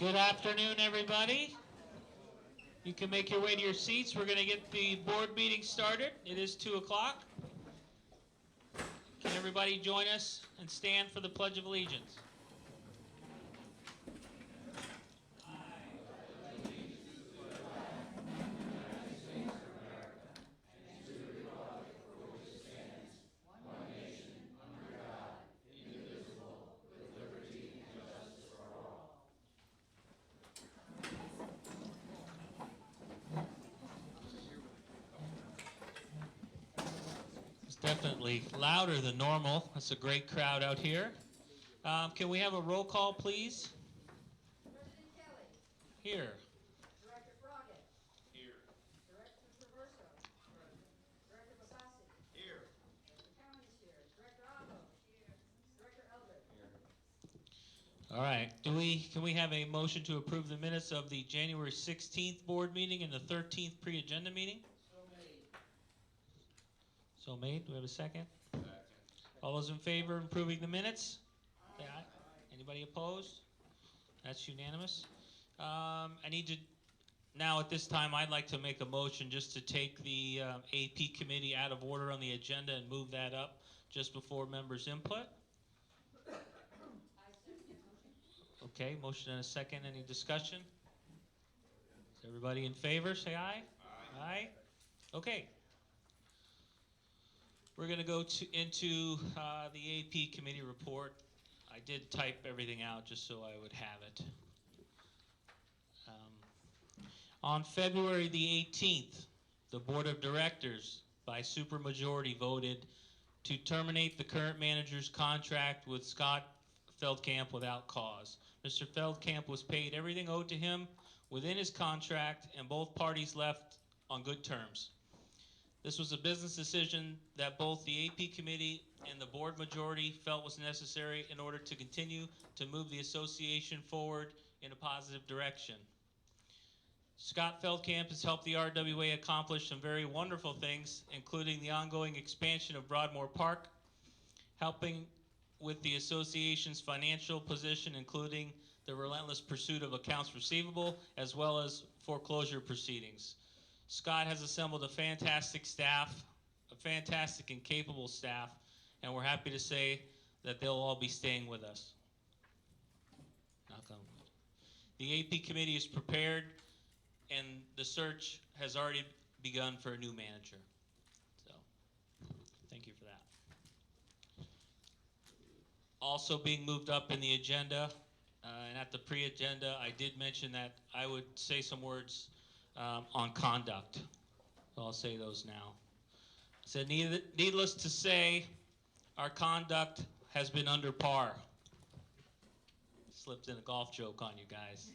Good afternoon, everybody. You can make your way to your seats. We're going to get the board meeting started. It is 2 o'clock. Can everybody join us and stand for the Pledge of Allegiance? Definitely louder than normal. That's a great crowd out here. Can we have a roll call, please? President Kelly. Here. Director Brockett. Here. Director Traverso. Director Basasi. Here. Director Cowan is here. Director Otto. Here. Director Eldred. Here. All right. Can we have a motion to approve the minutes of the January 16th board meeting and the 13th pre-agenda meeting? So made. Do we have a second? Second. All those in favor of approving the minutes? Say aye. Anybody opposed? That's unanimous. Now at this time, I'd like to make a motion just to take the AP committee out of order on the agenda and move that up just before members' input. Okay, motion and a second. Any discussion? Is everybody in favor? Say aye. Aye. Aye. Okay. We're going to go into the AP committee report. I did type everything out just so I would have it. On February the 18th, the Board of Directors, by supermajority, voted to terminate the current manager's contract with Scott Feldkamp without cause. Mr. Feldkamp was paid everything owed to him within his contract, and both parties left on good terms. This was a business decision that both the AP committee and the board majority felt was necessary in order to continue to move the association forward in a positive direction. Scott Feldkamp has helped the RWA accomplish some very wonderful things, including the ongoing expansion of Broadmoor Park, helping with the association's financial position, including the relentless pursuit of accounts receivable, as well as foreclosure proceedings. Scott has assembled a fantastic staff, a fantastic and capable staff, and we're happy to say that they'll all be staying with us. Knock on wood. The AP committee is prepared, and the search has already begun for a new manager. So, thank you for that. Also being moved up in the agenda, and at the pre-agenda, I did mention that I would say some words on conduct. So I'll say those now. So needless to say, our conduct has been under par. Slipped in a golf joke on you guys.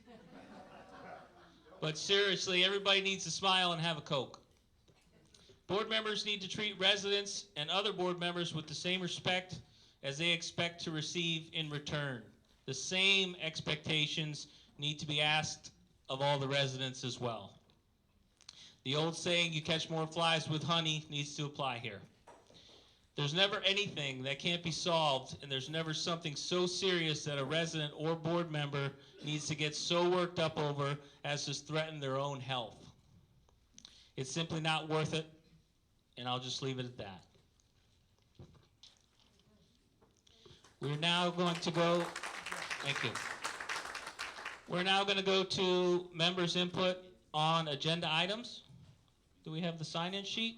But seriously, everybody needs to smile and have a Coke. Board members need to treat residents and other board members with the same respect as they expect to receive in return. The same expectations need to be asked of all the residents as well. The old saying, you catch more flies with honey, needs to apply here. There's never anything that can't be solved, and there's never something so serious that a resident or board member needs to get so worked up over as to threaten their own health. It's simply not worth it, and I'll just leave it at that. We're now going to go, thank you. We're now going to go to members' input on agenda items. Do we have the sign-in sheet?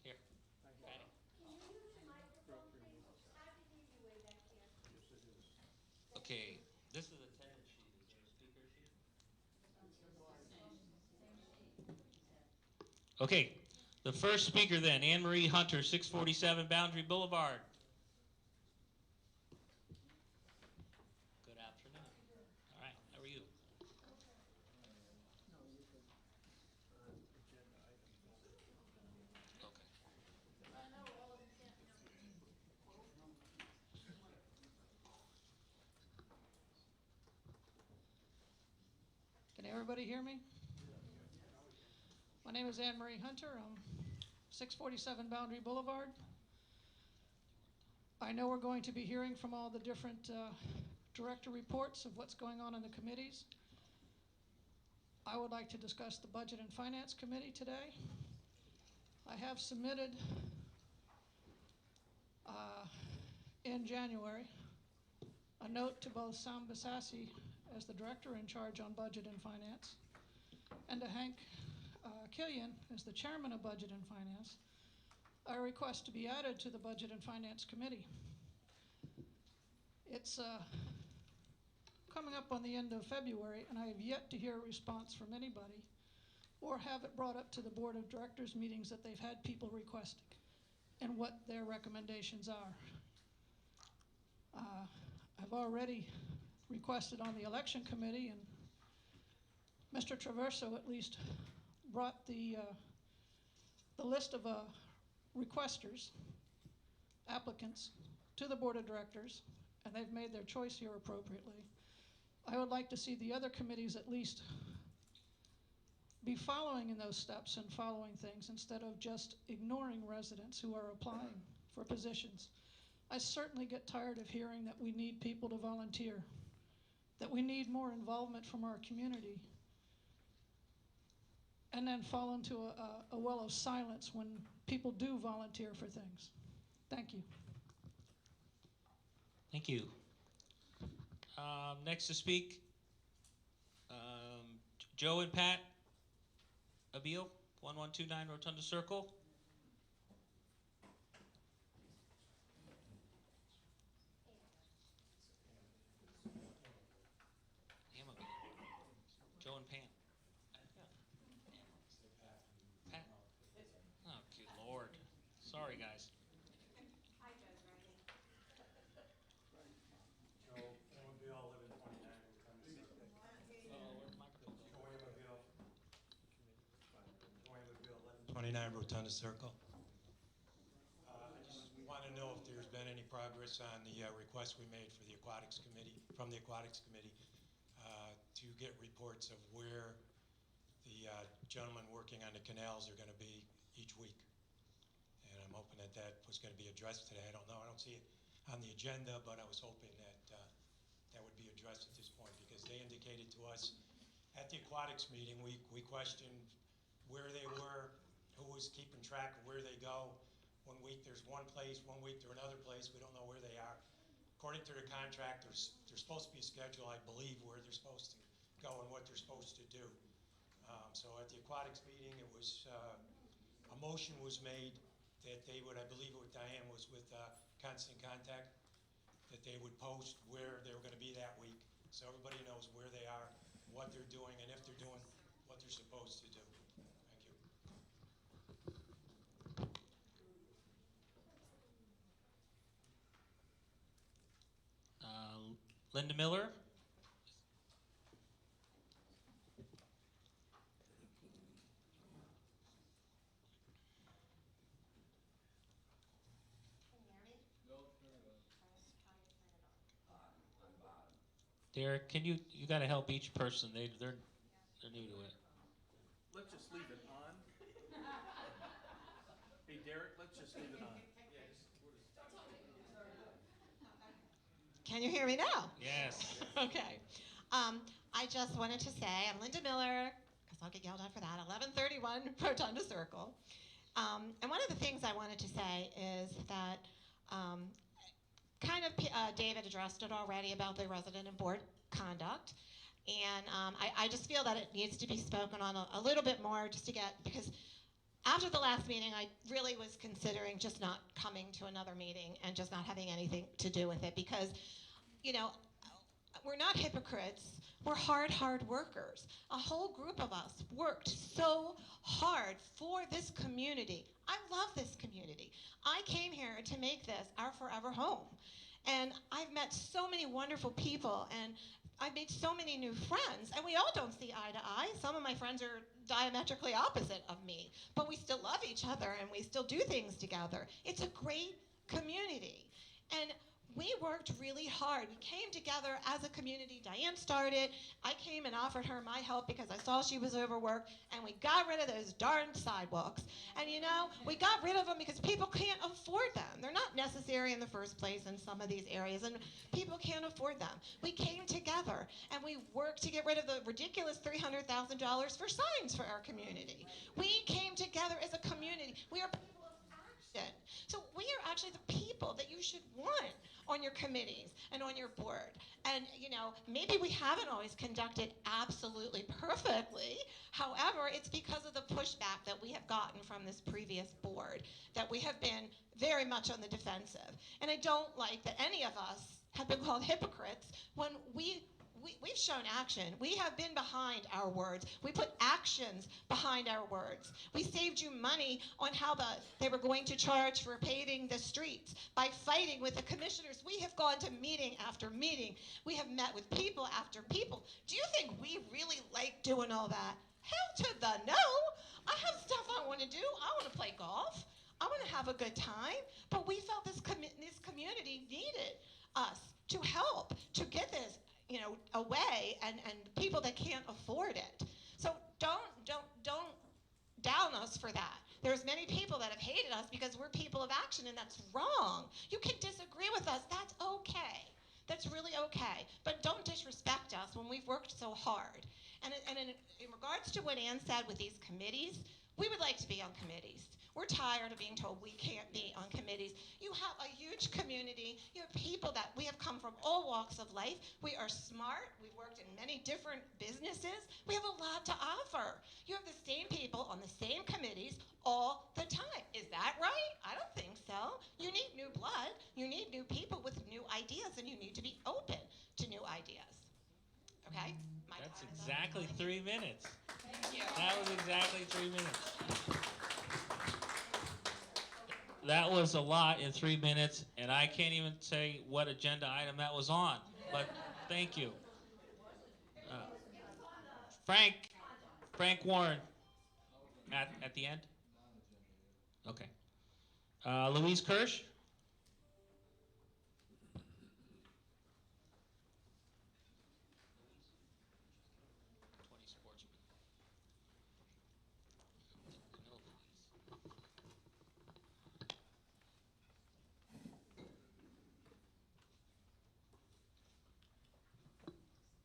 Here. Okay. Okay, this is a attendance sheet. Is there a speaker sheet? Okay, the first speaker then, Anne Marie Hunter, 647 Boundary Boulevard. Good afternoon. All right, how are you? everybody hear me? My name is Anne Marie Hunter. I'm 647 Boundary Boulevard. I know we're going to be hearing from all the different director reports of what's going on in the committees. I would like to discuss the Budget and Finance Committee today. I have submitted in January a note to both Sam Basassi as the director in charge on Budget and Finance and to Hank Killian as the chairman of Budget and Finance, a request to be added to the Budget and Finance Committee. It's coming up on the end of February, and I have yet to hear a response from anybody or have it brought up to the Board of Directors meetings that they've had people requesting and what their recommendations are. I've already requested on the Election Committee, and Mr. Traverso at least brought the list of requesters, applicants, to the Board of Directors, and they've made their choice here appropriately. I would like to see the other committees at least be following in those steps and following things instead of just ignoring residents who are applying for positions. I certainly get tired of hearing that we need people to volunteer, that we need more involvement from our community, and then fall into a well of silence when people do volunteer for things. Thank you. Thank you. Next to speak, Joe and Pat Abil, 1129 Rotunda Circle. Joe and Pam. Pat. Oh, good Lord. Sorry, guys. Rotunda Circle. I just want to know if there's been any progress on the request we made for the Aquatics Committee, from the Aquatics Committee, to get reports of where the gentlemen working on the canals are going to be each week. And I'm hoping that that was going to be addressed today. I don't know. I don't see it on the agenda, but I was hoping that that would be addressed at this point, because they indicated to us at the Aquatics meeting, we questioned where they were, who was keeping track of where they go. One week there's one place, one week they're another place. We don't know where they are. According to the contract, there's supposed to be a schedule, I believe, where they're supposed to go and what they're supposed to do. So at the Aquatics meeting, it was a motion was made that they would, I believe with Diane was with Constant Contact, that they would post where they were going to be that week, so everybody knows where they are, what they're doing, and if they're doing what they're supposed to do. Linda Miller. Derek, can you got to help each person. They're new to it. Let's just leave it on. Hey, Derek, let's just leave it on. Can you hear me now? Yes. Okay. I just wanted to say I'm Linda Miller, because I'll get yelled at for that, 1131 Rotonda Circle. And one of the things I wanted to say is that David addressed it already about the resident and board conduct. And I just feel that it needs to be spoken on a little bit more just to get, because after the last meeting, I really was considering just not coming to another meeting and just not having anything to do with it, because, you know, we're not hypocrites. We're hard workers. A whole group of us worked so hard for this community. I love this community. I came here to make this our forever home. And I've met so many wonderful people, and I've made so many new friends, and we all don't see eye to eye. Some of my friends are diametrically opposite of me, but we still love each other and we still do things together. It's a great community. And we worked really hard. We came together as a community. Diane started. I came and offered her my help because I saw she was overworked, and we got rid of those darn sidewalks. And you know, we got rid of them because people can't afford them. They're not necessary in the first place in some of these areas, and people can't afford them. We came together, and we worked to get rid of the ridiculous $300,000 for signs for our community. We came together as a community. We are people of action. So we are actually the people that you should want on your committees and on your board. And you know, maybe we haven't always conducted absolutely perfectly. However, it's because of the pushback that we have gotten from this previous board that we have been very much on the defensive. And I don't like that any of us have been called hypocrites when we've shown action. We have been behind our words. We put actions behind our words. We saved you money on how they were going to charge for paving the streets by fighting with the commissioners. We have gone to meeting after meeting. We have met with people after people. Do you think we really like doing all that? Hell to the no. I have stuff I want to do. I want to play golf. I want to have a good time. But we felt this community needed us to help to get this, you know, away, and people that can't afford it. So don't down us for that. There's many people that have hated us because we're people of action, and that's wrong. You can disagree with us. That's okay. That's really okay. But don't disrespect us when we've worked so hard. And in regards to what Ann said with these committees, we would like to be on committees. We're tired of being told we can't be on committees. You have a huge community. You have people that we have come from all walks of life. We are smart. We've worked in many different businesses. We have a lot to offer. You have the same people on the same committees all the time. Is that right? I don't think so. You need new blood. You need new people with new ideas, and you need to be open to new ideas. Okay? That's exactly 3 minutes. Thank you. That was exactly 3 minutes. That was a lot in 3 minutes, and I can't even say what agenda item that was on, but thank you. Frank Warren, at the end? Okay. Louise Kirsch? 20 Sportsman. No, Louise.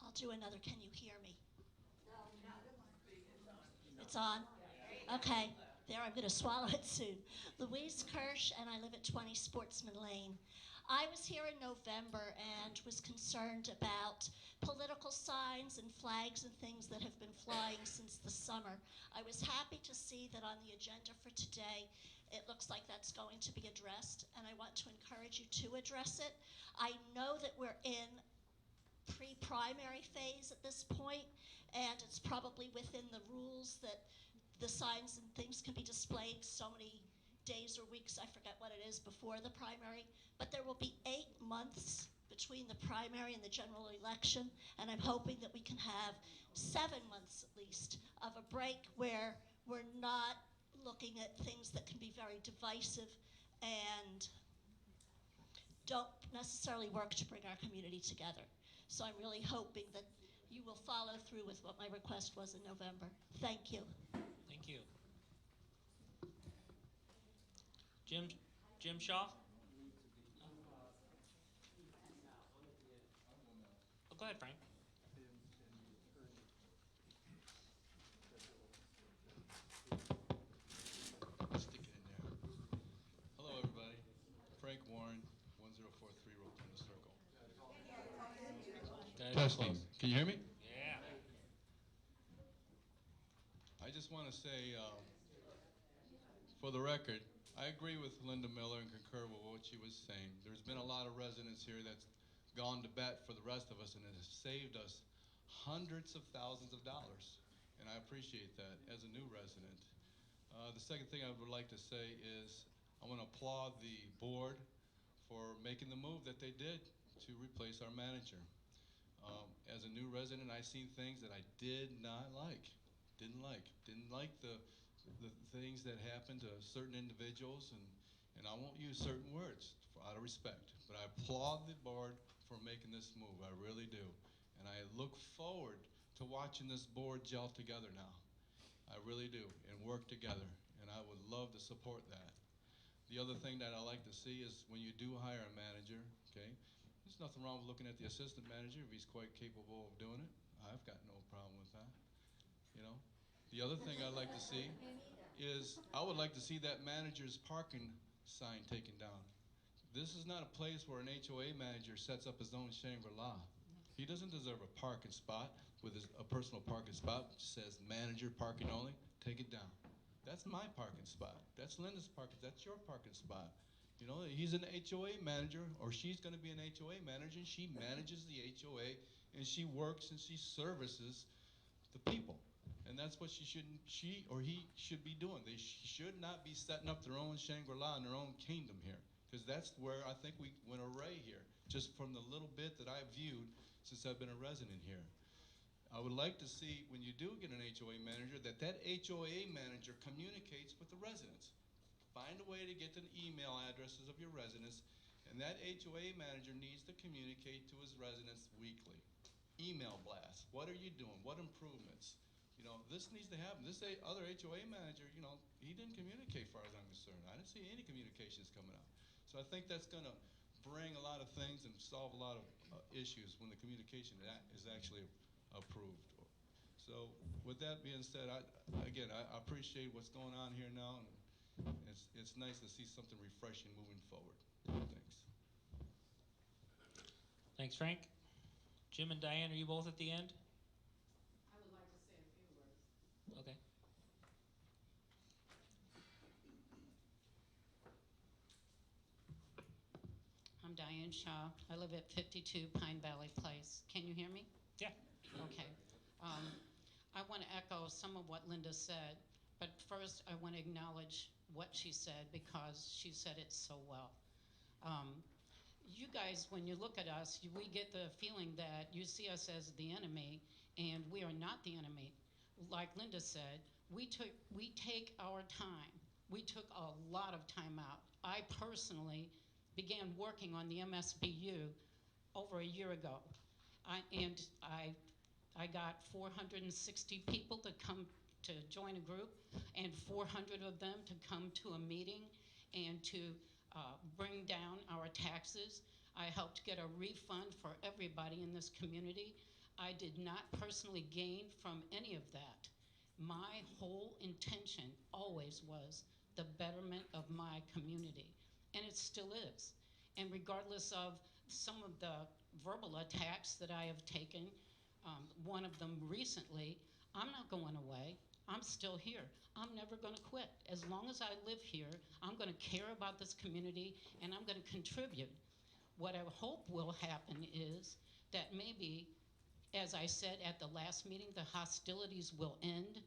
I'll do another. Can you hear me? It's on? Okay. There, I'm going to swallow it soon. Louise Kirsch, and I live at 20 Sportsman Lane. I was here in November and was concerned about political signs and flags and things that have been flying since the summer. I was happy to see that on the agenda for today, it looks like that's going to be addressed, and I want to encourage you to address it. I know that we're in pre-primary phase at this point, and it's probably within the rules that the signs and things can be displayed so many days or weeks, I forget what it is, before the primary, but there will be 8 months between the primary and the general election, and I'm hoping that we can have 7 months at least of a break where we're not looking at things that can be very divisive and don't necessarily work to bring our community together. So I'm really hoping that you will follow through with what my request was in November. Thank you. Thank you. Jim Shaw? Oh, go ahead, Frank. Stick it in there. Hello, everybody. Frank Warren, 1043 Rotonda Circle. Okay, Testing. close. Can you hear me? Yeah. I just want to say, for the record, I agree with Linda Miller and concur with what she was saying. There's been a lot of residents here that's gone to bat for the rest of us, and it has saved us hundreds of thousands of dollars, and I appreciate that as a new resident. The second thing I would like to say is I want to applaud the board for making the move that they did to replace our manager. As a new resident, I seen things that I did not like. Didn't like the things that happened to certain individuals, and I won't use certain words out of respect, but I applaud the board for making this move. I really do. And I look forward to watching this board gel together now. I really do, and work together, and I would love to support that. The other thing that I like to see is when you do hire a manager, okay, there's nothing wrong with looking at the assistant manager if he's quite capable of doing it. I've got no problem with that, you know. The other thing I'd like to see is I would like to see that manager's parking sign taken down. This is not a place where an HOA manager sets up his own Shangri-La. He doesn't deserve a parking spot with a personal parking spot which says manager parking only. Take it down. That's my parking spot. That's Linda's parking. That's your parking spot. You know, he's an HOA manager, or she's going to be an HOA manager, and she manages the HOA, and she works and she services the people. And that's what she or he should be doing. They should not be setting up their own Shangri-La in their own kingdom here, because that's where I think we went array here, just from the little bit that I've viewed since I've been a resident here. I would like to see, when you do get an HOA manager, that HOA manager communicates with the residents. Find a way to get to the email addresses of your residents, and that HOA manager needs to communicate to his residents weekly. Email blasts. What are you doing? What improvements? You know, this needs to happen. This other HOA manager, you know, he didn't communicate, far as I'm concerned. I didn't see any communications coming out. So I think that's going to bring a lot of things and solve a lot of issues when the communication is actually approved. So with that being said, I appreciate what's going on here now, and it's nice to see something refreshing moving forward. Thanks. Thanks, Frank. Jim and Diane, are you both at the end? I would like to say a few words. Okay. I'm Diane Shaw. I live at 52 Pine Valley Place. Can you hear me? Yeah. Okay. I want to echo some of what Linda said, but first I want to acknowledge what she said because she said it so well. You guys, when you look at us, we get the feeling that you see us as the enemy, and we are not the enemy. Like Linda said, we take our time. We took a lot of time out. I personally began working on the MSBU over a year ago. I got 460 people to come to join a group, and 400 of them to come to a meeting and to bring down our taxes. I helped get a refund for everybody in this community. I did not personally gain from any of that. My whole intention always was the betterment of my community, and it still is. And regardless of some of the verbal attacks that I have taken, one of them recently, I'm not going away. I'm still here. I'm never going to quit. As long as I live here, I'm going to care about this community, and I'm going to contribute. What I hope will happen is that maybe, as I said at the last meeting, the hostilities will end,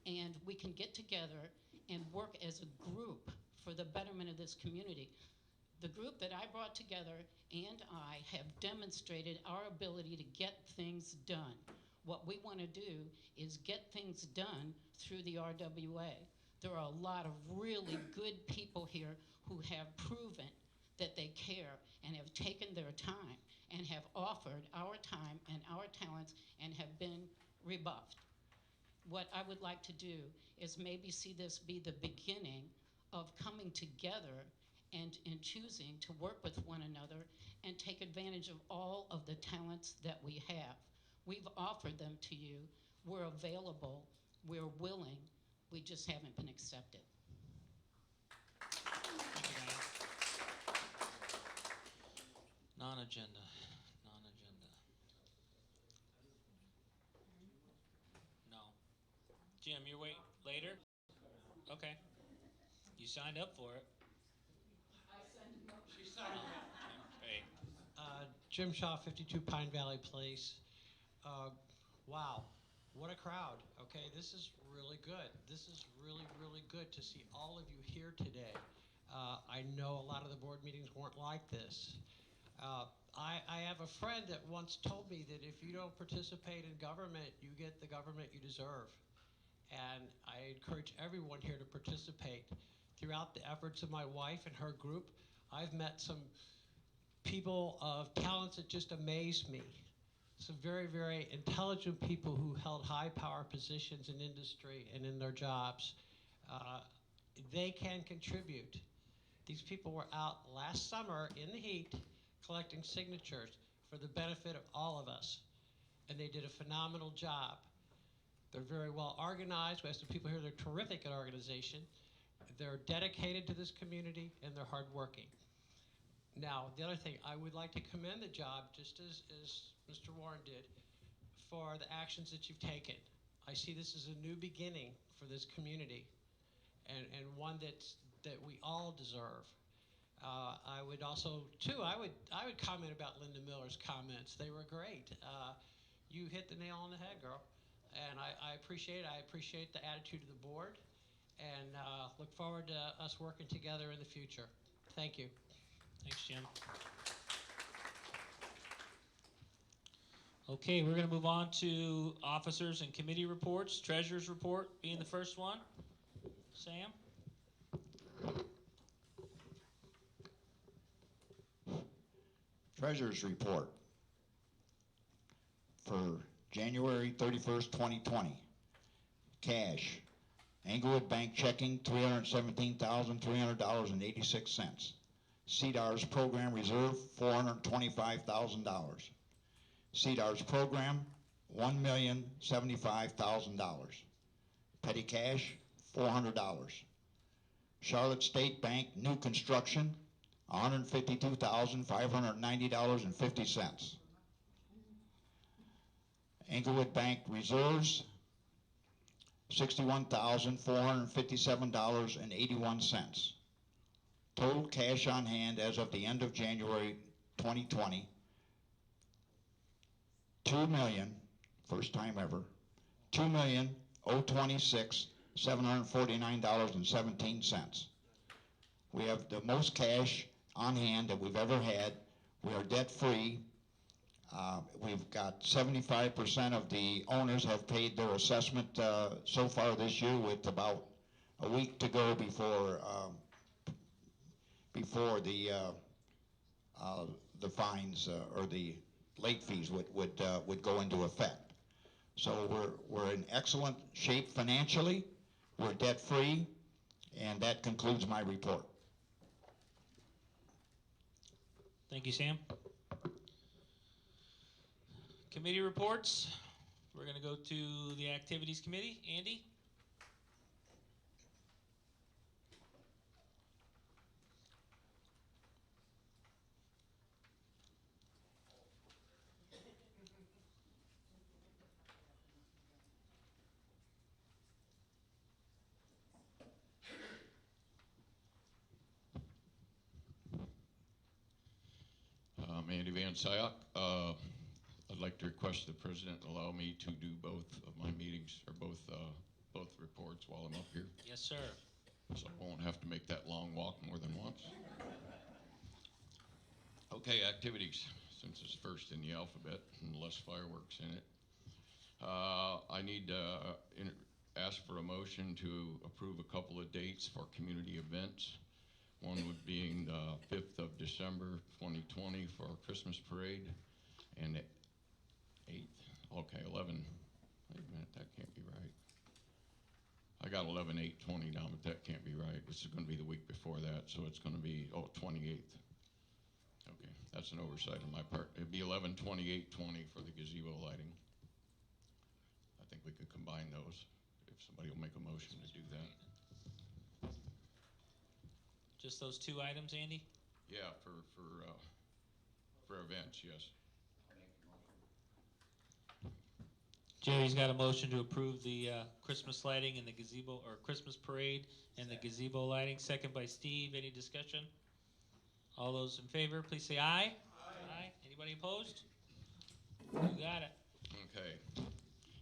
and we can get together and work as a group for the betterment of this community. The group that I brought together and I have demonstrated our ability to get things done. What we want to do is get things done through the RWA. There are a lot of really good people here who have proven that they care and have taken their time and have offered our time and our talents and have been rebuffed. What I would like to do is maybe see this be the beginning of coming together and in choosing to work with one another and take advantage of all of the talents that we have. We've offered them to you. We're available. We're willing. We just haven't been accepted. Non-agenda. No. Jim, you're waiting later? Okay. You signed up for it. She signed up. Great. Jim Shaw, 52 Pine Valley Place. Wow, what a crowd. Okay, this is really good. This is really, really good to see all of you here today. I know a lot of the board meetings weren't like this. I have a friend that once told me that if you don't participate in government, you get the government you deserve. And I encourage everyone here to participate. throughout the efforts of my wife and her group, I've met some people of talents that just amaze me. Some very, very intelligent people who held high power positions in industry and in their jobs. They can contribute. These people were out last summer in the heat collecting signatures for the benefit of all of us. And they did a phenomenal job. They're very well organized. We have some people here that are terrific at organization. They're dedicated to this community and they're hardworking. Now, the other thing, I would like to commend the job, just as Mr. Warren did, for the actions that you've taken. I see this as a new beginning for this community and one that we all deserve. I would also, too, I would comment about Linda Miller's comments. They were great. You hit the nail on the head, girl. And I appreciate it. I appreciate the attitude of the board and look forward to us working together in the future. Thank you. Thanks, Jim. Okay, we're going to move on to officers and committee reports. Treasurer's report being the first one. Sam? Treasurer's report for January 31st, 2020. Cash, Englewood Bank checking $317,300.86. CDARS program reserve $425,000. CDARS program $1,075,000. Petty cash $400. Charlotte State Bank new construction $152,590.50. Englewood Bank reserves $61,457.81. Total cash on hand as of the end of January 2020, first time ever, $2,026,749.17. We have the most cash on hand that we've ever had. We are debt free. We've got 75% of the owners have paid their assessment so far this year, with about a week to go before the fines or the late fees would go into effect. So we're in excellent shape financially. We're debt free, and that concludes my report. Thank you, Sam. Committee reports. We're going to go to the Activities Committee. Andy? Andy Van Syak. I'd like to request the president allow me to do both of my meetings, or both reports while I'm up here. Yes, sir. So I won't have to make that long walk more than once. Okay, activities, since it's first in the alphabet and less fireworks in it. I need to ask for a motion to approve a couple of dates for community events. One would being the 5th of December 2020 for our Christmas parade, and the 8th, okay, 11, wait a minute, that can't be right. I got 11/8/20 down, but that can't be right. This is going to be the week before that, so it's going to be 28th. Okay, that's an oversight on my part. It'd be 11/28/20 for the gazebo lighting. I think we could combine those if somebody will make a motion to do that. Just those two items, Andy? Yeah, for events, yes. Jerry's got a motion to approve the Christmas lighting and the gazebo, or Christmas parade and the gazebo lighting. Second by Steve. Any discussion? All those in favor, please say aye. Aye. Anybody opposed? You got it. Okay.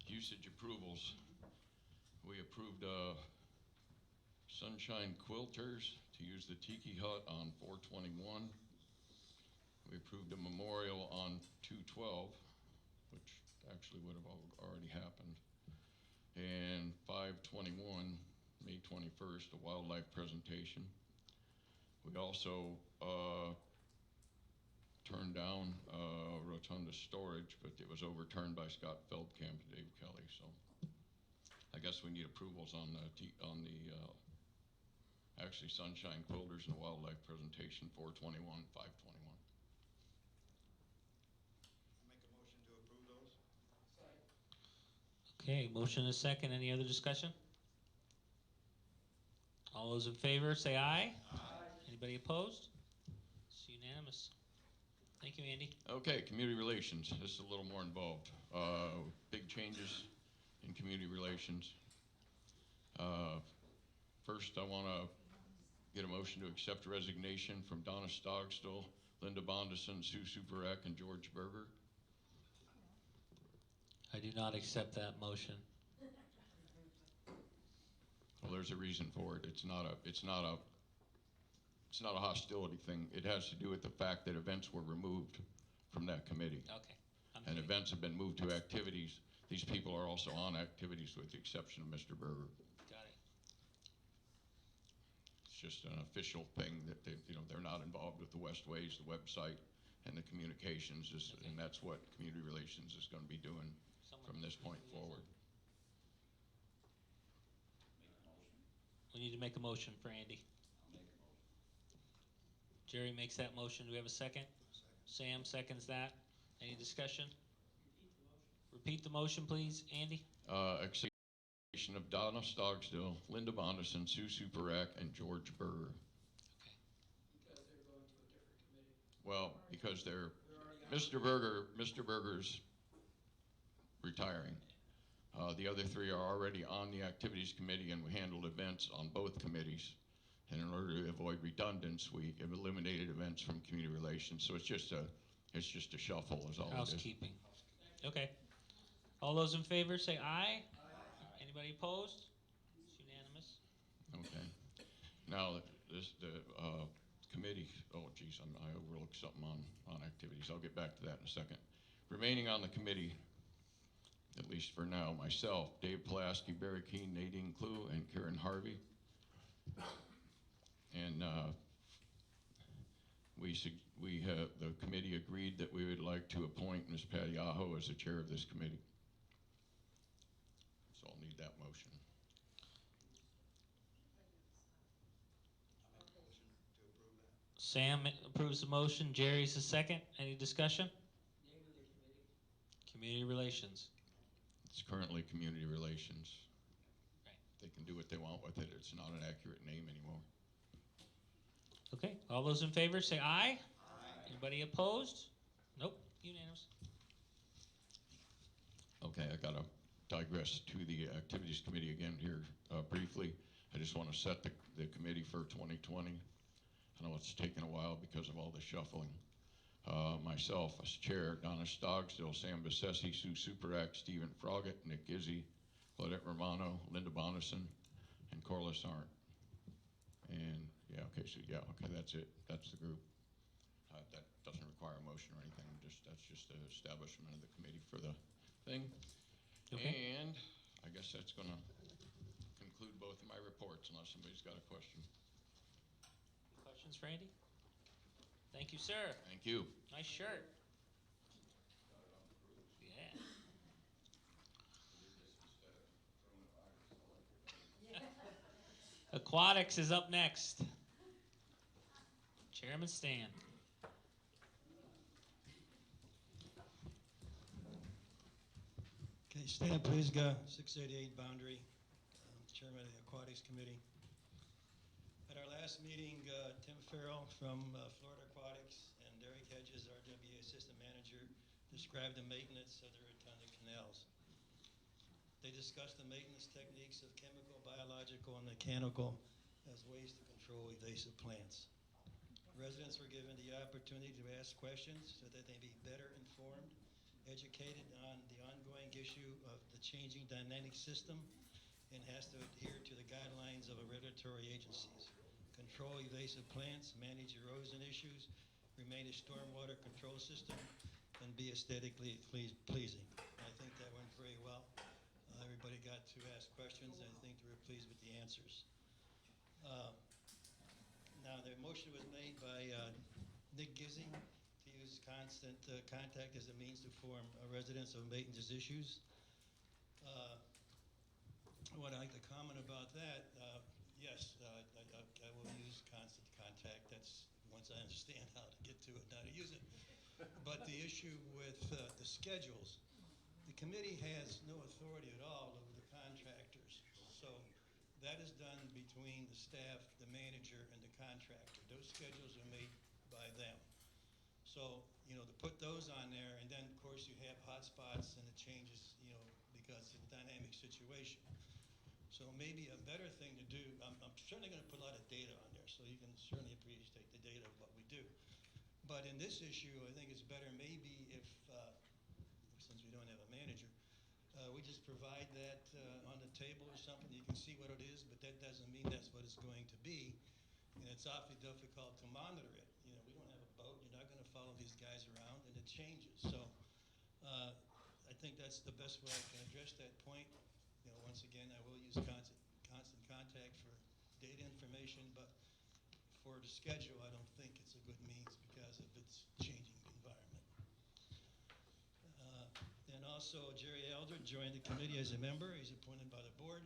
Usage approvals. We approved Sunshine Quilters to use the Tiki Hut on 4/21. We approved a memorial on 2/12, which actually would have already happened. And 5/21, May 21st, a wildlife presentation. We also turned down Rotonda Storage, but it was overturned by Scott Feldkamp and Dave Kelly. So I guess we need approvals on the actually Sunshine Quilters and the wildlife presentation, 421, 521. Make a motion to approve those? Okay, motion and a second. Any other discussion? All those in favor say aye. Anybody opposed? It's unanimous. Thank you, Andy. Okay, community relations. This is a little more involved. Big changes in community relations. First, I want to get a motion to accept resignation from Donna Stogstill, Linda Bondison, Sue Superak, and George Berger. I do not accept that motion. Well, there's a reason for it. It's not a hostility thing. It has to do with the fact that events were removed from that committee. Okay. And events have been moved to activities. These people are also on activities with the exception of Mr. Berger. Got it. It's just an official thing that they're not involved with the Westways, the website, and the communications, Okay. and that's what community relations is going to be doing from this point forward. We need to make a motion for Andy. Jerry makes that motion. Do we have a second? Sam seconds that. Any discussion? Repeat the motion, please, Andy. Acceptation of Donna Stogstill, Linda Bondison, Sue Superak, and George Berger. Because they're going to a different committee. Well, because Mr. Berger's retiring. The other three are already on the activities committee, and we handled events on both committees. And in order to avoid redundance, we have eliminated events from community relations. So it's just a shuffle, is all it is. Housekeeping. Okay. All those in favor say aye. Anybody opposed? It's unanimous. Okay. Now, the committee, oh geez, I overlooked something on activities. I'll get back to that in a second. Remaining on the committee, at least for now, myself, Dave Pulaski, Barry Keene, Nadine Clue, and Karen Harvey. And the committee agreed that we would like to appoint Ms. Patty Aho as the chair of this committee. So I'll need that motion. Sam approves the motion. Jerry's the second. Any discussion? Community relations. It's currently community relations. Right. They can do what they want with it. It's not an accurate name anymore. Okay. All those in favor say aye. Anybody opposed? Nope. Unanimous. Okay, I gotta digress to the activities committee again here briefly. I just want to set the committee for 2020. I know it's taken a while because of all the shuffling. Myself as chair, Donna Stogstill, Sam Bessetti, Sue Superak, Stephen Froggett, Nick Gizzi, Claudette Romano, Linda Bonnison, and Corliss Arndt. And okay, that's it. That's the group. That doesn't require a motion or anything. That's just the establishment of the committee for the thing. Okay. And I guess that's going to conclude both of my reports, unless somebody's got a question. Questions for Andy? Thank you, sir. Thank you. Nice shirt. Yeah. Aquatics is up next. Chairman Stan. Okay, Stan Plizga, 688 Boundary, Chairman of the Aquatics Committee. At our last meeting, Tim Farrell from Florida Aquatics and Derek Hedges, RWA Assistant Manager, described the maintenance of the Rotonda canals. They discussed the maintenance techniques of chemical, biological, and mechanical as ways to control invasive plants. Residents were given the opportunity to ask questions so that they be better informed, educated on the ongoing issue of the changing dynamic system, and has to adhere to the guidelines of regulatory agencies. Control invasive plants, manage erosion issues, remain a stormwater control system, and be aesthetically pleasing. I think that went very well. I everybody got to ask questions, and I think they were pleased with the answers. Now, the motion was made by Nick Gizzi to use constant contact as a means to inform residents of maintenance issues. What I'd like to comment about that, yes, I will use constant contact. That's once I understand how to get to it, how to use it. But the issue with the schedules, the committee has no authority at all over the contractors. So that is done between the staff, the manager, and the contractor. Those schedules are made by them. So, you know, to put those on there, and then, of course, you have hotspots and it changes, you know, because of the dynamic situation. So maybe a better thing to do, I'm certainly going to put a lot of data on there, so you can certainly appreciate the data of what we do. But in this issue, I think it's better maybe if, since we don't have a manager, we just provide that on the table or something. You can see what it is, but that doesn't mean that's what it's going to be. And it's awfully difficult to monitor it. You know, we don't have a boat. You're not going to follow these guys around, and it changes. So I think that's the best way I can address that point. You know, once again, I will use constant contact for data information, but for the schedule, I don't think it's a good means because of its changing environment. And also, Jerry Elder joined the committee as a member. He's appointed by the board.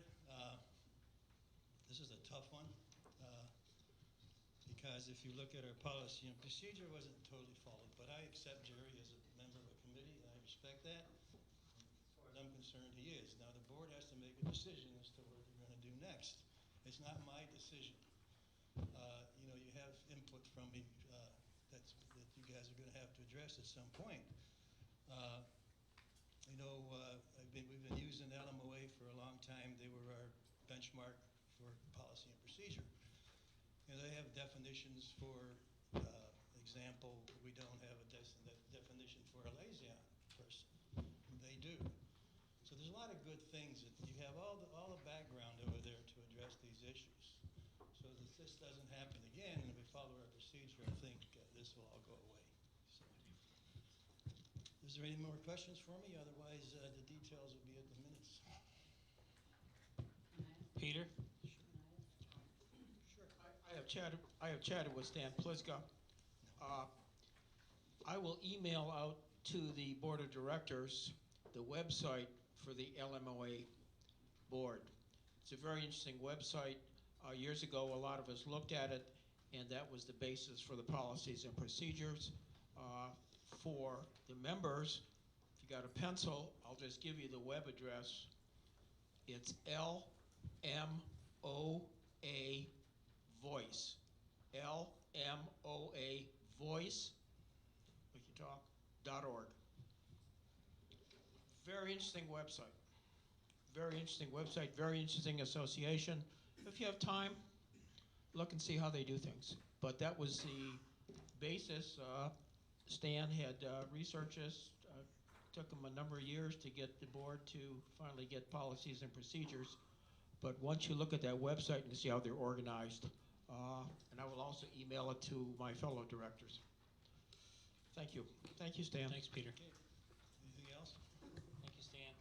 This is a tough one because if you look at our policy and procedure, it wasn't totally followed. But I accept Jerry as a member of a committee, and I respect that. As far as I'm concerned, he is. Now, the board has to make a decision as to what they're going to do next. It's not my decision. You know, you have input from me that you guys are going to have to address at some point. You know, we've been using LMOA for a long time. They were our benchmark for policy and procedure. And they have definitions for example, we don't have a definition for a liaison person. They do. So there's a lot of good things. That you have all the background over there to address these issues. So that this doesn't happen again, and if we follow our procedure, I think this will all go away. So, is there any more questions for me? Otherwise, the details will be in the minutes. Peter? Sure. I have chatted with Stan Pliska. I will email out to the board of directors the website for the LMOA board. It's a very interesting website. Years ago, a lot of us looked at it, and that was the basis for the policies and procedures. For the members, if you got a pencil, I'll just give you the web address. It's LMOA Voice. LMOA Voice, we can talk, .org. Very interesting website. Very interesting website, very interesting association. If you have time, look and see how they do things. But that was the basis. Stan had researched this. Took him a number of years to get the board to finally get policies and procedures. But once you look at that website, you can see how they're organized. And I will also email it to my fellow directors. Thank you. Thank you, Stan. Thanks, Peter. Okay. Anything else? Thank you, Stan.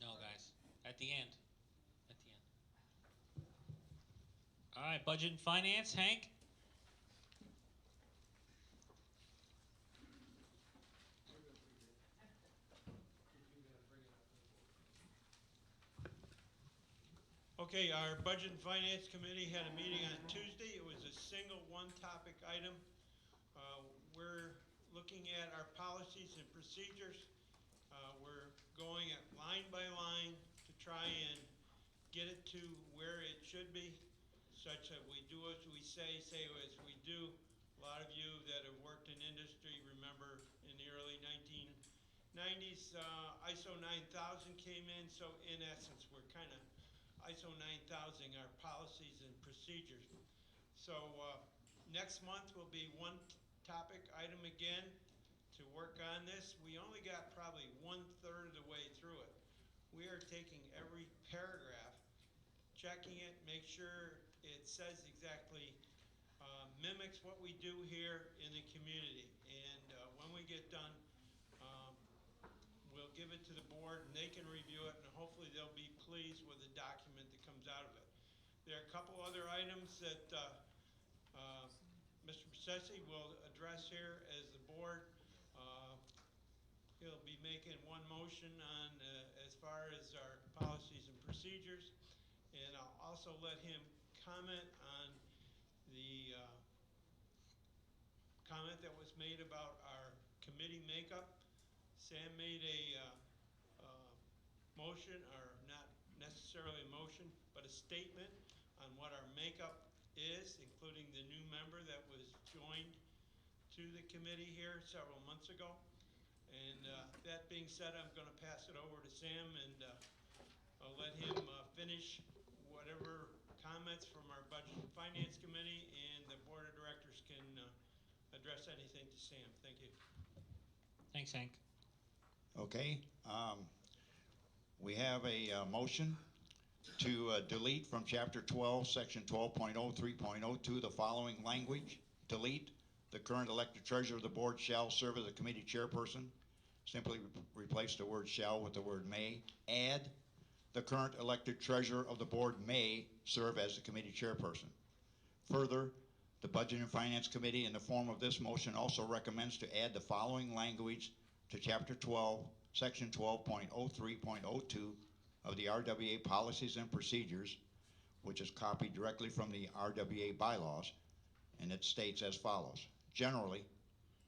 No, guys. At the end. At the end. All right, budget and finance. Hank? Okay, our Budget and Finance Committee had a meeting on Tuesday. It was a single one-topic item. We're looking at our policies and procedures. We're going at line by line to try and get it to where it should be, such that we do as we say as we do. A lot of you that have worked in industry remember in the early 1990s, ISO 9000 came in, so in essence, we're kind of ISO 9000 our policies and procedures. So next month will be one topic item again to work on this. We only got probably 1/3 of the way through it. We are taking every paragraph, checking it, make sure it says exactly, mimics what we do here in the community. And when we get done, we'll give it to the board, and they can review it, and hopefully they'll be pleased with the document that comes out of it. There are a couple other items that Mr. Bessetti will address here as the board. He'll be making one motion on as far as our policies and procedures, and I'll also let him comment on the comment that was made about our committee makeup. Sam made a motion, or not necessarily a motion, but a statement on what our makeup is, including the new member that was joined to the committee here several months ago. And that being said, I'm going to pass it over to Sam, and I'll let him finish whatever comments from our Budget and Finance Committee, and the Board of Directors can address anything to Sam. Thank you. Thanks, Hank. Okay, we have a motion to delete from Chapter 12, Section 12.03.02 the following language. Delete, the current elected treasurer of the board shall serve as a committee chairperson. Simply replace the word shall with the word may. Add, the current elected treasurer of the board may serve as the committee chairperson. Further, the Budget and Finance Committee in the form of this motion also recommends to add the following language to Chapter 12, Section 12.03.02 of the RWA Policies and Procedures, which is copied directly from the RWA bylaws, and it states as follows. Generally,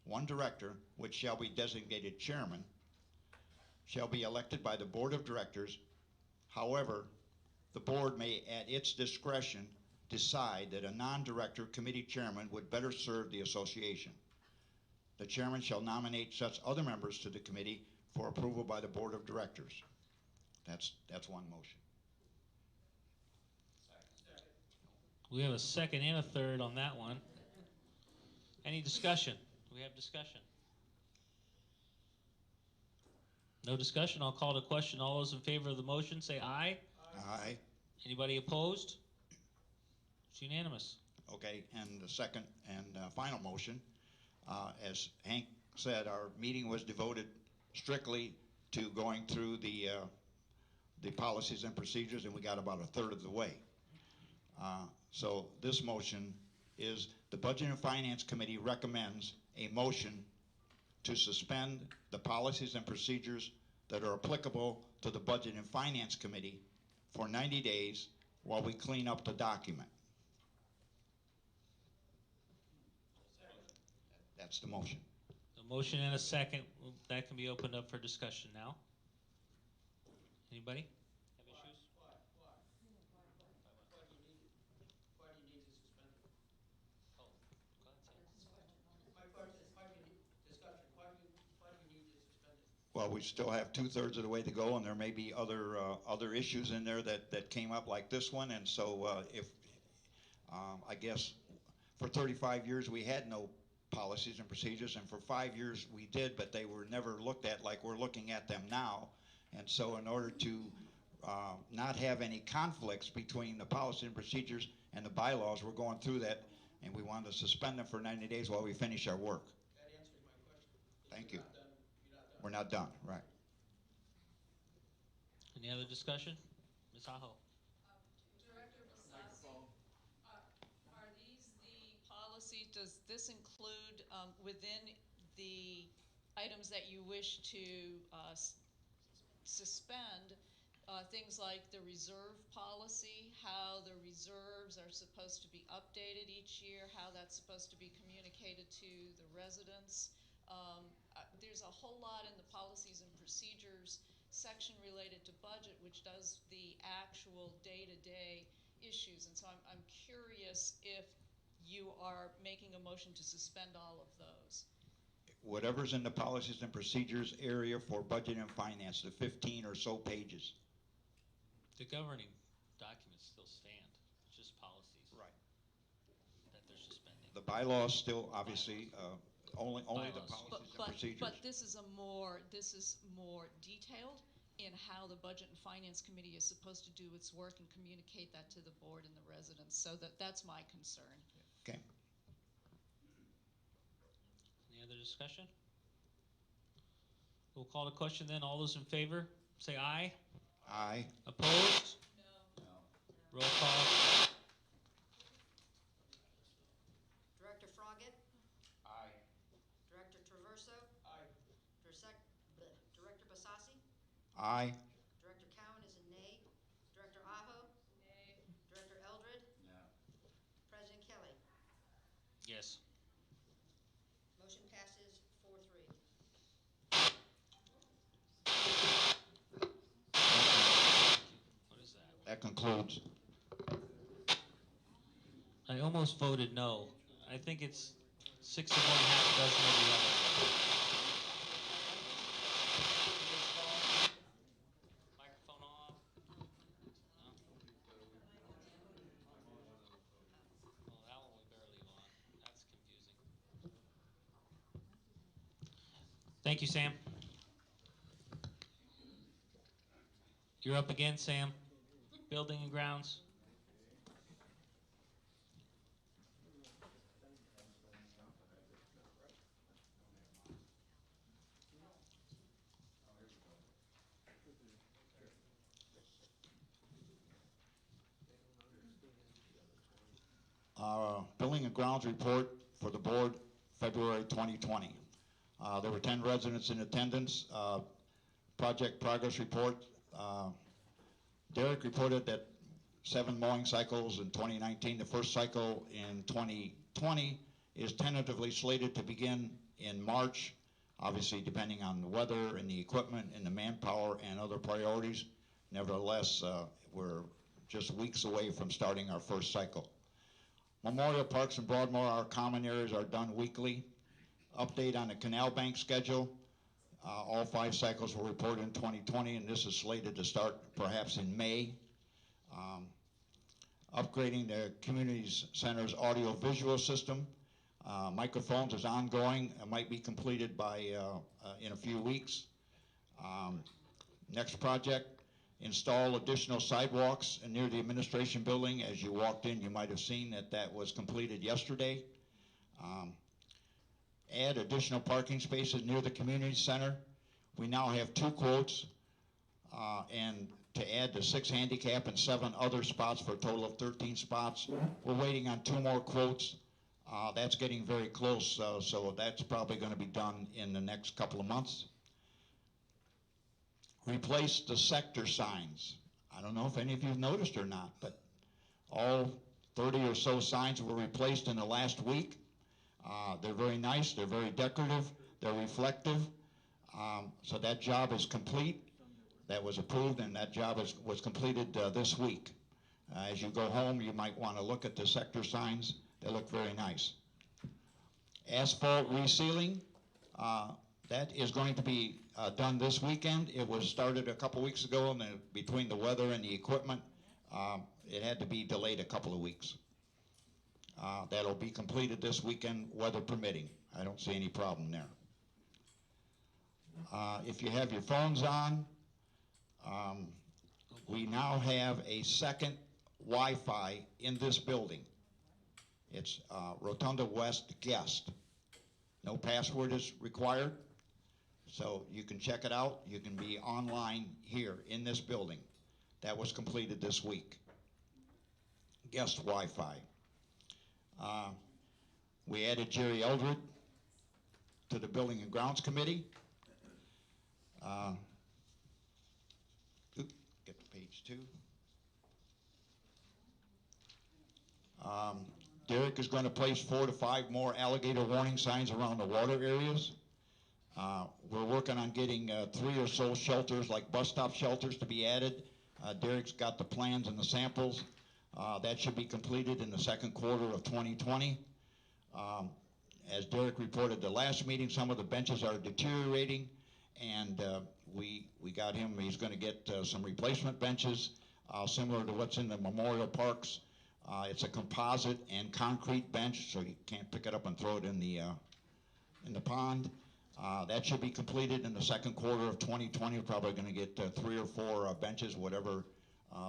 one director, which shall be designated chairman, shall be elected by the board of directors. However, the board may at its discretion decide that a non-director committee chairman would better serve the association. The chairman shall nominate such other members to the committee for approval by the board of directors. That's one motion. We have a second and a third on that one. Any discussion? Do we have discussion? No discussion. I'll call the question. All those in favor of the motion say aye. Aye. Anybody opposed? It's unanimous. Okay, and the second and final motion, as Hank said, our meeting was devoted strictly to going through the policies and procedures, and we got about a third of the way. So this motion is the Budget and Finance Committee recommends a motion to suspend the policies and procedures that are applicable to the Budget and Finance Committee for 90 days while we clean up the document. That's the motion. A motion and a second. That can be opened up for discussion now. Anybody have issues? Why do you need to suspend it? Oh, go ahead, Sam. My question is, why do you need discussion? Why do you need to suspend it? Well, we still have 2/3 of the way to go, and there may be other issues in there that came up like this one, and so if I guess for 35 years we had no policies and procedures, and for 5 years we did, but they were never looked at like we're looking at them now. And so in order to not have any conflicts between the policy and procedures and the bylaws, we're going through that, and we wanted to suspend them for 90 days while we finish our work. That answers my question. Thank you. You're not done. We're not done, right. Any other discussion? Ms. Aho. Director Basasi, are these the policy, does this include within the items that you wish to suspend, things like the reserve policy, how the reserves are supposed to be updated each year, how that's supposed to be communicated to the residents? There's a whole lot in the policies and procedures section related to budget, which does the actual day-to-day issues. And so I'm curious if you are making a motion to suspend all of those. Whatever's in the policies and procedures area for budget and finance, the 15 or so pages. The governing documents still stand. It's just policies. Right. That they're suspending. The bylaws still, obviously, only the Bylaws. policies and procedures. But this is more detailed in how the Budget and Finance Committee is supposed to do its work and communicate that to the board and the residents. So that's my concern. Okay. Any other discussion? We'll call the question then. All those in favor, say aye. Aye. Opposed? Roll call. Director Froggatt? Aye. Director Traverso? Aye. Director Basasi? Aye. Director Cowan is a nay. Director Aho? Nay. Director Eldred? No. President Kelly? Yes. Motion passes 4-3. What is that? That concludes. I almost voted no. I think it's 6 of one, half a dozen of the other. Microphone off. No? Well, that one was barely on. That's confusing. Thank you, Sam. You're up again, Sam. Building and grounds. Building and grounds report for the board, February 2020. There were 10 residents in attendance. Project progress report. Derek reported that 7 mowing cycles in 2019. The first cycle in 2020 is tentatively slated to begin in March, obviously depending on the weather and the equipment and the manpower and other priorities. Nevertheless, we're just weeks away from starting our first cycle. Memorial Parks and Broadmoor, our common areas are done weekly. Update on the Canal Bank schedule. All 5 cycles were reported in 2020, and this is slated to start perhaps in May. Upgrading the community center's audio-visual system. Microphones is ongoing. It might be completed by in a few weeks. Next project, install additional sidewalks near the administration building. As you walked in, you might have seen that that was completed yesterday. Add additional parking spaces near the community center. We now have 2 quotes, and to add the 6 handicap and 7 other spots for a total of 13 spots. We're waiting on 2 more quotes. That's getting very close, so that's probably going to be done in the next couple of months. Replace the sector signs. I don't know if any of you have noticed or not, but all 30 or so signs were replaced in the last week. They're very nice, they're very decorative, they're reflective. So that job is complete. That was approved, and that job was completed this week. As you go home, you might want to look at the sector signs. They look very nice. Asphalt resealing, that is going to be done this weekend. It was started a couple weeks ago, and then between the weather and the equipment, it had to be delayed a couple of weeks. That'll be completed this weekend, weather permitting. I don't see any problem there. If you have your phones on, we now have a second Wi-Fi in this building. It's Rotonda West Guest. No password is required, so you can check it out. You can be online here in this building. That was completed this week. Guest Wi-Fi. We added Jerry Eldred to the Building and Grounds Committee. Get to page 2. Derek is going to place 4 to 5 more alligator warning signs around the water areas. We're working on getting 3 or so shelters, like bus stop shelters, to be added. Derek's got the plans and the samples. That should be completed in the second quarter of 2020. As Derek reported the last meeting, some of the benches are deteriorating, and we got him. He's going to get some replacement benches similar to what's in the memorial parks. It's a composite and concrete bench, so you can't pick it up and throw it in the pond. That should be completed in the second quarter of 2020. We're probably going to get 3 or 4 benches, whatever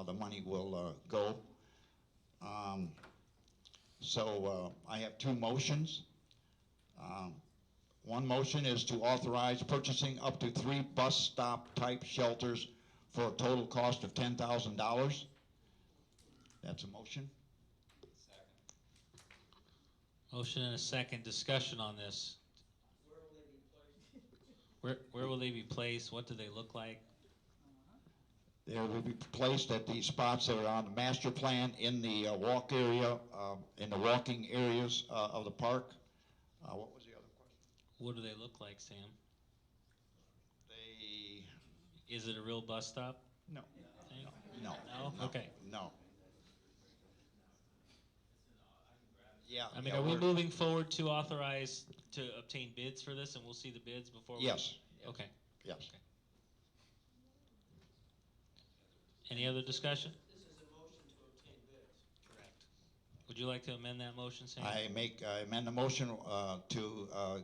the money will go. So I have 2 motions. One motion is to authorize purchasing up to 3 bus stop type shelters for a total cost of $10,000. That's a motion. Motion and a second. Discussion on this. Where will they be placed? What do they look like? They will be placed at the spots that are on the master plan in the walk area, in the walking areas of the park. What was the other question? What do they look like, Sam? They, Is it a real bus stop? no, thing? no. No? Okay. No. Yeah. I mean, yeah, are we we're- moving forward to authorize to obtain bids for this, and we'll see the bids before? Yes, Okay. yes. Okay. Any other discussion? This is a motion to obtain bids. Correct. Would you like to amend that motion, Sam? I amend the motion to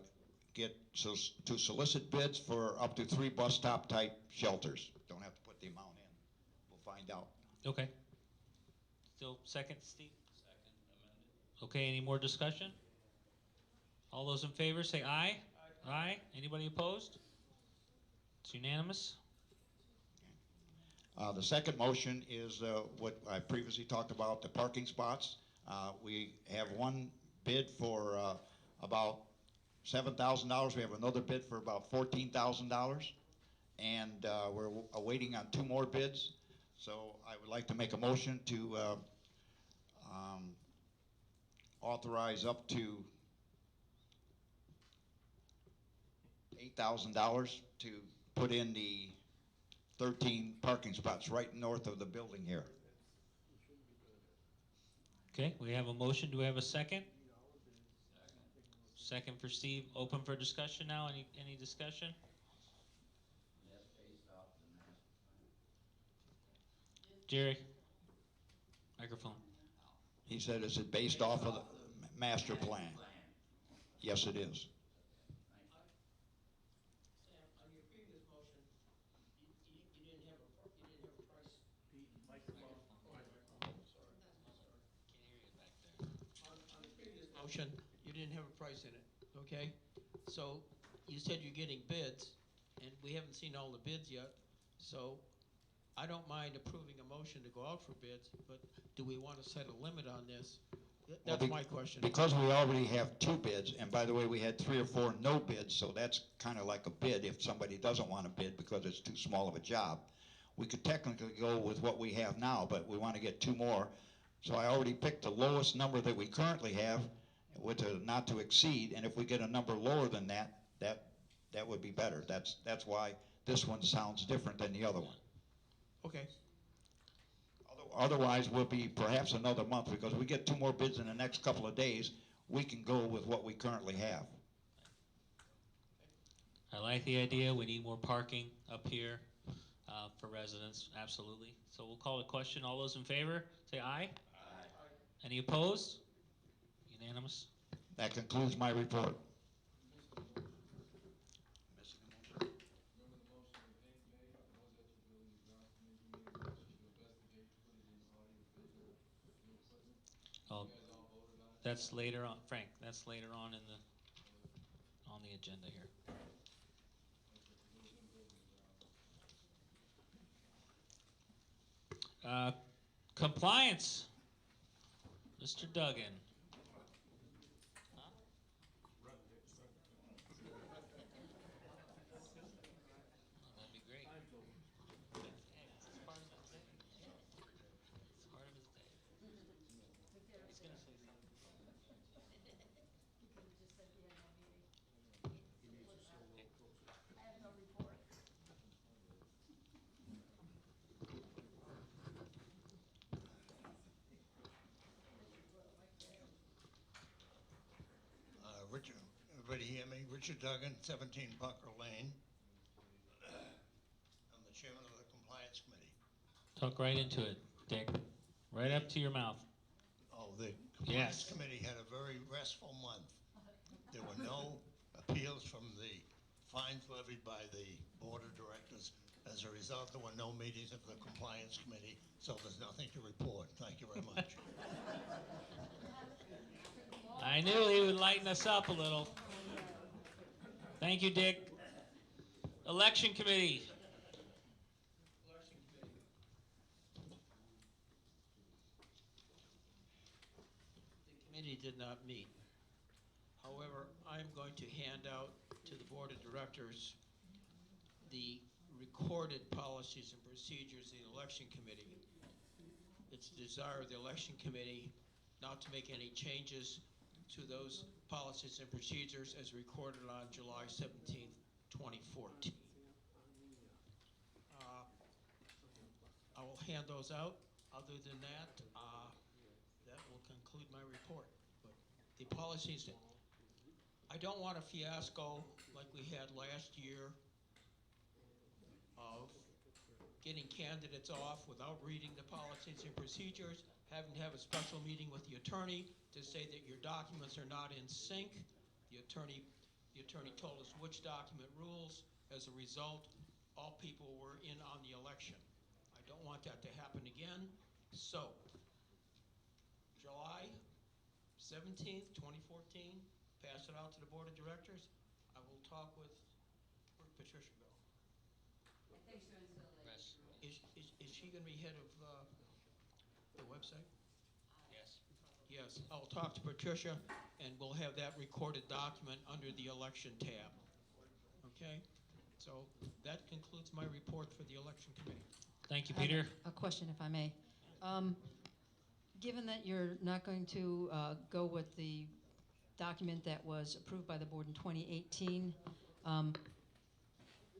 solicit bids for up to 3 bus stop type shelters. Don't have to put the amount in. We'll find out. Okay. Still second, Steve? Second, amended. Okay, any more discussion? All those in favor say aye. Aye. Anybody opposed? It's unanimous. The second motion is what I previously talked about, the parking spots. We have one bid for about $7,000. We have another bid for about $14,000. And we're awaiting on 2 more bids. So I would like to make a motion to authorize up to $8,000 to put in the 13 parking spots right north of the building here. Okay, we have a motion. Do we have a second? Second for Steve. Open for discussion now. Any discussion? Jerry? Microphone. He said, is it based off of the master plan? Yes, it is. Sam, on your previous motion, you didn't have a price. On the previous motion, you didn't have a price in it, okay? So you said you're getting bids, and we haven't seen all the bids yet. So I don't mind approving a motion to go out for bids, but do we want to set a limit on this? That's Well, my question. Because we already have 2 bids, and by the way, we had 3 or 4 no bids, so that's kind of like a bid if somebody doesn't want to bid because it's too small of a job. We could technically go with what we have now, but we want to get 2 more. So I already picked the lowest number that we currently have with a not to exceed, and if we get a number lower than that, that would be better. That's why this one sounds different than the other one. Okay. Otherwise, we'll be perhaps another month, because we get 2 more bids in the next couple of days, we can go with what we currently have. I like the idea. We need more parking up here for residents, absolutely. So we'll call the question. All those in favor, say aye. Aye. Any opposed? Unanimous. That concludes my report. Oh, that's later on, Frank, that's later on in on the agenda here. Compliance, Mr. Duggan. That'd be great. Hey, this is part of his day. It's part of his day. He's gonna say something. Richard, everybody hear me? Richard Duggan, 17 Bunker Lane. I'm the chairman of the Compliance Committee. Talk right into it, Dick. Right up to your mouth. Oh, the Compliance Yes. Committee had a very restful month. There were no appeals from the fines levied by the Board of Directors. As a result, there were no meetings of the Compliance Committee, so there's nothing to report. Thank you very much. I knew he would lighten us up a little. Thank you, Dick. Election Committee. The committee did not meet. However, I'm going to hand out to the board of directors the recorded policies and procedures of the election committee. It's the desire of the election committee not to make any changes to those policies and procedures as recorded on July 17th, 2014. I will hand those out. Other than that, that will conclude my report. But the policies, I don't want a fiasco like we had last year of getting candidates off without reading the policies and procedures, having to have a special meeting with the attorney to say that your documents are not in sync. The attorney told us which document rules. As a result, all people were in on the election. I don't want that to happen again. So, July 17th, 2014, pass it out to the board of directors. I will talk with, where'd Patricia go? Is she going to be head of the website? Yes. Yes, I'll talk to Patricia, and we'll have that recorded document under the election tab. Okay? So that concludes my report for the election committee. Thank you, Peter. A question, if I may. Given that you're not going to go with the document that was approved by the board in 2018,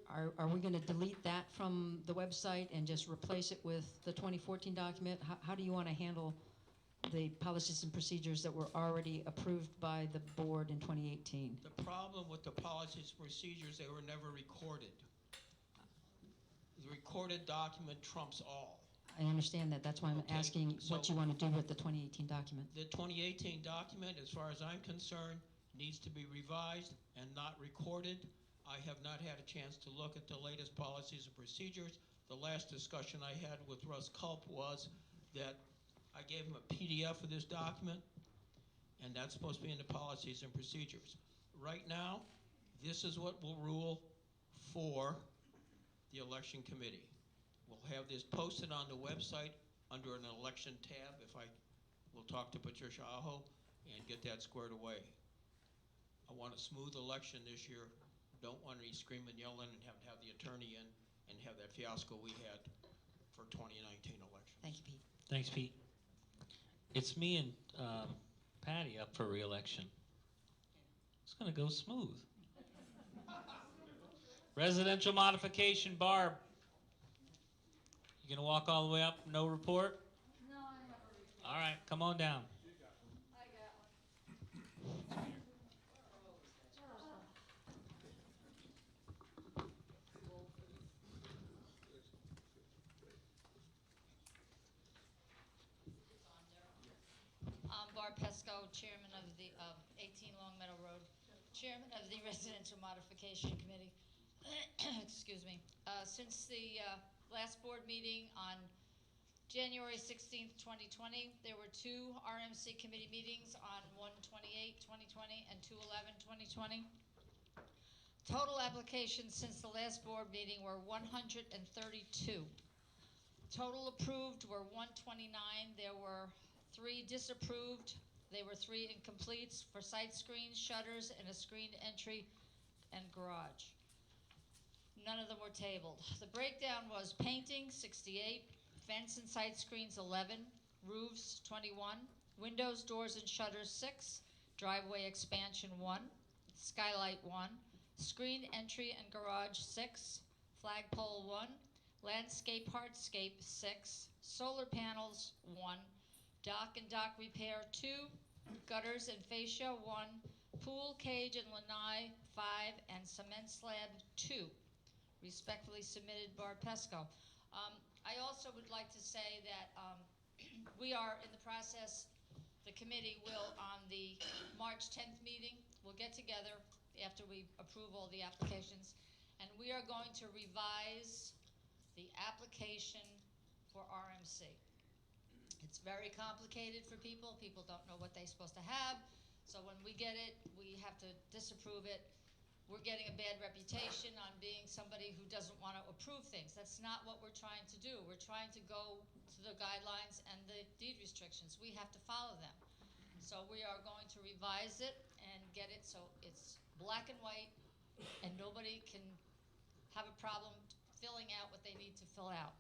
are we going to delete that from the website and just replace it with the 2014 document? How do you want to handle the policies and procedures that were already approved by the board in 2018? The problem with the policies and procedures, they were never recorded. The recorded document trumps all. I understand that. That's why I'm Okay, asking what so- you want to do with the 2018 document. The 2018 document, as far as I'm concerned, needs to be revised and not recorded. I have not had a chance to look at the latest policies and procedures. The last discussion I had with Russ Culp was that I gave him a PDF of this document, and that's supposed to be in the policies and procedures. Right now, this is what will rule for the election committee. We'll have this posted on the website under an election tab. We'll talk to Patricia Aho and get that squared away. I want a smooth election this year. Don't want any screaming, yelling, and have the attorney in and have that fiasco we had for 2019 election. Thank you, Pete. Thanks, Pete. It's me and Patty up for re-election. It's going to go smooth. Residential modification, Barb. You going to walk all the way up, no report? No, I have a report. All right, come on down. I got one. I'm Barb Pesco, chairman of 18 Long Meadow Road, chairman of the Residential Modification Committee. Excuse me. Since the last board meeting on January 16th, 2020, there were 2 RMC committee meetings on 1/28/2020 and 2/11/2020. Total applications since the last board meeting were 132. Total approved were 129. There were 3 disapproved. They were 3 incompletes for site screens, shutters, and a screened entry and garage. None of them were tabled. The breakdown was painting, 68, fence and site screens, 11, roofs, 21, windows, doors, and shutters, 6, driveway expansion, 1, skylight, 1, screen entry and garage, 6, flagpole, 1, landscape hardscape, 6, solar panels, 1, dock and dock repair, 2, gutters and fascia, 1, pool, cage, and lanai, 5, and cement slab, 2. Respectfully submitted, Barb Pesco. I also would like to say that we are in the process, the committee will, on the March 10th meeting, we'll get together after we approve all the applications, and we are going to revise the application for RMC. It's very complicated for people. People don't know what they're supposed to have. So when we get it, we have to disapprove it. we're getting a bad reputation on being somebody who doesn't want to approve things. That's not what we're trying to do. We're trying to go to the guidelines and the deed restrictions. We have to follow them. So we are going to revise it and get it so it's black and white and nobody can have a problem filling out what they need to fill out.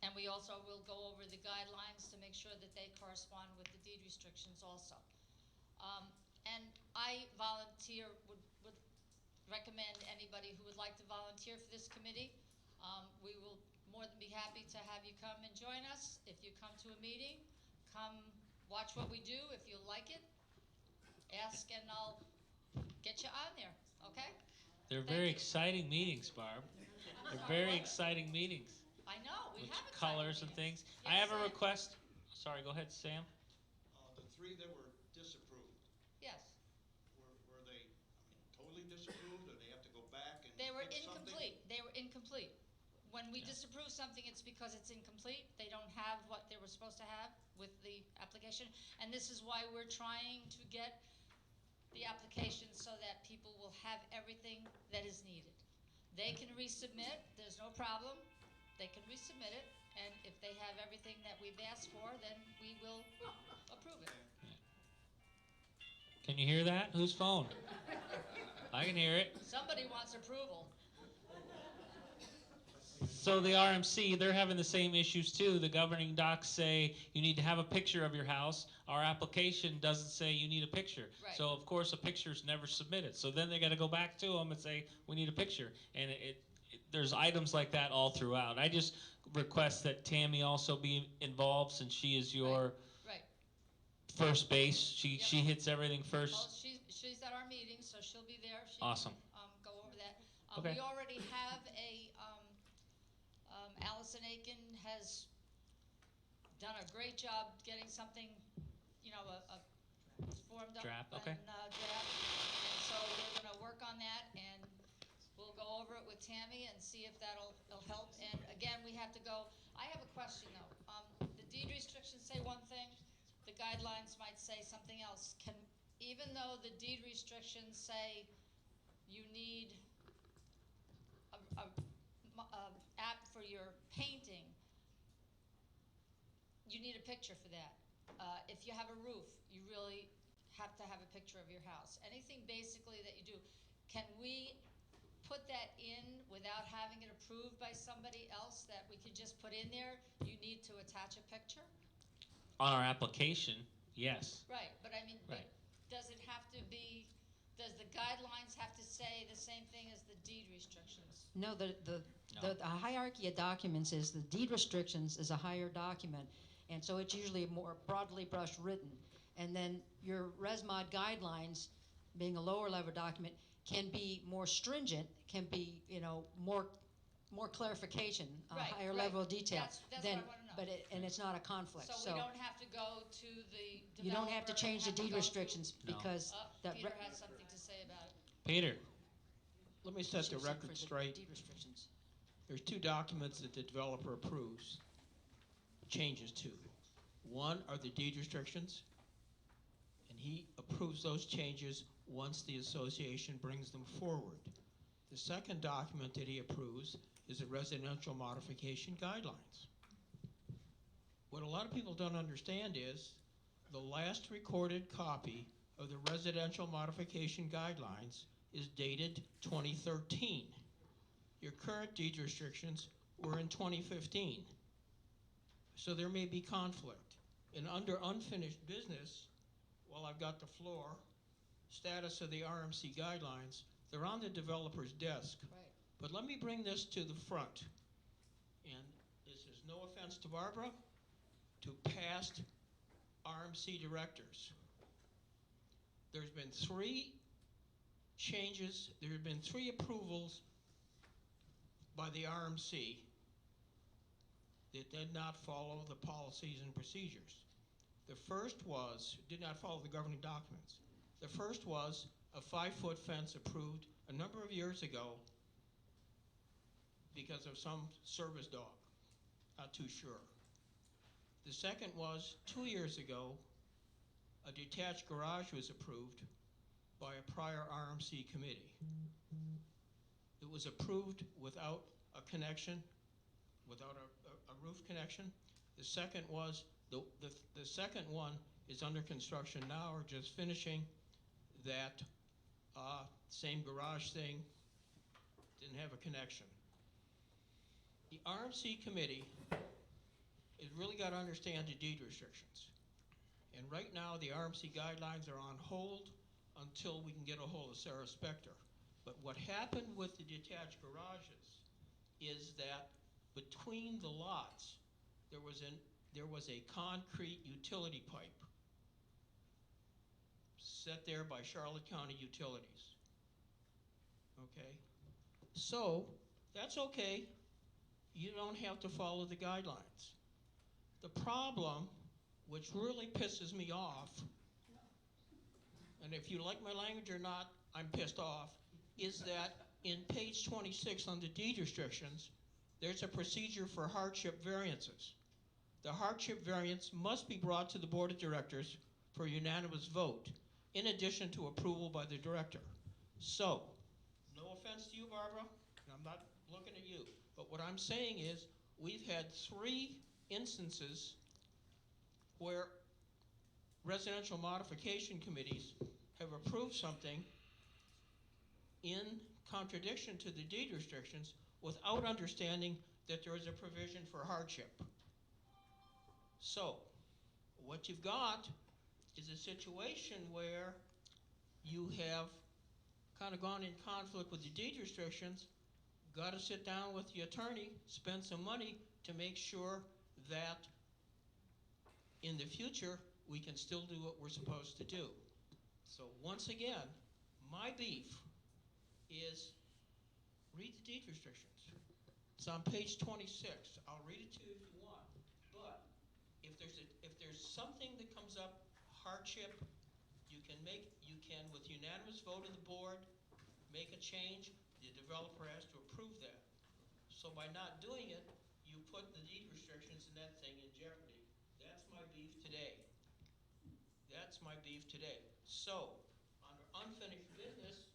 And we also will go over the guidelines to make sure that they correspond with the deed restrictions also. And I would recommend anybody who would like to volunteer for this committee. We will more than be happy to have you come and join us. If you come to a meeting, come watch what we do. If you like it, ask and I'll get you on there, okay? They're very exciting meetings, Barb. They're very exciting meetings. I know, we With have colors and things. I have a request. Sorry, go ahead, Sam. The three that were disapproved, Yes, were they totally disapproved, or they have to go back and they were fix something? incomplete. They were incomplete. When we disapprove something, it's because it's incomplete. They don't have what they were supposed to have with the application. And this is why we're trying to get the application so that people will have everything that is needed. They can resubmit, there's no problem. They can resubmit it, and if they have everything that we've asked for, then we will approve it. Can you hear that? Whose phone? I can hear it. Somebody wants approval. So the RMC, they're having the same issues too. The governing docs say you need to have a picture of your house. Our application doesn't say you need a picture. Right. So of course a picture's never submitted. So then they got to go back to them and say we need a picture. And there's items like that all throughout. I just request that Tammy also be involved since she is your Right. first base. She hits everything first. Well, she's at our meeting, so she'll be there. She Awesome. can, go over that. Okay. We already have Allison Aiken has done a great job getting something, a formed up. Draft, okay. Draft. And so we're gonna work on that and we'll go over it with Tammy and see if that'll help. And again, we have to go, I have a question though. The deed restrictions say one thing, the guidelines might say something else. Even though the deed restrictions say you need a app for your painting, you need a picture for that. If you have a roof, you really have to have a picture of your house. Anything basically that you do, can we put that in without having it approved by somebody else that we could just put in there? You need to attach a picture? On our application, yes. Right, but I mean, Right. does it have to be, does the guidelines have to say the same thing as the deed restrictions? No, the hierarchy of documents is the deed restrictions is a higher document, and so it's usually more broadly brush written. And then your ResMod guidelines, being a lower level document, can be more stringent, can be, more clarification, a Right, higher right. level of detail. That's than, what I wanna know. but and it's not a conflict. So we don't have to go to the developer. You don't have to change the and have to deed go restrictions No. because the Peter has something to say about it. Peter. Let me set the Should say record for the straight. deed restrictions. There's two documents that the developer approves changes to. One are the deed restrictions, and he approves those changes once the association brings them forward. The second document that he approves is the residential modification guidelines. What a lot of people don't understand is the last recorded copy of the residential modification guidelines is dated 2013. Your current deed restrictions were in 2015. So there may be conflict. And under unfinished business, while I've got the floor, status of the RMC guidelines, they're on the developer's desk. Right. But let me bring this to the front. And this is no offense to Barbara, to past RMC directors. There's been 3 changes, there have been 3 approvals by the RMC that did not follow the policies and procedures. The first did not follow the governing documents. The first was a 5-foot fence approved a number of years ago because of some service dog. Not too sure. The second was 2 years ago, a detached garage was approved by a prior RMC committee. It was approved without a connection, without a roof connection. The second was, the second one is under construction now, or just finishing. That same garage thing didn't have a connection. The RMC committee has really got to understand the deed restrictions. And right now, the RMC guidelines are on hold until we can get a hold of Sarah Spector. But what happened with the detached garages is that between the lots, there was a concrete utility pipe set there by Charlotte County Utilities. Okay? So, that's okay. You don't have to follow the guidelines. The problem, which really pisses me off, and if you like my language or not, I'm pissed off, is that in page 26 on the deed restrictions, there's a procedure for hardship variances. The hardship variance must be brought to the board of directors for unanimous vote, in addition to approval by the director. So, no offense to you, Barbara, and I'm not looking at you, but what I'm saying is we've had 3 instances where residential modification committees have approved something in contradiction to the deed restrictions without understanding that there is a provision for hardship. So, what you've got is a situation where you have kind of gone in conflict with the deed restrictions, got to sit down with the attorney, spend some money to make sure that in the future we can still do what we're supposed to do. So once again, my beef is read the deed restrictions. It's on page 26. I'll read it to you if you want. But if there's something that comes up, hardship, you can, with unanimous vote of the board, make a change. The developer has to approve that. So by not doing it, you put the deed restrictions and that thing in jeopardy. That's my beef today. That's my beef today. So, under unfinished business,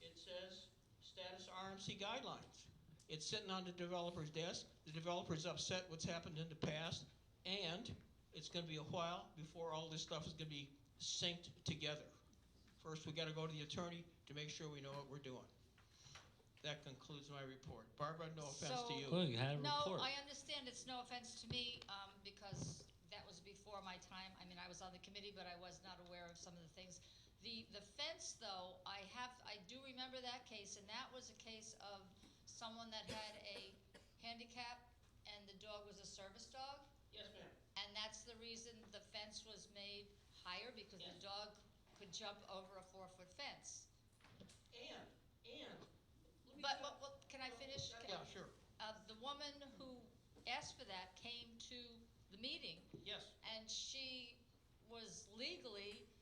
it says status RMC guidelines. It's sitting on the developer's desk. The developer's upset what's happened in the past, and it's going to be a while before all this stuff is going to be synced together. First, we got to go to the attorney to make sure we know what we're doing. That concludes my report. Barbara, no offense to you. Well, you had a No, report. I understand it's no offense to me, because that was before my time. I mean, I was on the committee, but I was not aware of some of the things. The fence, though, I do remember that case, and that was a case of someone that had a handicap, and the dog was a service dog. Yes, ma'am. And that's the reason the fence was made higher, because the dog could jump over a 4-foot fence. But can I finish? Yeah, sure. The woman who asked for that came to the meeting. Yes. And she was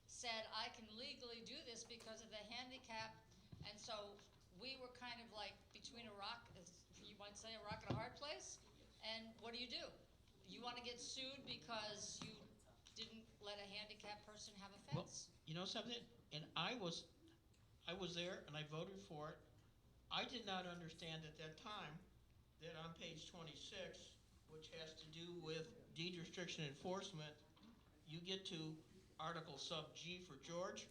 said, I can legally do this because of the handicap. And so we were kind of like between a rock, you might say, a rock and a hard place. And what do? You want to get sued because you didn't let a handicapped person have a fence? Well, you know something? And I was there and I voted for it. I did not understand at that time that on page 26, which has to do with deed restriction enforcement, you get to Article sub G for George,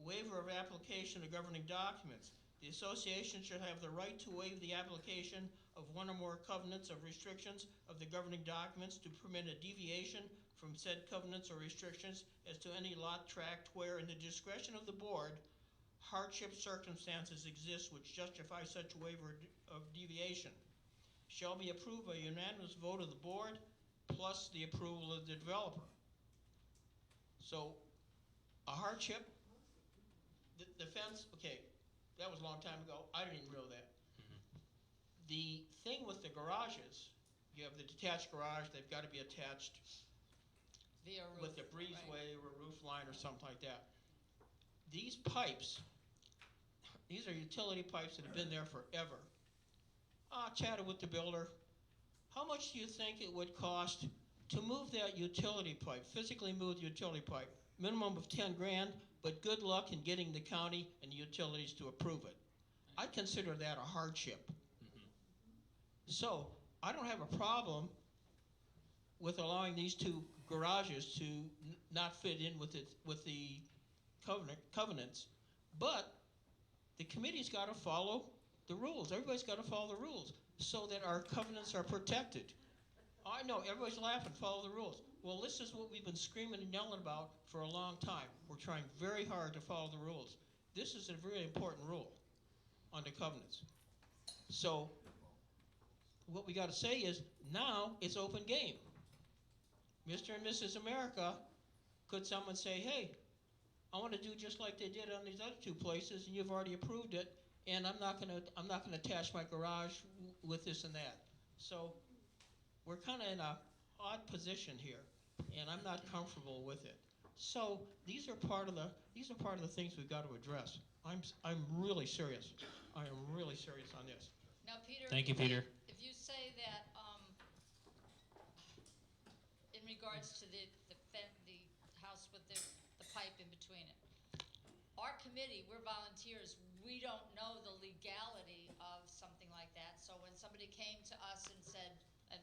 waiver of application of governing documents. The association shall have the right to waive the application of one or more covenants of restrictions of the governing documents to permit a deviation from said covenants or restrictions as to any lot tract where, in the discretion of the board, hardship circumstances exist which justify such waiver of deviation. Shall be approved by unanimous vote of the board plus the approval of the developer. So, a hardship, the fence, okay, that was a long time ago. I didn't even know that. The thing with the garages, you have the detached garage, they've got to be attached via roof, with a breezeway or a roof line or something like that. These pipes, these are utility pipes that have been there forever. I chatted with the builder. How much do you think it would cost to move that utility pipe, physically move the utility pipe? Minimum of 10 grand, but good luck in getting the county and the utilities to approve it. I consider that a hardship. So I don't have a problem with allowing these two garages to not fit in with the covenants, but the committee's got to follow the rules. Everybody's got to follow the rules so that our covenants are protected. I know, everybody's laughing, follow the rules. Well, this is what we've been screaming and yelling about for a long time. We're trying very hard to follow the rules. This is a very important rule on the covenants. So what we got to say is, now it's open game. Mr. and Mrs. America, could someone say, hey, I want to do just like they did on these other two places, and you've already approved it, and I'm not gonna attach my garage with this and that. So we're kind of in a odd position here, and I'm not comfortable with it. So these are part of the things we've got to address. I'm really serious. I am really serious on this. Now, Peter. Thank you, Peter. If you say that, in regards to the house with the pipe in between it, our committee, we're volunteers, we don't know the legality of something like that. So when somebody came to us and said, and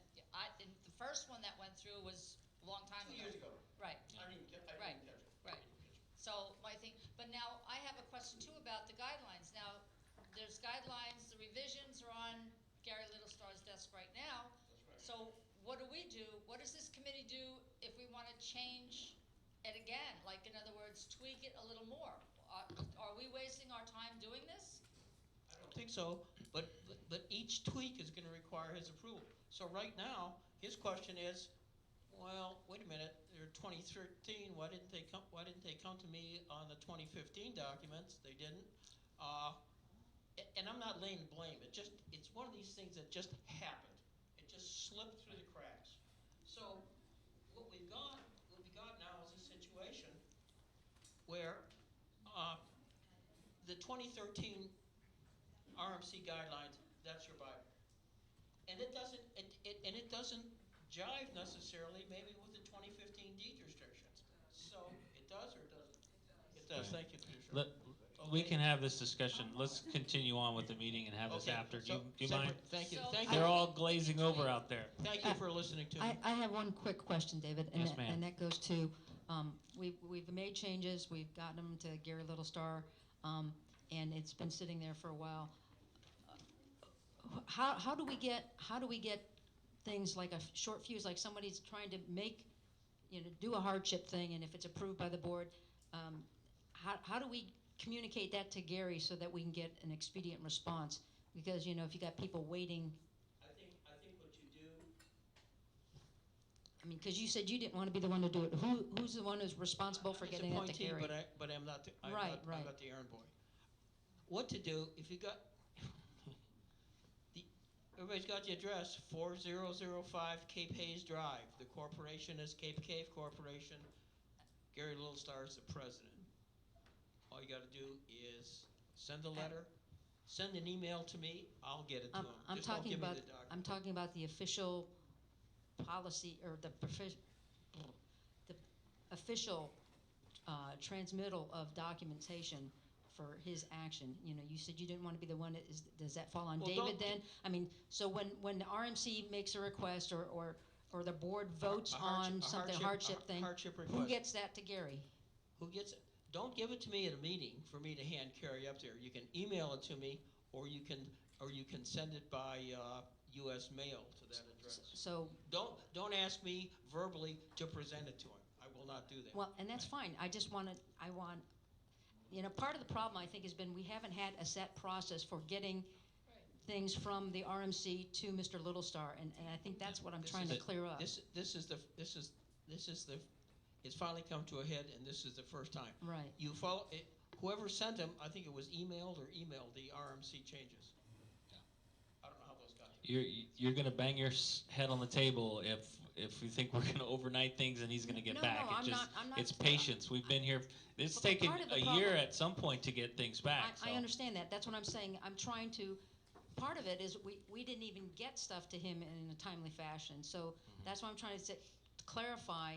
the first one that went through was a long time ago. 2 years ago. Right. I didn't catch it. Right. So my thing, but now I have a question too about the guidelines. Now, there's guidelines, the revisions are on Gary Littlestar's desk right now. That's right. So what do we do? What does this committee do if we want to change it again? Like, in other words, tweak it a little more? Are we wasting our time doing this? I don't think so, but each tweak is going to require his approval. So right now, his question is, well, wait a minute, they're 2013, why didn't they come to me on the 2015 documents? They didn't. And I'm not laying blame. It's one of these things that just happened. It just slipped through the cracks. So what we got now is a situation where the 2013 RMC guidelines, that's your Bible. And it doesn't jive necessarily maybe with the 2015 deed restrictions. So it does or it doesn't? It does. Thank you, Commissioner. We can have this discussion. Let's continue on with the meeting and have this Okay. after. So- Do you mind? Thank you. So- Thank you. They're all glazing over out there. Thank you for listening to me. I have one quick question, David. And Yes, that- ma'am. And that goes to, we've made changes, we've gotten them to Gary Littlestar, and it's been sitting there for a while. How do we get things like a short fuse, like somebody's trying to do a hardship thing, and if it's approved by the board, how do we communicate that to Gary so that we can get an expedient response? Because, if you got people waiting. I think what you do. Because you said you didn't want to be the one to do it. Who's the one who's responsible for getting that to It's a Gary? appointee, but I'm not I'm not the errand boy. What to do if you got everybody's got the address, 4005 Cape Hayes Drive. The corporation is Cape Cave Corporation. Gary Littlestar is the president. All you got to do is send a letter, send an email to me. I'll get it to him. I'm Just don't talking give me about. the document. I'm talking about the official policy or the official transmittal of documentation for his action. You said you didn't want to be the one. Does that fall on Well, David don't- then? So when the RMC makes a request or the board votes A on something hardship thing, hardship who request. gets that to Gary? Who gets it? Don't give it to me at a meeting for me to hand carry up there. You can email it to me, or you can send it by U.S. mail to that address. So Don't ask me verbally to present it to him. I will not do that. well, and that's fine. Part of the problem I think has been we haven't had a set process for getting things from the RMC to Mr. Littlestar, and I think that's what I'm trying to clear up. It's finally come to a head, and this is the first time. Right. You follow it. Whoever sent them, I think it was emailed the RMC changes. I don't know how those got here. You're going to bang your head on the table if you think we're going to overnight things and he's going to get back. No, I'm not. It's patience. We've been here. It's But taken part of the a problem- year at some point to get things back. I understand that. That's what I'm saying. I'm trying to. Part of it is we didn't even get stuff to him in a timely fashion. So that's why I'm trying to clarify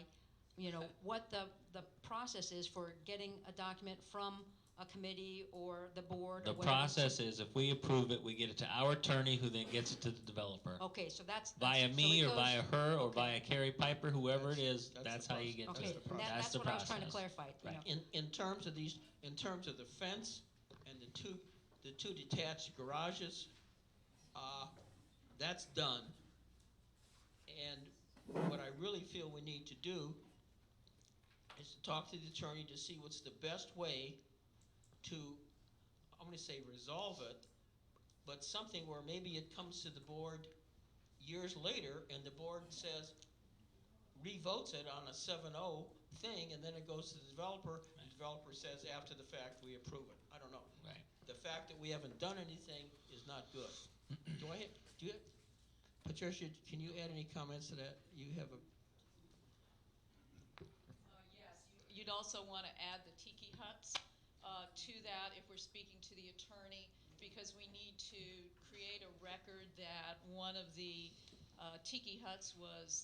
you know, what the process is for getting a document from a committee or the board The or whatever. process is, if we approve it, we get it to our attorney, who then gets it to the developer. Okay, so that's. Via so me it or goes- via her or okay. via Carrie Piper, whoever it is, That's that's the how you get process. to Okay, it. and That's that's the what I was trying to process. clarify, you Right. know. In terms of these, in terms of the fence and the two detached garages, that's done. And what I really feel we need to do is to talk to the attorney to see what's the best way to, I'm gonna say resolve it, but something where maybe it comes to the board years later and the board says, revotes it on a 7-0 thing, and then it goes to the developer, and the developer says after the fact we approve it. I don't know. Right. The fact that we haven't done anything is not good. Patricia, can you add any comments to that? You have a, Yes, you'd also want to add the tiki huts to that if we're speaking to the attorney, because we need to create a record that one of the tiki huts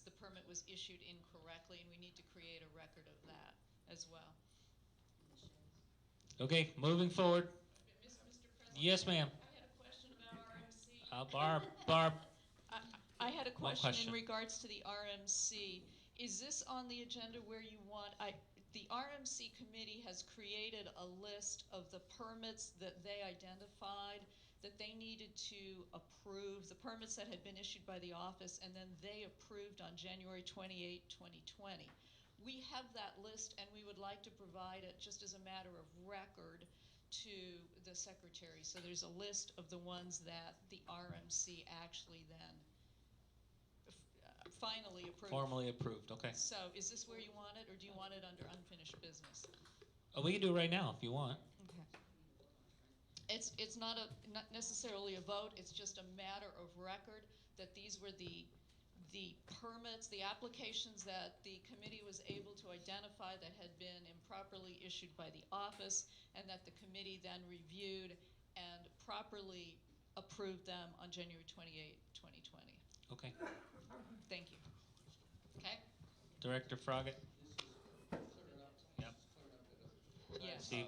the permit was issued incorrectly, and we need to create a record of that as well. Okay, moving forward. Mr. President? Yes, ma'am. I had a question about RMC. Barb. I had a One question in question. regards to the RMC. Is this on the agenda where you want, the RMC committee has created a list of the permits that they identified that they needed to approve, the permits that had been issued by the office, and then they approved on January 28, 2020. We have that list, and we would like to provide it just as a matter of record to the secretary. So there's a list of the ones that the RMC actually then finally approved. Formally approved, okay. So is this where you want it, or do you want it under unfinished business? We can do it right now if you want. Okay. It's not necessarily a vote, it's just a matter of record that these were the permits, the applications that the committee was able to identify that had been improperly issued by the office, and that the committee then reviewed and properly approved them on January 28, 2020. Okay. Thank you. Okay? Director Froggatt? Yep. Yes. Steve?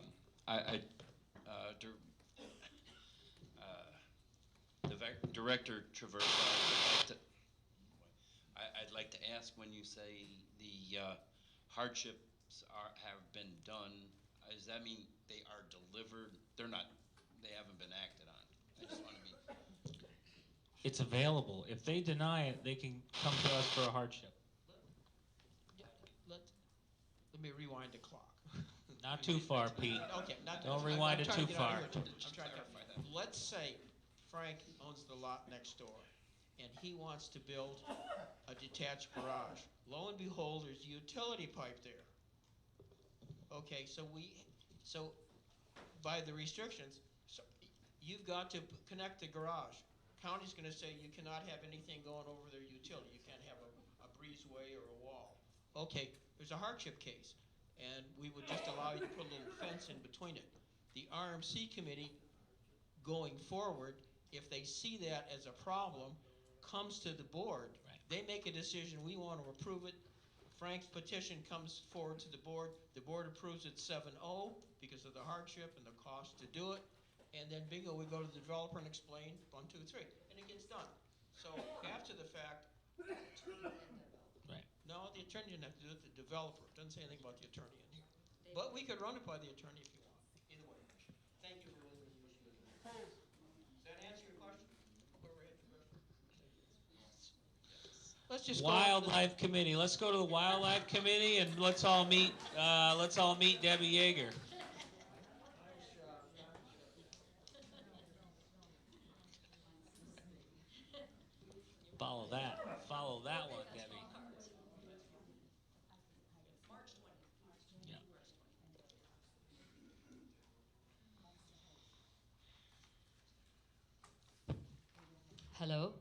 Director Traverso, I'd like to ask, when you say the hardships have been done, does that mean they are delivered? They haven't been acted on. I just want to be. It's available. If they deny it, they can come to us for a hardship. let me rewind the clock. Not too far, Pete. Okay, Don't rewind it too far. I'm trying to clarify that. Let's say Frank owns the lot next door, and he wants to build a detached garage. Lo and behold, there's a utility pipe there. Okay, so by the restrictions, you've got to connect the garage. County's going to say you cannot have anything going over their utility. You can't have a breezeway or a wall. Okay, there's a hardship case, and we would just allow you to put a little fence in between it. The RMC committee, going forward, if they see that as a problem, comes to the board. Right. They make a decision, we want to approve it. Frank's petition comes forward to the board approves it 7-0 because of the hardship and the cost to do it. And then bingo, we go to the developer and explain 1, 2, 3, and it gets done. So after the fact, Right. no, the attorney didn't have to do it, the developer. It doesn't say anything about the attorney in here. But we could run it by the attorney if you want. Either way. Thank you for raising the issue. Does that answer your question? Whoever had your question. Let's just go on to the- Wildlife Committee. Let's go to the Wildlife Committee and let's all meet Debbie Yeager. Follow that one, Debbie. Yeah. Hello.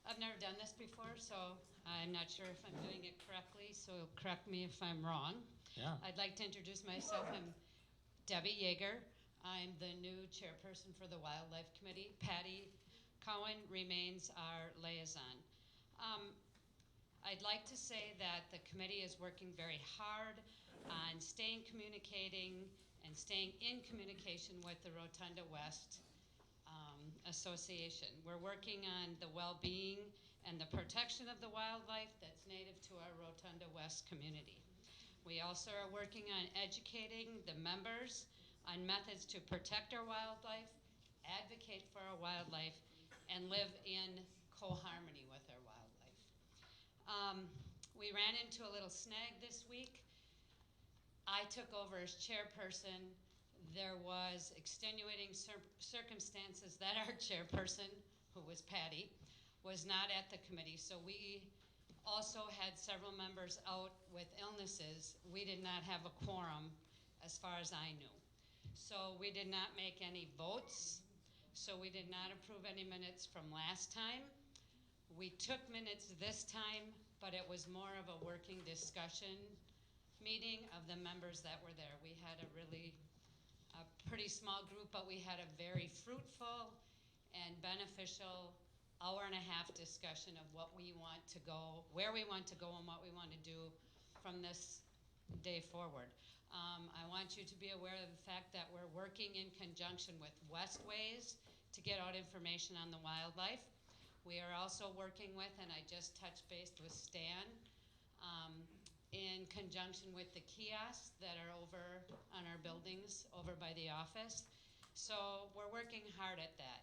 I've never done this before, so I'm not sure if I'm doing it correctly, so correct me if I'm wrong. Yeah. I'd like to introduce myself. I'm Debbie Yeager. I'm the new chairperson for the Wildlife Committee. Patty Cohen remains our liaison. I'd like to say that the committee is working very hard on staying communicating and staying in communication with the Rotonda West Association. We're working on the well-being and the protection of the wildlife that's native to our Rotonda West community. We also are working on educating the members on methods to protect our wildlife, advocate for our wildlife, and live in co-harmony with our wildlife. We ran into a little snag this week. I took over as chairperson. There was extenuating circumstances that our chairperson, who was Patty, was not at the committee. So we also had several members out with illnesses. We did not have a quorum as far as I knew. So we did not make any votes. So we did not approve any minutes from last time. We took minutes this time, but it was more of a working discussion meeting of the members that were there. We had a pretty small group, but we had a very fruitful and beneficial hour-and-a-half discussion of what we want to go, where we want to go, and what we want to do from this day forward. I want you to be aware of the fact that we're working in conjunction with Westways to get out information on the wildlife. We are also working with, and I just touched base with Stan, in conjunction with the kiosks that are over on our buildings, over by the office. So we're working hard at that.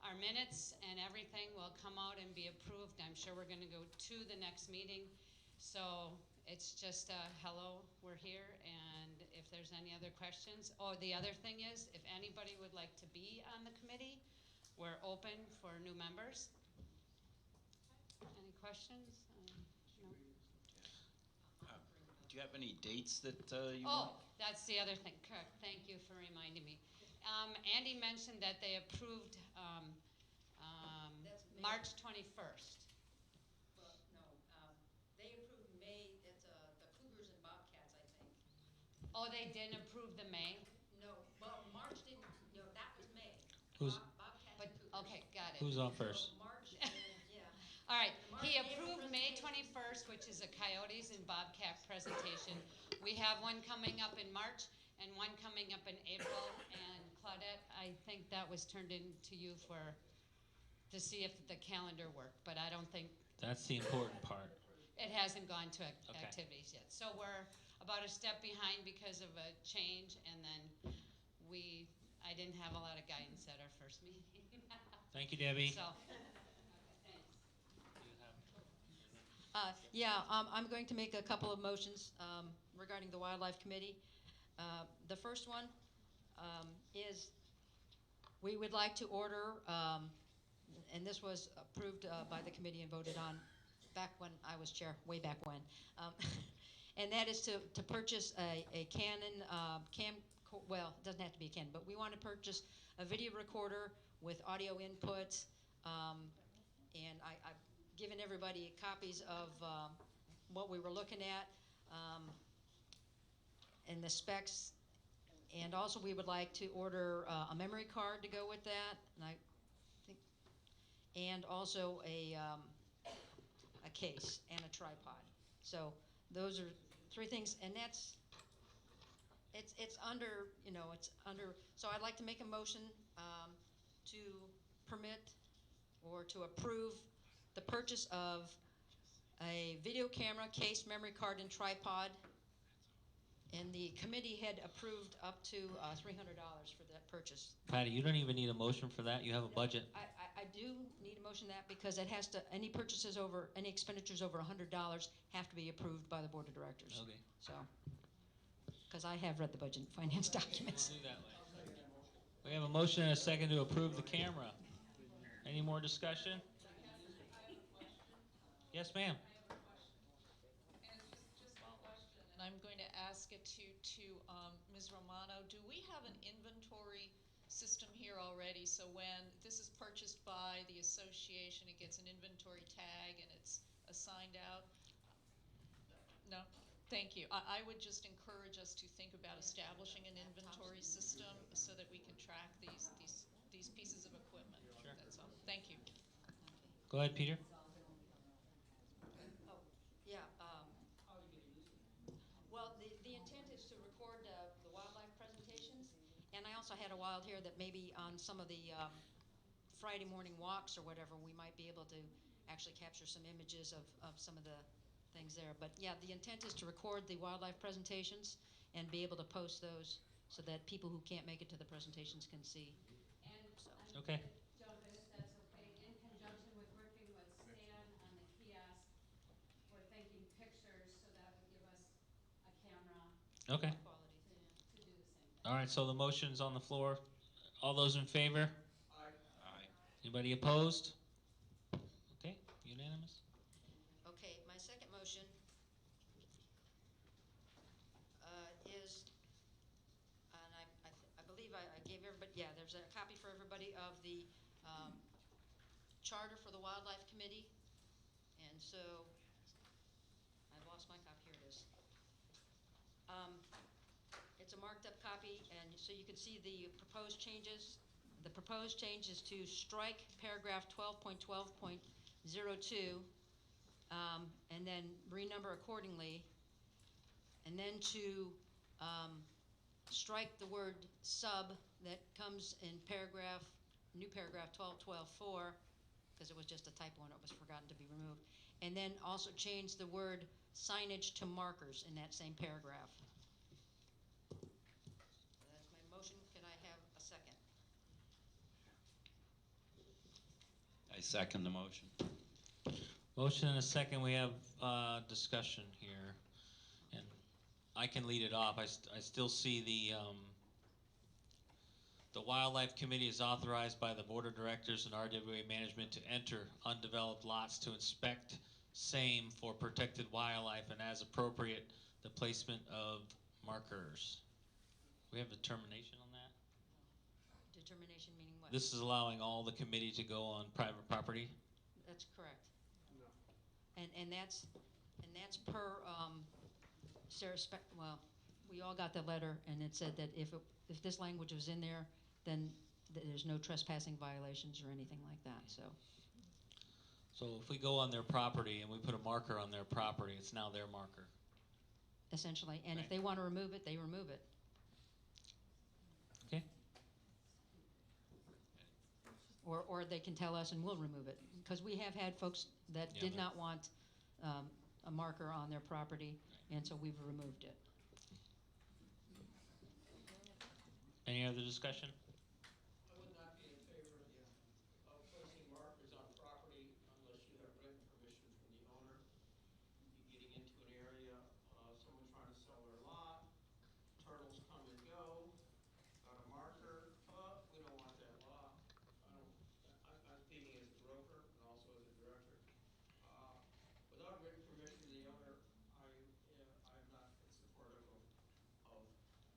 Our minutes and everything will come out and be approved. I'm sure we're gonna go to the next meeting. So it's just hello, we're here, and if there's any other questions. Oh, the other thing is, if anybody would like to be on the committee, we're open for new members. Any questions? No? Do you have any dates that you Oh, want? that's the other thing, correct. Thank you for reminding me. Andy mentioned that they approved March 21st. Well, no, they approved May, it's the Cougars and Bobcats, I think. Oh, they didn't approve the May? No, well, March didn't, no, that was May. Who's, Bobcats But, and Cougars. okay, got it. who's on first? March, and, yeah. All right, March, he April approved May presentation. 21st, which is a Coyotes and Bobcat presentation. We have one coming up in March and one coming up in April. And Claudette, I think that was turned in to you to see if the calendar worked, but I don't think That's the important part. it hasn't gone to Okay. activities yet. So we're about a step behind because of a change, and then I didn't have a lot of guidance at our first meeting. Thank you, Debbie. So, I'm going to make a couple of motions regarding the Wildlife Committee. The first one is we would like to order, and this was approved by the committee and voted on back when I was chair, way back when. And that is to purchase a Canon well, it doesn't have to be a Canon, but we want to purchase a video recorder with audio inputs. And I've given everybody copies of what we were looking at and the specs. And also we would like to order a memory card to go with that. And also a case and a tripod. So those are three things, and it's under, so I'd like to make a motion to permit or to approve the purchase of a video camera, case, memory card, and tripod. And the committee had approved up to $300 for that purchase. Patty, you don't even need a motion for that. You have a budget. I do need a motion that because it has to, any expenditures over $100 have to be approved by the board of directors. Okay. So, because I have read the budget and finance documents. We'll do that way. We have a motion and a second to approve the camera. Any more discussion? Yes, ma'am. And I'm going to ask it to Ms. Romano. Do we have an inventory system here already? So when this is purchased by the association, it gets an inventory tag and it's assigned out? No? Thank you. I would just encourage us to think about establishing an inventory system so that we can track these pieces of equipment. Sure. That's all. Thank you. Go ahead, Peter. also had a wild hair that maybe on some of the Friday morning walks or whatever, we might be able to actually capture some images of some of the things there. But yeah, the intent is to record the wildlife presentations and be able to post those so that people who can't make it to the presentations can see. And Okay. jump in if that's okay. In conjunction with working with Stan on the kiosk, we're thinking pictures, so that would give us a camera. Okay. Quality. To do the same thing. All right, so the motion's on the floor. All those in favor? Aye. Anybody opposed? Okay, unanimous. Okay, my second motion is, and I believe I gave everybody, yeah, there's a copy for everybody of the charter for the Wildlife Committee. And so, I've lost my copy, here it is. It's a marked up copy, and so you can see the proposed changes. The proposed change is to strike paragraph 12.12.02, and then renumber accordingly, and then to strike the word sub that comes in new paragraph 12.12.4, because it was just a typo and it was forgotten to be removed, and then also change the word signage to markers in that same paragraph. That's my motion. Can I have a second? I second the motion. Motion and a second. We have discussion here, and I can lead it off. I still see the Wildlife Committee is authorized by the Board of Directors and RWA Management to enter undeveloped lots to inspect same for protected wildlife and as appropriate the placement of markers. We have determination on that? Determination meaning what? This is allowing all the committee to go on private property? That's correct. And that's per Sarah well, we all got the letter, and it said that if this language was in there, then there's no trespassing violations or anything like that. So if we go on their property and we put a marker on their property, it's now their marker. Essentially, and if Right. they want to remove it, they remove it. Okay. Or they can tell us and we'll remove it. Because we have had folks that Yeah, did but- not want a marker on their property, and so we've removed it. Any other discussion? I would not be in favor of placing markers on property unless you have written permission from the owner. You're getting into an area, someone trying to sell their lot, turtles come and go, got a marker, we don't want that law. I'm speaking as a broker and also as a director. Without written permission from the owner, I'm not supportive of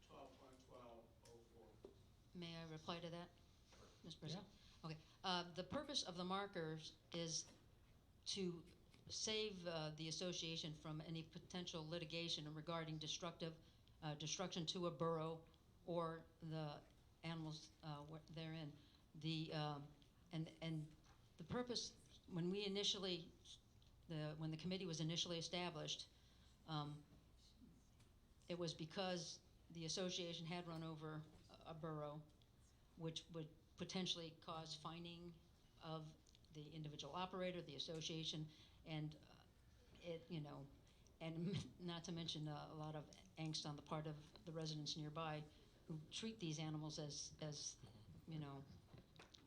12.12.04. May I reply to that, Mr. President? Okay. The purpose of the markers is to save the association from any potential litigation regarding destruction to a burrow or the animals therein. And the purpose, when the committee was initially established, it was because the association had run over a burrow, which would potentially cause fining of the individual operator, the association, and and not to mention a lot of angst on the part of the residents nearby who treat these animals as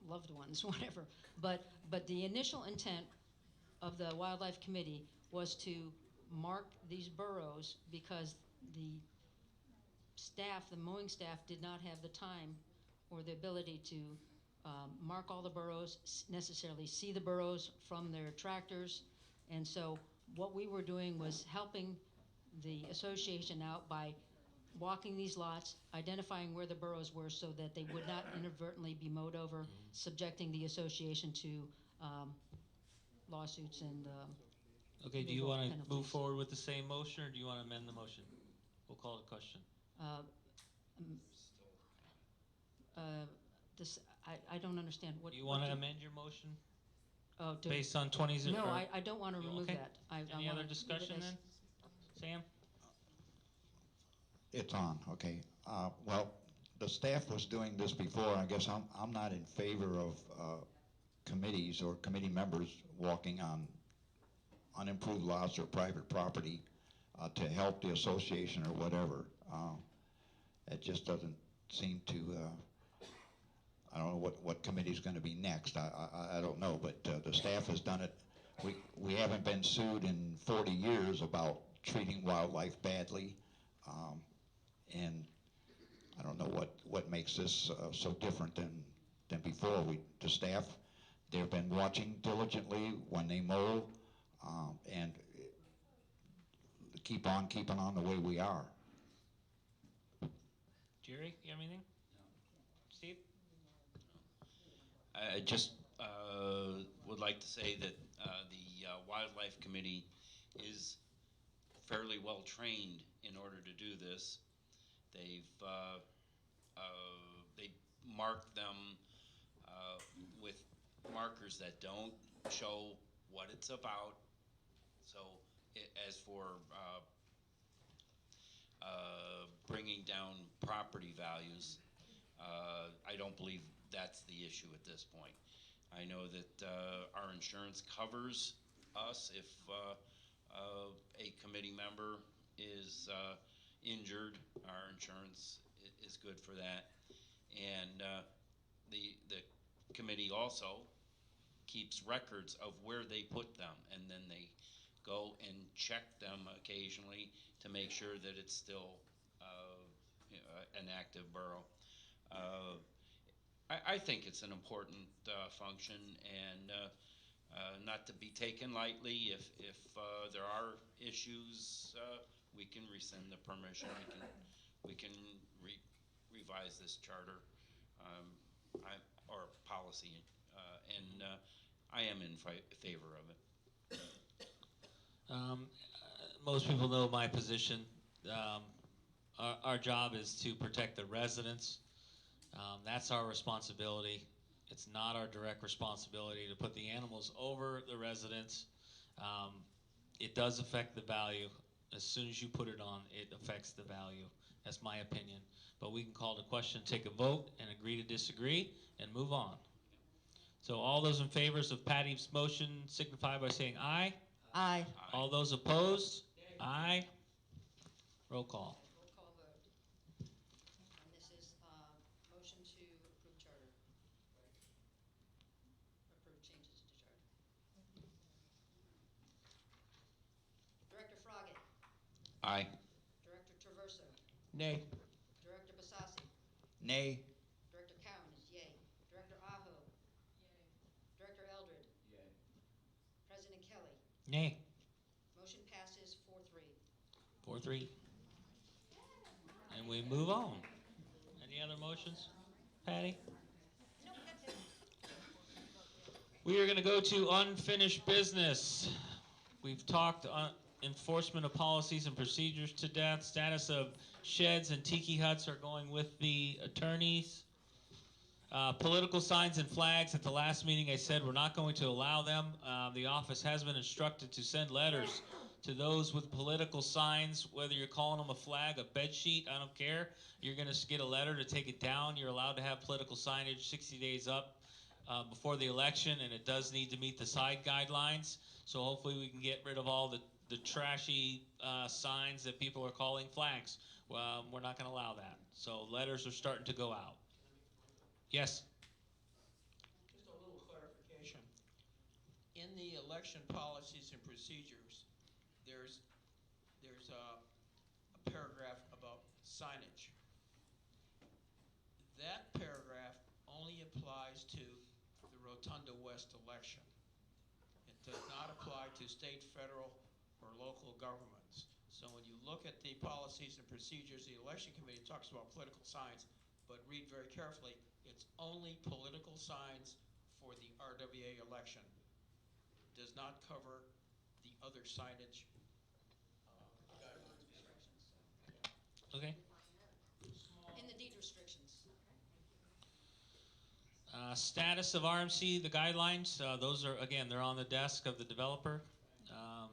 loved ones, whatever. But the initial intent of the Wildlife Committee was to mark these burrows because the mowing staff did not have the time or the ability to mark all the burrows, necessarily see the burrows from their tractors. And so what we were doing was helping the association out by walking these lots, identifying where the burrows were so that they would not inadvertently be mowed over, subjecting the association to lawsuits and Okay, do you legal want to move penalties. forward with the same motion, or do you want to amend the motion? We'll call it a question. I don't understand what. Do you want to what amend your motion Oh, based on 20s? No, I don't want to remove okay. that. I Any wanna other leave it discussion as- then? Sam? It's on, okay. Well, the staff was doing this before. I guess I'm not in favor of committees or committee members walking on unimproved lots or private property to help the association or whatever. It just doesn't seem to, I don't know what committee's going to be next. I don't know, but the staff has done it. We haven't been sued in 40 years about treating wildlife badly, and I don't know what makes this so different than before. The staff, they've been watching diligently when they mow, and keep on keeping on the way we are. Jerry, you have anything? Steve? I just would like to say that the Wildlife Committee is fairly well trained in order to do this. They mark them with markers that don't show what it's about. So as for bringing down property values, I don't believe that's the issue at this point. I know that our insurance covers us if a committee member is injured. Our insurance is good for that. And the committee also keeps records of where they put them, and then they go and check them occasionally to make sure that it's still an active borough. I think it's an important function, and not to be taken lightly. If there are issues, we can rescind the permission. We can revise this charter or policy, and I am in favor of it. Most people know my position. Our job is to protect the residents. That's our responsibility. It's not our direct responsibility to put the animals over the residents. It does affect the value. As soon as you put it on, it affects the value. That's my opinion. But we can call the question, take a vote, and agree to disagree, and move on. So all those in favor of Patty's motion signify by saying aye. Aye. All those opposed? Aye. Roll call. Roll call vote. And this is motion to approve charter. Approve changes to charter. Director Froggatt. Aye. Director Traverso. Nay. Director Basasi. Nay. Director Cowan is yay. Director Aho. Yay. Director Eldred. Yay. President Kelly. Nay. Motion passes 4-3. 4-3. And we move on. Any other motions, Patty? No, that's it. We are going to go to unfinished business. We've talked enforcement of policies and procedures to death. Status of sheds and tiki huts are going with the attorneys. Political signs and flags. At the last meeting I said we're not going to allow them. The office has been instructed to send letters to those with political signs, whether you're calling them a flag, a bed sheet, I don't care. You're going to get a letter to take it down. You're allowed to have political signage 60 days up before the election, and it does need to meet the side guidelines. So hopefully we can get rid of all the trashy signs that people are calling flags. We're not going to allow that. So letters are starting to go out. Yes? Just a little clarification. In the election policies and procedures, there's a paragraph about signage. That paragraph only applies to the Rotonda West election. It does not apply to state, federal, or local governments. So when you look at the policies and procedures, the election committee talks about political signs, but read very carefully, it's only political signs for the RWA election. It does not cover the other signage guidelines and restrictions. Okay. In the deed restrictions. Status of RMC, the guidelines, those are, again, they're on the desk of the developer.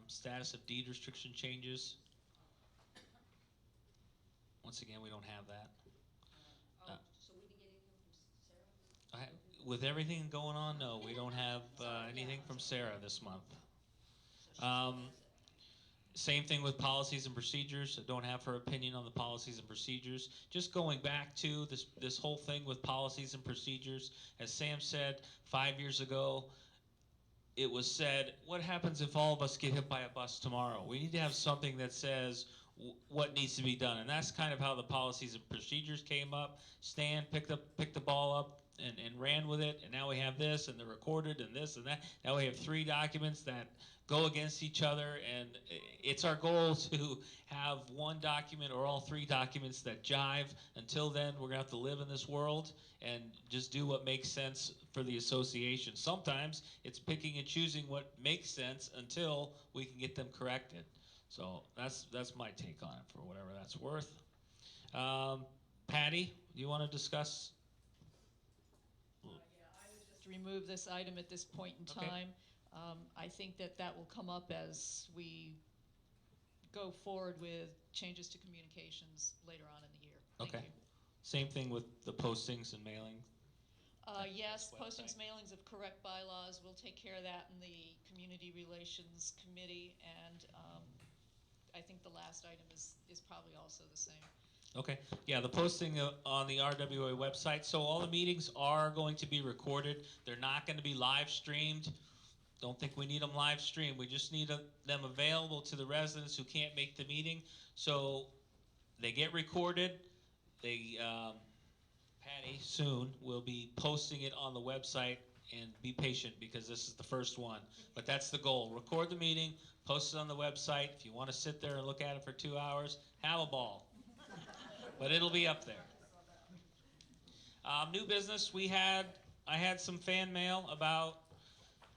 Status of deed restriction changes. Once again, we don't have that. With everything going on, no, we don't have anything from Sarah this month. Same thing with policies and procedures. I don't have her opinion on the policies and procedures. Just going back to this whole thing with policies and procedures, as Sam said 5 years ago, it was said, what happens if all of us get hit by a bus tomorrow? We need to have something that says what needs to be done, and that's kind of how the policies and procedures came up. Stan picked the ball up and ran with it, and now we have this, and they're recorded, and this and that. Now we have 3 documents that go against each other, and it's our goal to have one document or all 3 documents that jive. Until then, we're going to have to live in this world and just do what makes sense for the association. Sometimes it's picking and choosing what makes sense until we can get them corrected. So that's my take on it, for whatever that's worth. Patty, do you want to discuss? Yeah, I would just remove this item at this point in Okay. time. I think that will come up as we go forward with changes to communications later on in the year. Thank Okay. you. Same thing with the postings and mailing. Yes, Website. postings, mailings of correct bylaws, we'll take care of that in the Community Relations Committee, and I think the last item is probably also the same. Okay, yeah, the posting on the RWA website. So all the meetings are going to be recorded. They're not going to be live streamed. Don't think we need them live streamed. We just need them available to the residents who can't make the meeting. So they get recorded. They, Patty soon will be posting it on the website, and be patient because this is the first one. But that's the goal. Record the meeting, post it on the website. If you want to sit there and look at it for 2 hours, have a ball. But it'll be up there. New business, I had some fan mail about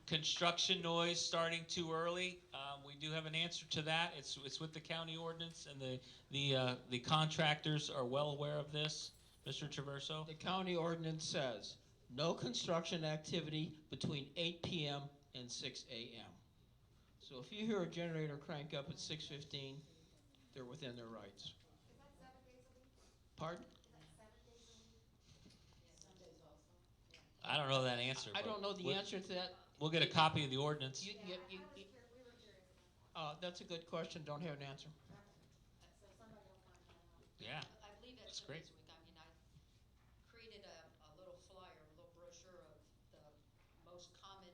construction noise starting too early. We do have an answer to that. It's with the county ordinance, and the contractors are well aware of this. Mr. Traverso? The county ordinance says, no construction activity between 8 p.m. and 6 a.m. So if you hear a generator crank up at 6:15, they're within their rights. Is that 7 days a week? Pardon? Is that 7 days a week? Sundays also. I don't know that answer. I but don't know the answer to that. We'll get a copy of the ordinance. You- We were curious about that. that's a good question. Don't have an answer. So somebody will find that out. Yeah. I believe that's That's great. this week. I mean, I created a little flyer, a little brochure of the most common,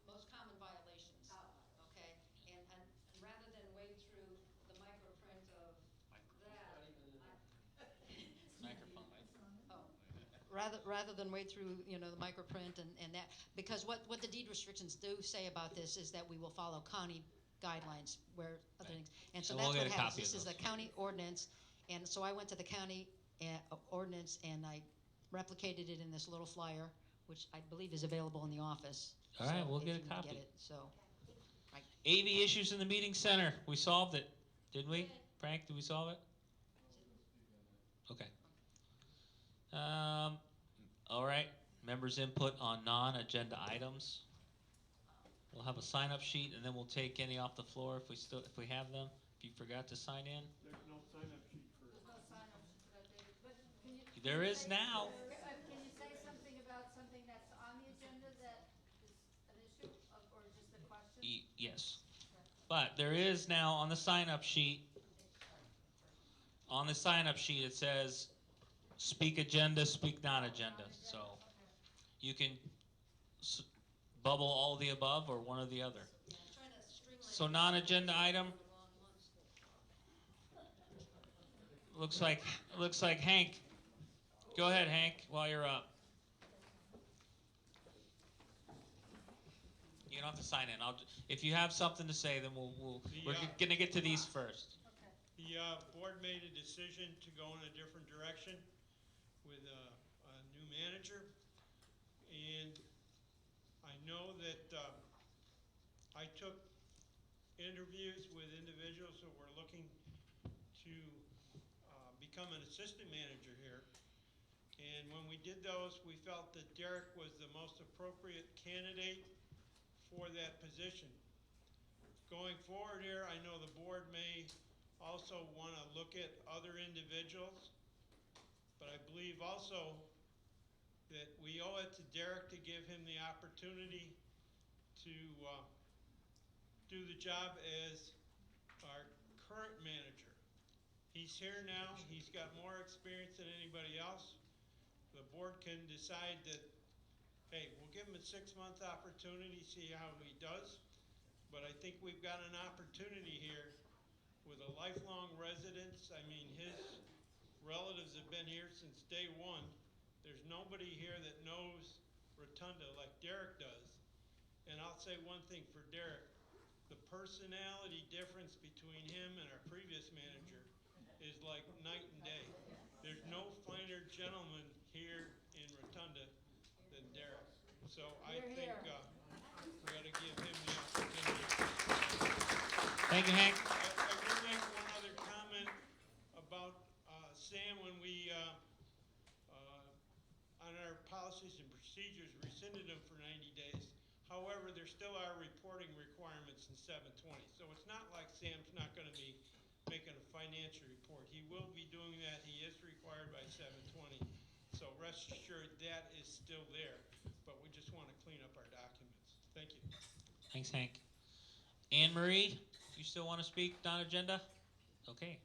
most common violations. Okay, and rather than wade through the microprint of that, Microphone. rather than wade through, the microprint and that, because what the deed restrictions do say about this is that we will follow county guidelines where other things, and so So that's we'll what get a happens. copy of This is those. a county ordinance, and so I went to the county ordinance and I replicated it in this little flyer, which I believe is available in the office. All right, So we'll if get a you can copy. Get it, so. AV issues in the meeting center. We solved it, didn't we? Frank, did we solve it? Okay. All right. Members' input on non-agenda items. We'll have a sign-up sheet, and then we'll take any off the floor if we have them. If you forgot to sign in, There's no sign-up sheet for. there is now. Can you say something about something that's on the agenda that is an issue, or just a question? Yes. But there is now on the sign-up sheet. On the sign-up sheet, it says, "Speak agenda, speak non-agenda." So you can bubble all of the above or one or the other. So non-agenda item. Looks like Hank. Go ahead, Hank, while you're up. You don't have to sign in. If you have something to say, then we're gonna get to these first. The board made a decision to go in a different direction with a new manager. And I know that I took interviews with individuals who were looking to become an assistant manager here. And when we did those, we felt that Derek was the most appropriate candidate for that position. Going forward here, I know the board may also want to look at other individuals, But I believe also that we owe it to Derek to give him the opportunity to do the job as our current manager. He's here now, he's got more experience than anybody else. The board can decide that, hey, we'll give him a 6-month opportunity, see how he does. But I think we've got an opportunity here with a lifelong residence. I mean, his relatives have been here since day one. There's nobody here that knows Rotunda like Derek does. And I'll say one thing for Derek, the personality difference between him and our previous manager is like night and day. There's no finer gentleman here in Rotunda than Derek. So I think we ought to give him the opportunity. Thank you, Hank. I would make one other comment about Sam. When we, on our policies and procedures, rescinded them for 90 days. However, there still are reporting requirements in 720. So it's not like Sam's not going to be making a financial report. He will be doing that. He is required by 720. So rest assured that is still there. But we just want to clean up our documents. Thank you. Thanks, Hank. Anne Marie, you still want to speak non-agenda? Okay.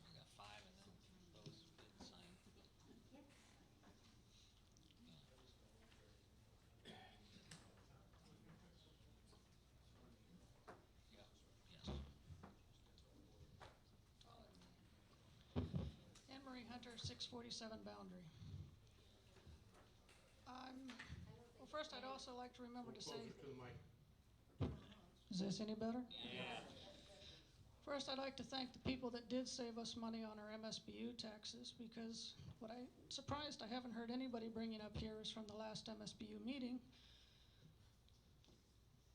We got 5 and then those didn't sign. Anne Marie Hunter, 647 Boundary. Well, first I'd also like to remember to say. Is this any better? Yeah. First, I'd like to thank the people that did save us money on our MSBU taxes, because what I'm surprised I haven't heard anybody bringing up here is from the last MSBU meeting,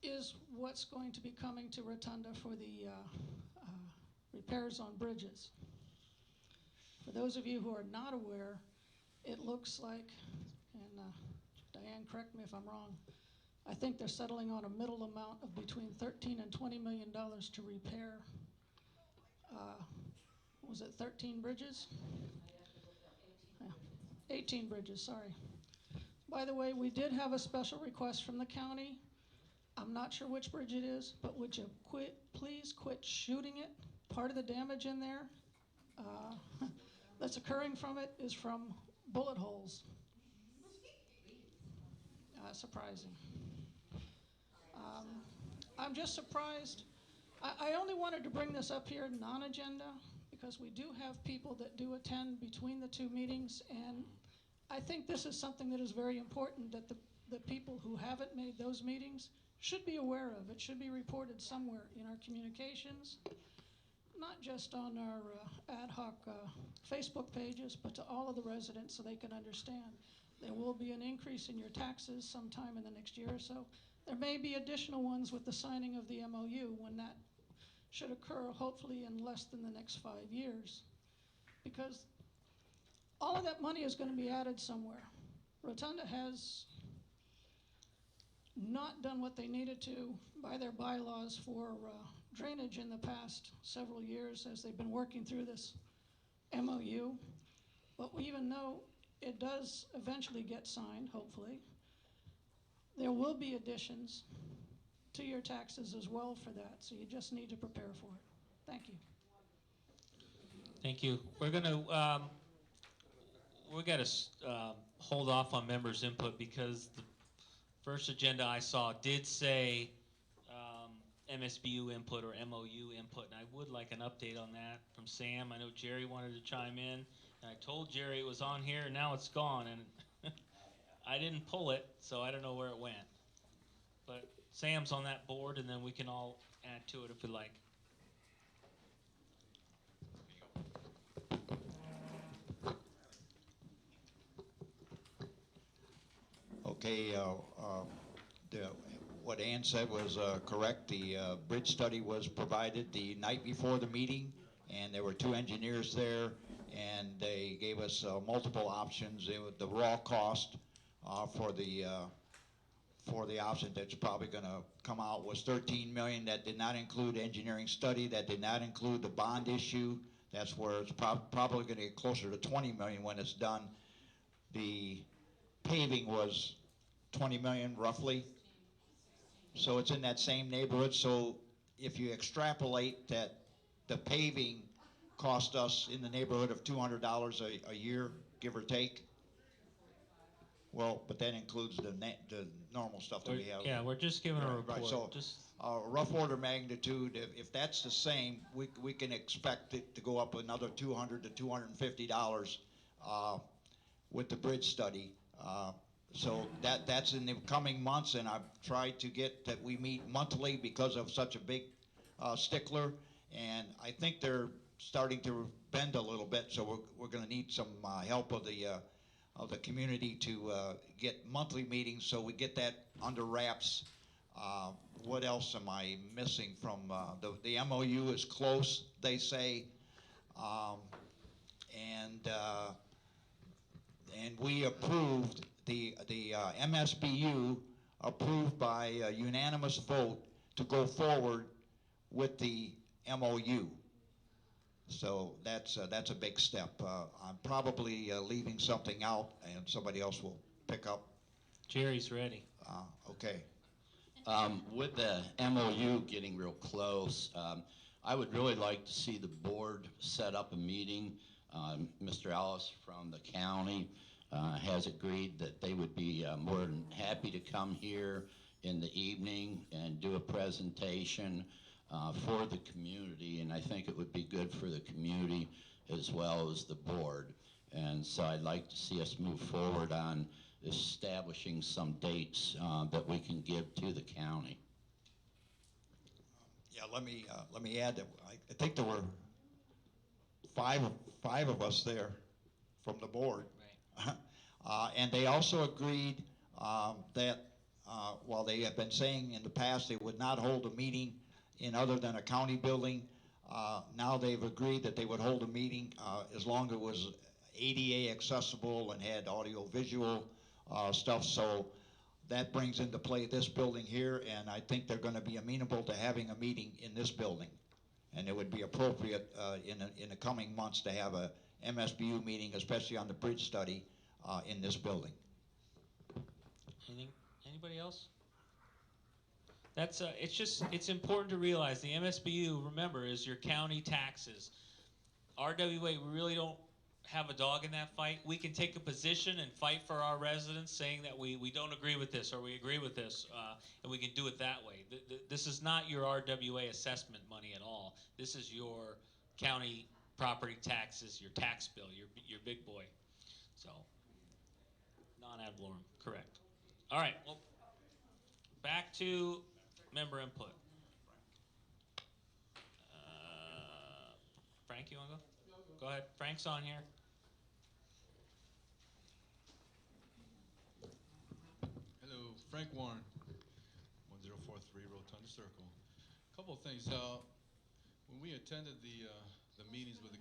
is what's going to be coming to Rotunda for the repairs on bridges. For those of you who are not aware, it looks like, and Diane, correct me if I'm wrong, I think they're settling on a middle amount of between $13 and $20 million to repair, was it 13 bridges? Yeah, 18 bridges, sorry. By the way, we did have a special request from the county. I'm not sure which bridge it is, but would you please quit shooting it? Part of the damage in there that's occurring from it is from bullet holes. Surprising. I'm just surprised. I only wanted to bring this up here non-agenda because we do have people that do attend between the 2 meetings, and I think this is something that is very important that the people who haven't made those meetings should be aware of. It should be reported somewhere in our communications, not just on our ad hoc Facebook pages, but to all of the residents so they can understand. There will be an increase in your taxes sometime in the next year or so. There may be additional ones with the signing of the MOU when that should occur, hopefully in less than the next 5 years. Because all of that money is going to be added somewhere. Rotunda has not done what they needed to by their bylaws for drainage in the past several years as they've been working through this MOU. But even though it does eventually get signed, hopefully, there will be additions to your taxes as well for that, so you just need to prepare for it. Thank you. Thank you. We're gonna we got to hold off on members' input because the first agenda I saw did say MSBU input or MOU input, and I would like an update on that from Sam. I know Jerry wanted to chime in, and I told Jerry it was on here, and now it's gone, and I didn't pull it, so I don't know where it went. But Sam's on that board, and then we can all add to it if we like. Okay, what Ann said was correct. The bridge study was provided the night before the meeting, and there were 2 engineers there, and they gave us multiple options. The raw cost for for the option that's probably gonna come out was 13 million. That did not include engineering study, that did not include the bond issue. That's where it's probably gonna get closer to 20 million when it's done. The paving was 20 million roughly. So it's in that same neighborhood. So if you extrapolate that, the paving cost us in the neighborhood of $200 a year, give or take. Well, but that includes the normal stuff that we have. Yeah, we're just giving a Right, report. right. So, Just rough order magnitude, if that's the same, we can expect it to go up another $200 to $250 with the bridge study. So that's in the coming months, and I've tried to get that we meet monthly because of such a big stickler, and I think they're starting to bend a little bit, so we're going to need some help of the community to get monthly meetings so we get that under wraps. What else am I missing from the MOU is close, they say, and we approved the MSBU approved by a unanimous vote to go forward with the MOU. So that's a big step. I'm probably leaving something out, and somebody else will pick up. Jerry's ready. Okay. With the MOU getting real close, I would really like to see the board set up a meeting. Mr. Ellis from the county has agreed that they would be more than happy to come here in the evening and do a presentation for the community, and I think it would be good for the community as well as the board. And so I'd like to see us move forward on establishing some dates that we can give to the county. Yeah, let me add that I think there were five of us there from the board. Right. And they also agreed that while they have been saying in the past they would not hold a meeting in other than a county building, now they've agreed that they would hold a meeting as long as it was ADA accessible and had audio-visual stuff. So that brings into play this building here, and I think they're going to be amenable to having a meeting in this building. And it would be appropriate in the coming months to have a MSBU meeting, especially on the bridge study, in this building. Anybody else? That's it's important to realize the MSBU, remember, is your county taxes. RWA, we really don't have a dog in that fight. We can take a position and fight for our residents, saying that we don't agree with this or we agree with this, and we can do it that way. This is not your RWA assessment money at all. This is your county property taxes, your tax bill, your big boy. So, non-ad valorem, correct. All right, well, back to member input. Frank, you want to go? Go ahead. Frank's on here. Hello, Frank Warren, 1043 Rotonda Circle. A couple of things. When we attended the meetings with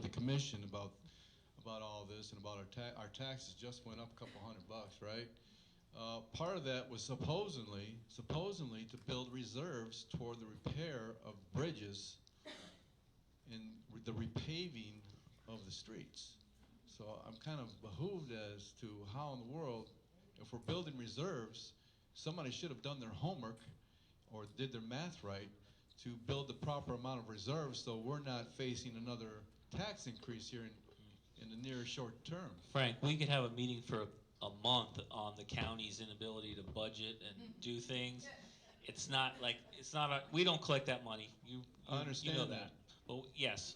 the commission about all this and about our taxes just went up a couple $100, right? Part of that was supposedly to build reserves toward the repair of bridges and the repaving of the streets. So I'm kind of behooved as to how in the world, if we're building reserves, somebody should have done their homework or did their math right to build the proper amount of reserves so we're not facing another tax increase here in the near short term. Frank, we could have a meeting for a month on the county's inability to budget and do things. It's not we don't collect that money. I understand you know that. But yes,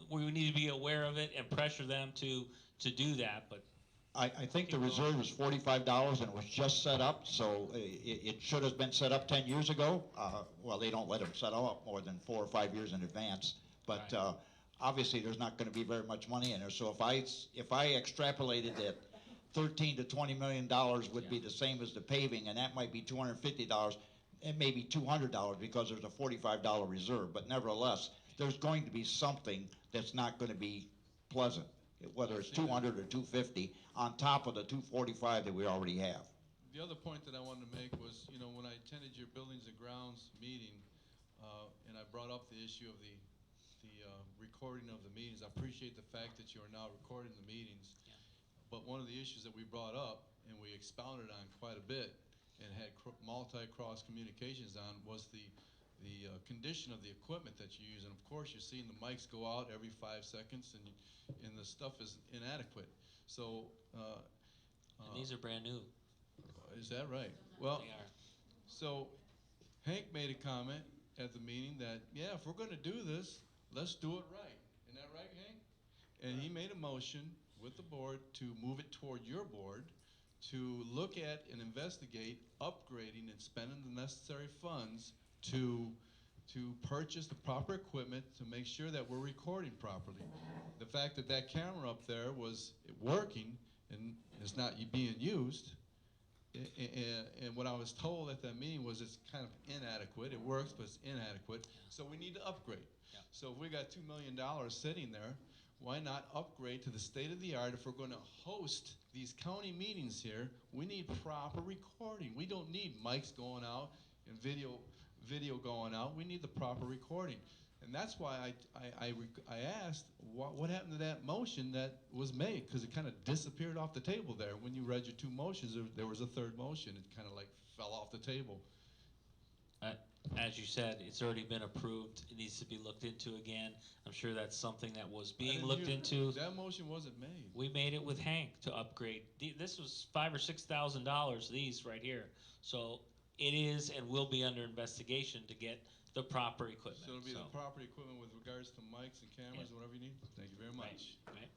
we need to be aware of it and pressure them to do that. But I think the reserve is $45 and it was just set up, so it should have been set up 10 years ago. Well, they don't let them set up more than 4 or 5 years in advance, but right. Obviously there's not going to be very much money in there. So if I extrapolated that $13 to $20 million would be the same as the paving, and that might be $250, it may be $200 because there's a $45 reserve, but nevertheless, there's going to be something that's not going to be pleasant, whether it's $200 or $250 on top of the $245 that we already have. The other point that I wanted to make was, you know, when I attended your Buildings and Grounds meeting, and I brought up the issue of the recording of the meetings. I appreciate the fact that you are now recording the meetings. Yeah. But one of the issues that we brought up, and we expounded on quite a bit, and had multi-cross communications on, was the condition of the equipment that you use. And of course, you're seeing the mics go out every 5 seconds, and the stuff is inadequate. So, And these are brand new. is that right? Well, They are. so Hank made a comment at the meeting that, yeah, if we're going to do this, let's do it right. Isn't that right, Hank? And he made a motion with the board to move it toward your board to look at and investigate upgrading and spending the necessary funds to purchase the proper equipment to make sure that we're recording properly. The fact that that camera up there was working and is not being used, and what I was told at that meeting was it's kind of inadequate. It works, but it's inadequate. So we need to upgrade. Yeah. So if we got $2 million sitting there, why not upgrade to the state of the art? If we're going to host these county meetings here, we need proper recording. We don't need mics going out and video going out. We need the proper recording. And that's why I asked what happened to that motion that was made, because it kind of disappeared off the table there. When you read your two motions, there was a third motion. It kind of like fell off the table. As you said, it's already been approved. It needs to be looked into again. I'm sure that's something that was being looked into. That motion wasn't made. We made it with Hank to upgrade. This was $5,000 or $6,000. These right here. So it is and will be under investigation to get the proper equipment. So it'll be the proper equipment with regards to mics and cameras, whatever you need. Thank you very much. Right.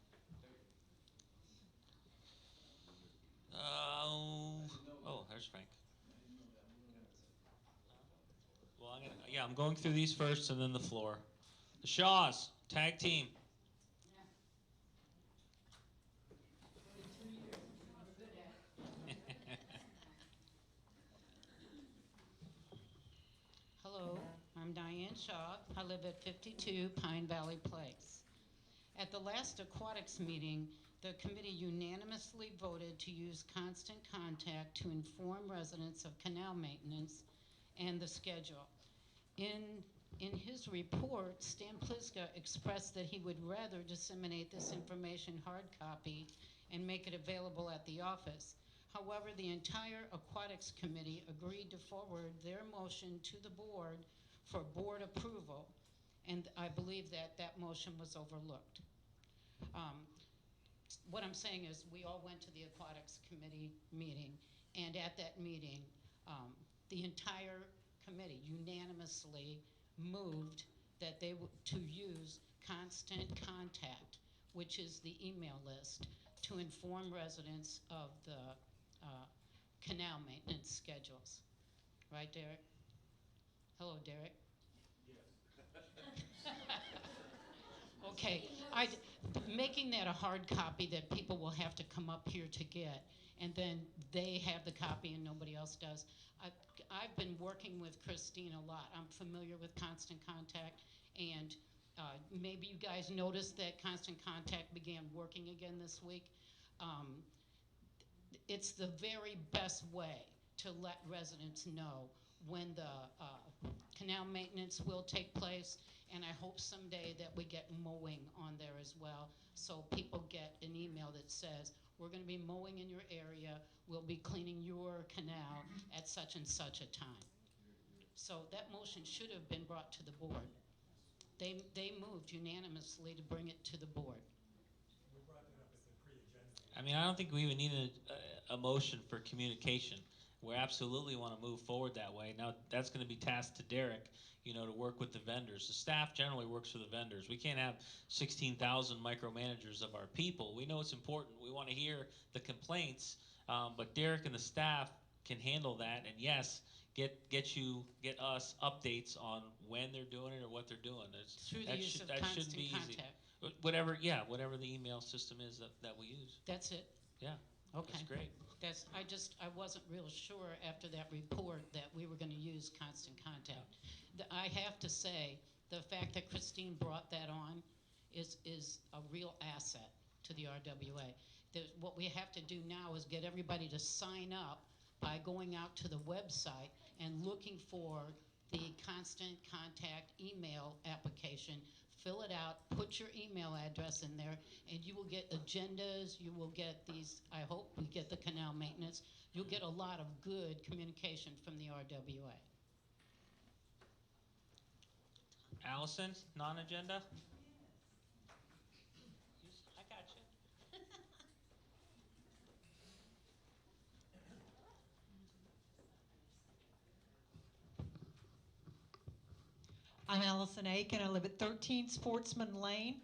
Oh, there's Frank. Well, I'm going through these first and then the floor. The Shaws, tag team. Hello, I'm Diane Shaw. I live at 52 Pine Valley Place. At the last aquatics meeting, the committee unanimously voted to use constant contact to inform residents of canal maintenance and the schedule. In his report, Stan Pliska expressed that he would rather disseminate this information hard copy and make it available at the office. However, the entire aquatics committee agreed to forward their motion to the board for board approval, and I believe that motion was overlooked. What I'm saying is we all went to the aquatics committee meeting, and at that meeting, the entire committee unanimously moved that to use constant contact, which is the email list, to inform residents of the canal maintenance schedules. Right, Derek? Hello, Derek? Yes. Okay, making that a hard copy that people will have to come up here to get, and then they have the copy and nobody else does. I've been working with Christine a lot. I'm familiar with Constant Contact, and maybe you guys noticed that Constant Contact began working again this week. It's the very best way to let residents know when the canal maintenance will take place, and I hope someday that we get mowing on there as well, so people get an email that says, we're going to be mowing in your area, we'll be cleaning your canal at such and such a time. So that motion should have been brought to the board. They moved unanimously to bring it to the board. We brought that up at the pre-agenda. I mean, I don't think we even need a motion for communication. We absolutely want to move forward that way. Now, that's going to be tasked to Derek, to work with the vendors. The staff generally works for the vendors. We can't have 16,000 micromanagers of our people. We know it's important. We want to hear the complaints, but Derek and the staff can handle that. And yes, get us updates on when they're doing it or what they're doing. Through the use of constant contact. Whatever the email system is that we use. That's it. Yeah. Okay. That's great. I wasn't real sure after that report that we were going to use constant contact. I have to say, the fact that Christine brought that on is a real asset to the RWA. What we have to do now is get everybody to sign up by going out to the website and looking for the constant contact email application. Fill it out, put your email address in there, and you will get agendas, you will get these, I hope we get the canal maintenance, you'll get a lot of good communication from the RWA. Allison, non-agenda? I got you. I'm Allison Aiken. I live at 13 Sportsman Lane.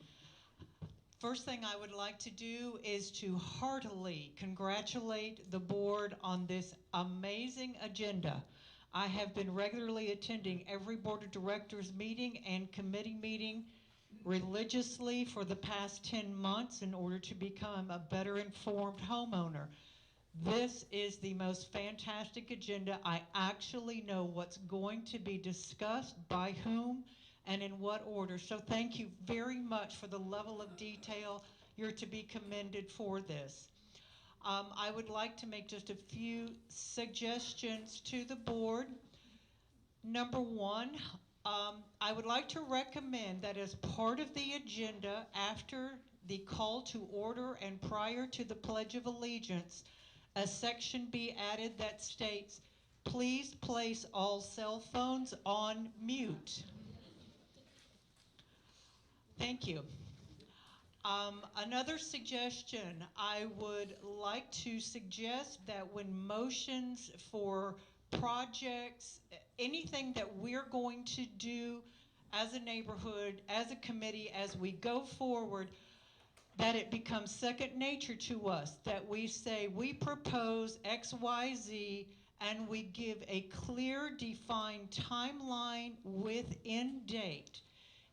First thing I would like to do is to heartily congratulate the board on this amazing agenda. I have been regularly attending every board of directors meeting and committee meeting religiously for the past 10 months in order to become a better informed homeowner. This is the most fantastic agenda. I actually know what's going to be discussed, by whom, and in what order. So thank you very much for the level of detail. You're to be commended for this. I would like to make just a few suggestions to the board. Number one, I would like to recommend that as part of the agenda, after the call to order and prior to the Pledge of Allegiance, a section be added that states, please place all cell phones on mute. Thank you. Another suggestion, I would like to suggest that when motions for projects, anything that we're going to do as a neighborhood, as a committee, as we go forward, that it becomes second nature to us, that we say we propose X, Y, Z, and we give a clear, defined timeline within date.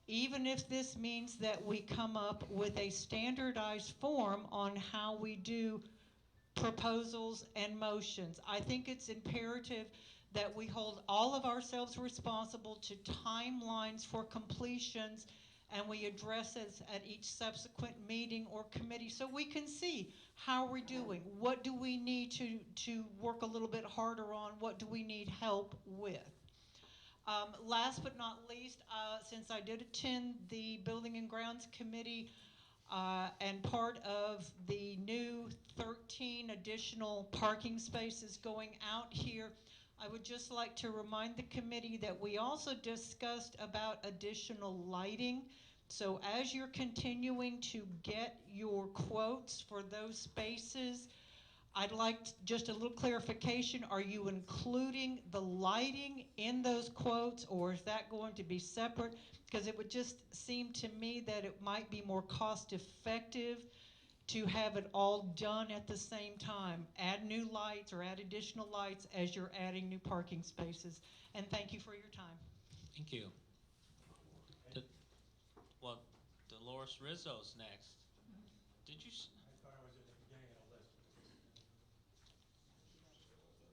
Even if this means that we come up with a standardized form on how we do proposals and motions. I think it's imperative that we hold all of ourselves responsible to timelines for completions, and we address it at each subsequent meeting or committee so we can see how we're doing. What do we need to work a little bit harder on? What do we need help with? Last but not least, since I did attend the Building and Grounds Committee and part of the new 13 additional parking spaces going out here, I would just like to remind the committee that we also discussed about additional lighting. So as you're continuing to get your quotes for those spaces, I'd like just a little clarification. Are you including the lighting in those quotes, or is that going to be separate? Because it would just seem to me that it might be more cost effective to have it all done at the same time. Add new lights or add additional lights as you're adding new parking spaces. And thank you for your time. Thank you. Well, Dolores Rizzo's next. Did you? I thought I was at the beginning of the list.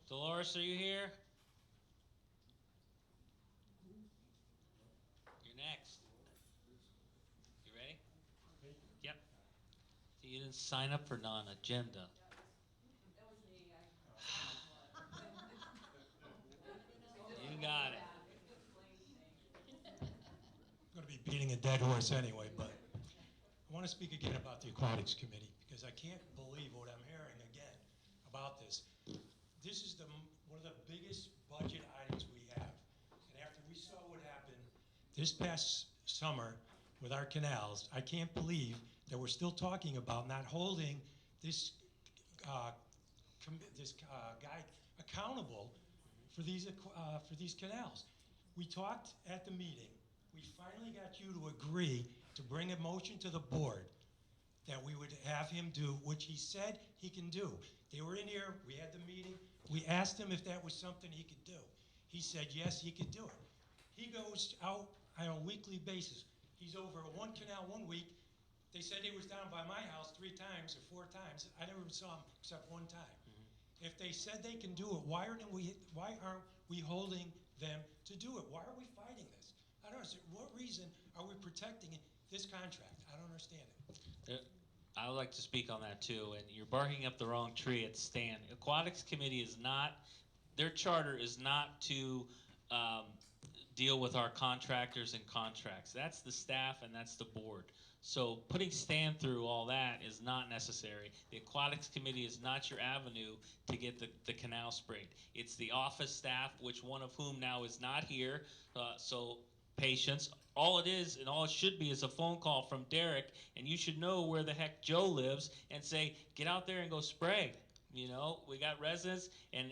Dolores, are you here? You're next. You ready? Yep. So you didn't sign up for non-agenda. You got it. I'm going to be beating a dead horse anyway, but I want to speak again about the Aquatics Committee because I can't believe what I'm hearing again about this. This is one of the biggest budget items we have. And after we saw what happened this past summer with our canals, I can't believe that we're still talking about not holding this guy accountable for these canals. We talked at the meeting. We finally got you to agree to bring a motion to the board that we would have him do, which he said he can do. They were in here, we had the meeting, we asked him if that was something he could do. He said yes, he could do it. He goes out on a weekly basis. He's over one canal one week. They said he was down by my house 3 times or 4 times. I never saw him except one time. If they said they can do it, why aren't we holding them to do it? Why are we fighting this? I don't understand. What reason are we protecting this contract? I don't understand it. I would like to speak on that too, and you're barking up the wrong tree at Stan. Aquatics Committee is not, their charter is not to deal with our contractors and contracts. That's the staff and that's the board. So putting Stan through all that is not necessary. The Aquatics Committee is not your avenue to get the canal sprayed. It's the office staff, which one of whom now is not here, so patience. All it is and all it should be is a phone call from Derek, and you should know where the heck Joe lives and say, get out there and go spray. You know, we got residents and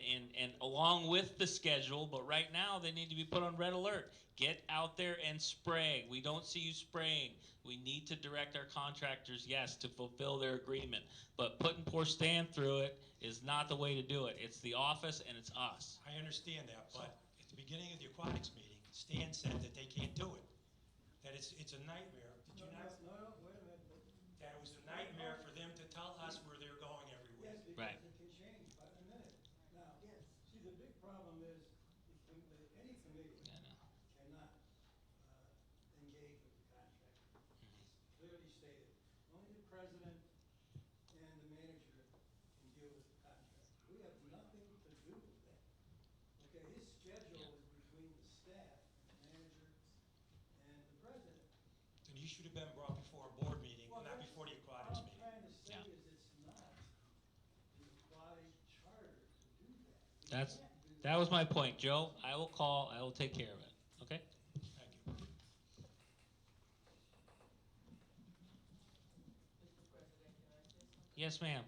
along with the schedule, but right now they need to be put on red alert. Get out there and spray. We don't see you spraying. We need to direct our contractors, yes, to fulfill their agreement. But putting poor Stan through it is not the way to do it. It's the office and it's us. I understand that, but at the beginning of the aquatics meeting, Stan said that they can't do it. That it's a nightmare. Did you not? No, wait a minute. That it was a nightmare for them to tell us where they're going every week. Yes, because Right. it can change by the minute. Now, see, the big problem is, any committee cannot engage with the contractor. It's clearly stated. Only the president and the manager can deal with the contractor. We have nothing to do with that. Okay, his schedule is between the staff, the manager, and the president. Then he should have been brought before a board meeting, Well, not that's before the aquatics What I'm meeting. trying to say Yeah. is it's not the aquatic charter to do that. We That's can't do that was my point, Joe. I will call. I will take care of it. Okay. Thank you. Yes, ma'am.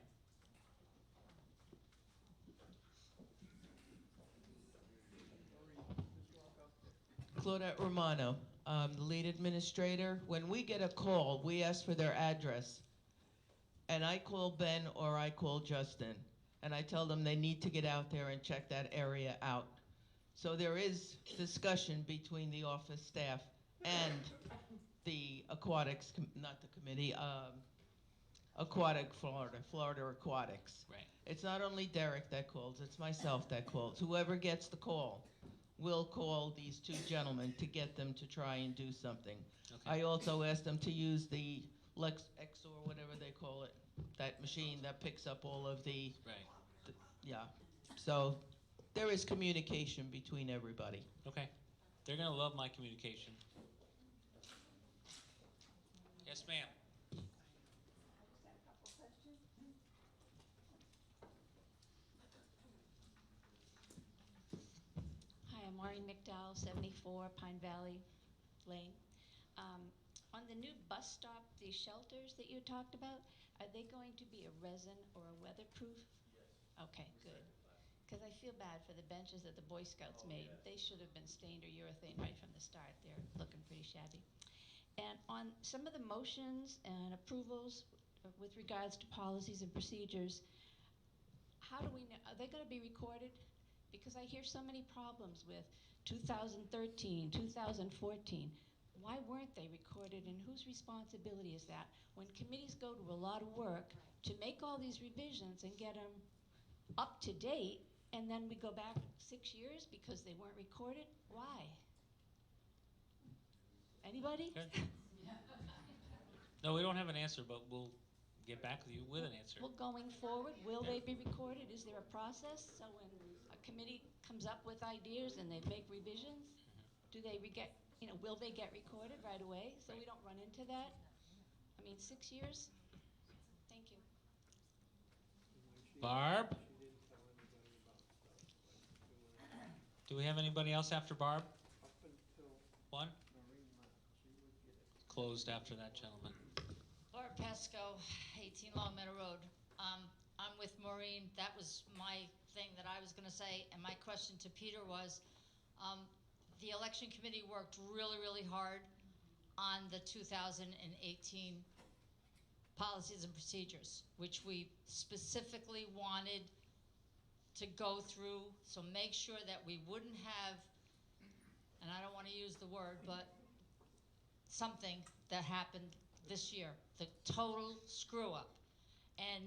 Claudette Romano, the lead administrator. When we get a call, we ask for their address. And I call Ben or I call Justin. And I tell them they need to get out there and check that area out. So there is discussion between the office staff and the aquatics, not the committee, Florida Aquatics. Right. It's not only Derek that calls, it's myself that calls. Whoever gets the call will call these two gentlemen to get them to try and do something. Okay. I also asked them to use the Lex X or whatever they call it, that machine that picks up all of the, Right. yeah. So there is communication between everybody. Okay. They're gonna love my communication. Yes, ma'am. Hi, I'm Maureen McDowell, 74 Pine Valley Lane. On the new bus stop, the shelters that you talked about, are they going to be a resin or a weatherproof? Yes. Okay, good. Because I feel bad for the benches that the Boy Scouts made. They should have been stained or urethane right from the start. They're looking pretty shabby. And on some of the motions and approvals with regards to policies and procedures, how do we know, are they going to be recorded? Because I hear so many problems with 2013, 2014. Why weren't they recorded and whose responsibility is that? When committees go to a lot of work to make all these revisions and get them up to date, and then we go back 6 years because they weren't recorded? Why? Anybody? Good. No, we don't have an answer, but we'll get back with you with an answer. Well, going forward, will they be recorded? Is there a process? So when a committee comes up with ideas and they make revisions, do they get, will they get recorded right away so we don't run into that? I mean, 6 years? Thank you. Barb? Do we have anybody else after Barb? One? Closed after that gentleman. Laura Pesco, 18 Long Meadow Road. I'm with Maureen. That was my thing that I was going to say. And my question to Peter was, the election committee worked really, really hard on the 2018 policies and procedures, which we specifically wanted to go through. So make sure that we wouldn't have, and I don't want to use the word, but something that happened this year, the total screw up. And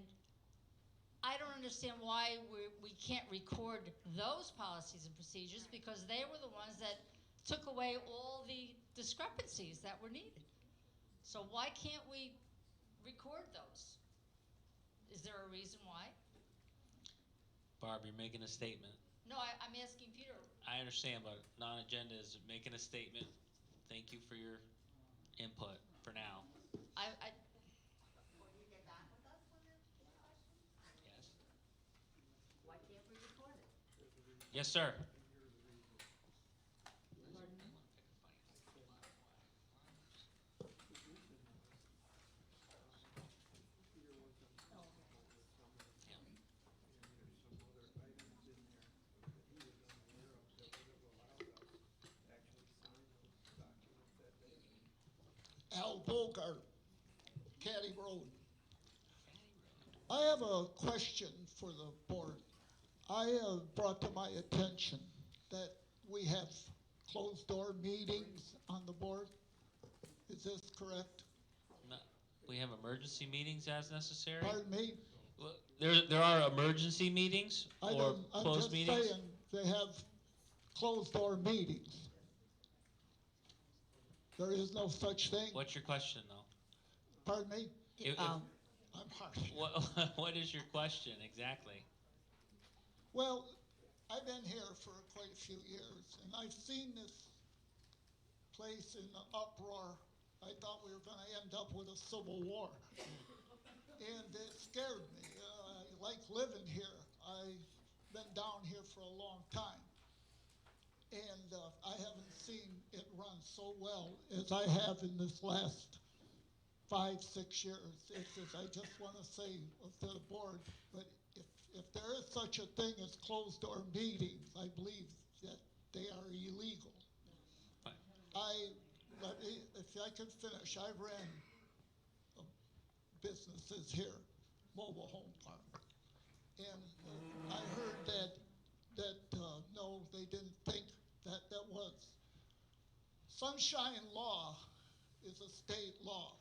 I don't understand why we can't record those policies and procedures, because they were the ones that took away all the discrepancies that were needed. So why can't we record those? Is there a reason why? Barb, you're making a statement. No, I'm asking Peter. I understand, but non-agenda is making a statement. Thank you for your input for now. Will you get back with us when there's questions? Yes? Why can't we record it? Yes, sir. Al Bogart, Caddy Road. I have a question for the board. I have brought to my attention that we have closed door meetings on the board. Is this correct? No, we have emergency meetings as necessary. Pardon me? Well, there are emergency meetings or I'm closed just meetings. saying they have closed door meetings. There is no such thing. What's your question, though? Pardon me? I'm harsh. What is your question exactly? Well, I've been here for quite a few years, and I've seen this place in uproar. I thought we were going to end up with a civil war, and it scared me. I like living here. I've been down here for a long time, and I haven't seen it run so well as I have in this last 5, 6 years. I just want to say to the board, but if there is such a thing as closed door meetings, I believe that they are illegal. If I could finish, I ran businesses here, mobile home park, and I heard that no, they didn't think that was. Sunshine law is a state law.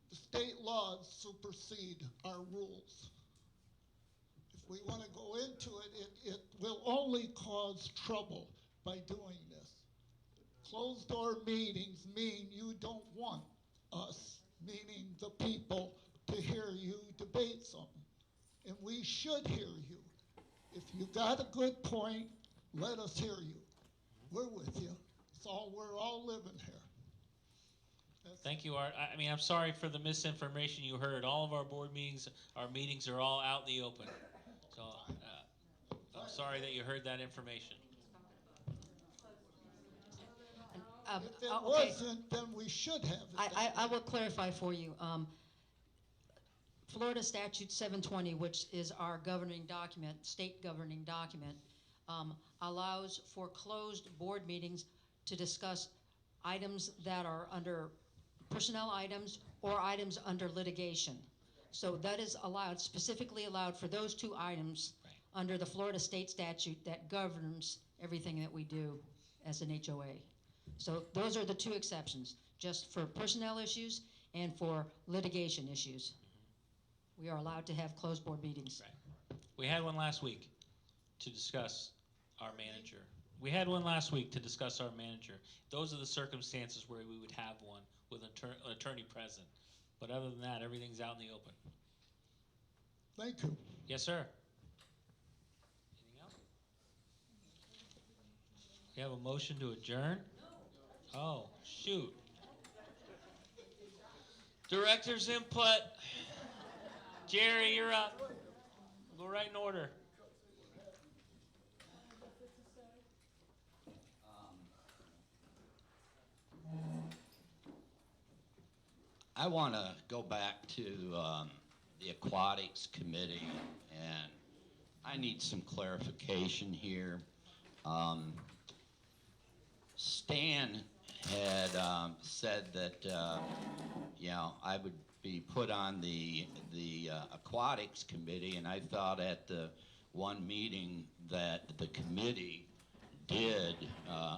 The state laws supersede our rules. If we want to go into it, it will only cause trouble by doing this. Closed door meetings mean you don't want us, meaning the people, to hear you debate something. And we should hear you. If you got a good point, let us hear you. We're with you. We're all living here. Thank you, Art. I mean, I'm sorry for the misinformation you heard. All of our board meetings, our meetings are all out in the open. So I'm sorry that you heard that information. If it wasn't, then we should have it. I will clarify for you. Florida Statute 720, which is our governing document, state governing document, allows for closed board meetings to discuss items that are under personnel items or items under litigation. So that is allowed, specifically allowed for those two items under the Florida state statute that governs everything that we do as an HOA. So those are the two exceptions, just for personnel issues and for litigation issues. We are allowed to have closed board meetings. Right. We had one last week to discuss our manager. We had one last week to discuss our manager. Those are the circumstances where we would have one with an attorney present. But other than that, everything's out in the open. Thank you. Yes, sir. Anything else? We have a motion to adjourn? No. Oh, shoot. Director's input. Jerry, you're up. We'll go right in order. I want to go back to the Aquatics Committee, and I need some clarification here. Stan had said that I would be put on the Aquatics Committee, and I thought at the one meeting that the committee did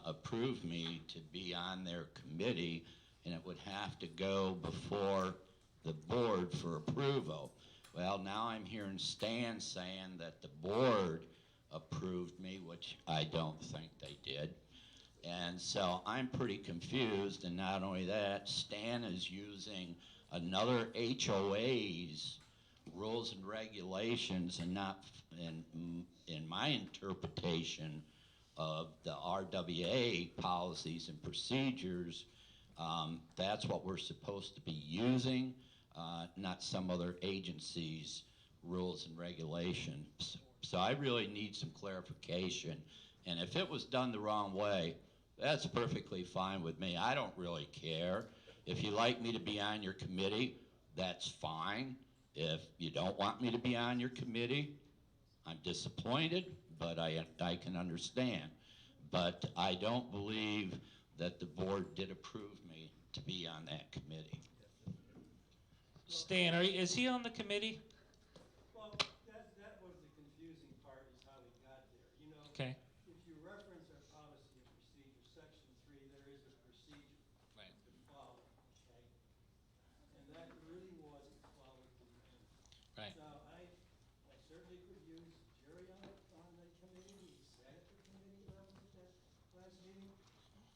approve me to be on their committee, and it would have to go before the board for approval. Well, now I'm hearing Stan saying that the board approved me, which I don't think they did. And so I'm pretty confused, and not only that, Stan is using another HOA's rules and regulations and not, in my interpretation of the RWA policies and procedures, that's what we're supposed to be using, not some other agency's rules and regulations. So I really need some clarification. And if it was done the wrong way, that's perfectly fine with me. I don't really care. If you like me to be on your committee, that's fine. If you don't want me to be on your committee, I'm disappointed, but I can understand. But I don't believe that the board did approve me to be on that committee. Stan, is he on the committee? Well, that was the confusing part, is how we got there. You know, Okay. if you reference our policy and procedure, section 3, there is a procedure Right. to follow, okay? And that really wasn't followed to the end. Right. Now, I certainly could use Jerry on the committee. He sat at the committee level at that last meeting.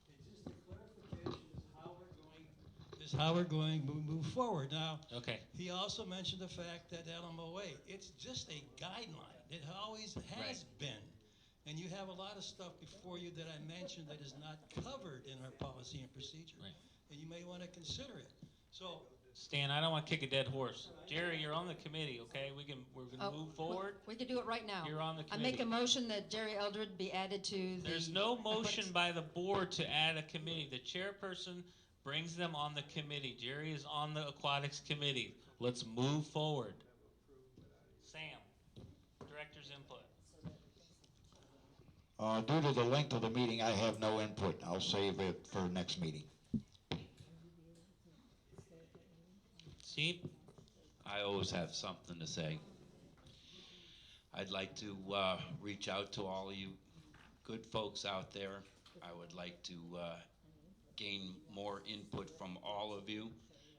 It's just a clarification is how we're going to move forward. Now, Okay. he also mentioned the fact that LMOA, it's just a guideline. It always has been. And you have a lot of stuff before you that I mentioned that is not covered in our policy and procedure. Right. And you may want to consider it. So, Stan, I don't want to kick a dead horse. Jerry, you're on the committee, okay? We're gonna move forward. We could do it right now. You're on the I committee. make a motion that Jerry Eldred be added to the. There's no motion by the board to add a committee. The chairperson brings them on the committee. Jerry is on the aquatics committee. Let's move forward. Sam, director's input. Due to the length of the meeting, I have no input. I'll save it for next meeting. Steve? I always have something to say. I'd like to reach out to all of you good folks out there. I would like to gain more input from all of you.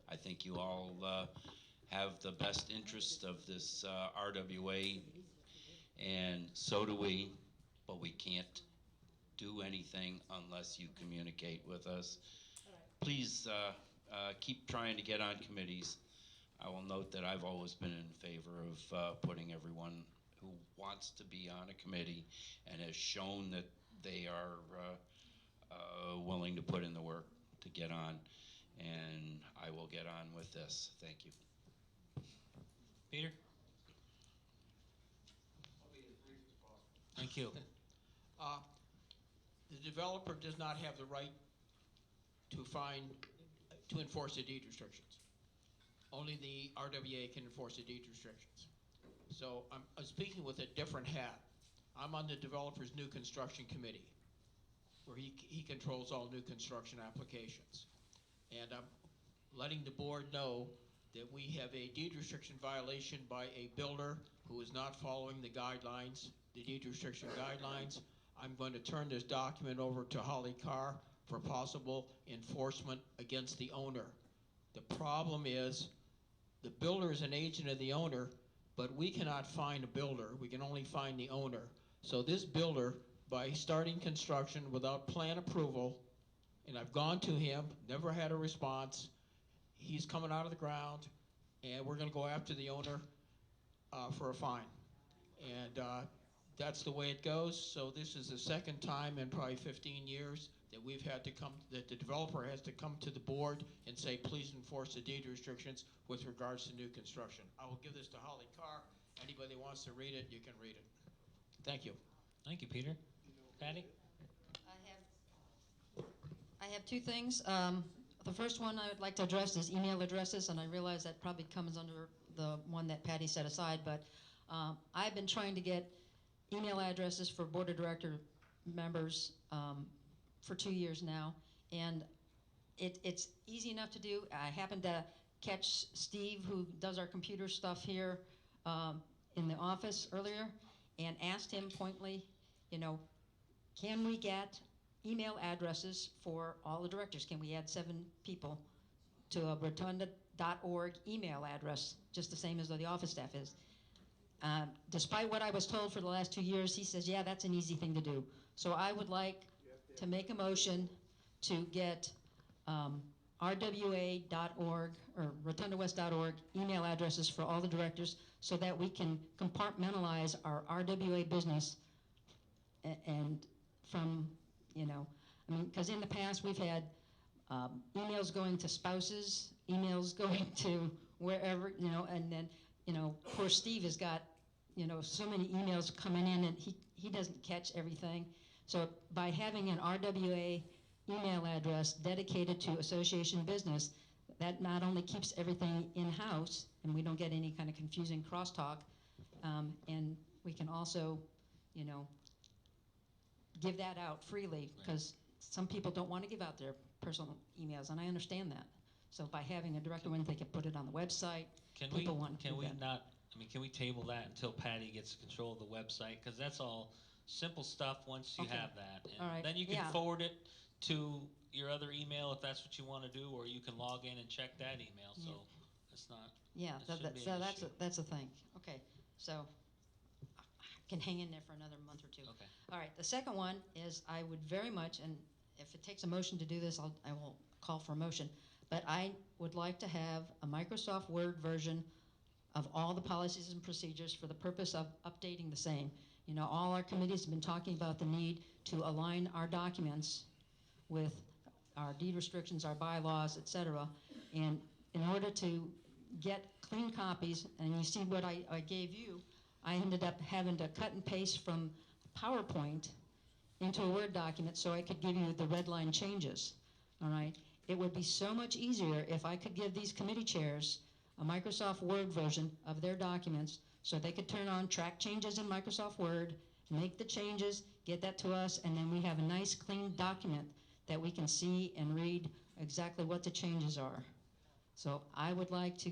I think you all have the best interest of this RWA, and so do we, but we can't do anything unless you communicate with us. Please keep trying to get on committees. I will note that I've always been in favor of putting everyone who wants to be on a committee and has shown that they are willing to put in the work to get on, and I will get on with this. Thank you. Peter? Thank you. The developer does not have the right to enforce the deed restrictions. Only the RWA can enforce the deed restrictions. So I'm speaking with a different hat. I'm on the developer's new construction committee, where he controls all new construction applications. And I'm letting the board know that we have a deed restriction violation by a builder who is not following the guidelines, the deed restriction guidelines. I'm going to turn this document over to Holly Carr for possible enforcement against the owner. The problem is the builder is an agent of the owner, but we cannot find a builder. We can only find the owner. So this builder, by starting construction without plan approval, and I've gone to him, never had a response, he's coming out of the ground, and we're gonna go after the owner for a fine. And that's the way it goes. So this is the second time in probably 15 years that we've had to come, that the developer has to come to the board and say, please enforce the deed restrictions with regards to new construction. I will give this to Holly Carr. Anybody that wants to read it, you can read it. Thank you. Thank you, Peter. Patty? I have two things. The first one I would like to address is email addresses, and I realize that probably comes under the one that Patty set aside, but I've been trying to get email addresses for board of director members for 2 years now, and it's easy enough to do. I happened to catch Steve, who does our computer stuff here, in the office earlier, and asked him pointedly, can we get email addresses for all the directors? Can we add 7 people to a rotonda.org email address, just the same as the office staff is? Despite what I was told for the last 2 years, he says, yeah, that's an easy thing to do. So I would like to make a motion to get rwa.org or rotundawest.org email addresses for all the directors so that we can compartmentalize our RWA business and from, you know, I mean, because in the past we've had emails going to spouses, emails going to wherever, you know, and then, you know, poor Steve has got, you know, so many emails coming in and he doesn't catch everything. So by having an RWA email address dedicated to association business, that not only keeps everything in-house and we don't get any kind of confusing crosstalk, and we can also, you know, give that out freely because some people don't want to give out their personal emails, and I understand that. So by having a direct one, they can put it on the website. Can we table that until Patty gets control of the website? Because that's all simple stuff once you have that. And All right. Then you can Yeah. forward it to your other email if that's what you want to do, or you can log in and check that email. So it's not. Yeah, that shouldn't be an issue. that's a thing. Okay, so I can hang in there for another month or two. Okay. All right, the second one is I would very much, and if it takes a motion to do this, I will call for a motion, but I would like to have a Microsoft Word version of all the policies and procedures for the purpose of updating the same. You know, all our committees have been talking about the need to align our documents with our deed restrictions, our bylaws, et cetera. And in order to get clean copies, and you see what I gave you, I ended up having to cut and paste from PowerPoint into a Word document so I could give you the red line changes, all right? It would be so much easier if I could give these committee chairs a Microsoft Word version of their documents so they could turn on track changes in Microsoft Word, make the changes, get that to us, and then we have a nice clean document that we can see and read exactly what the changes are. So I would like to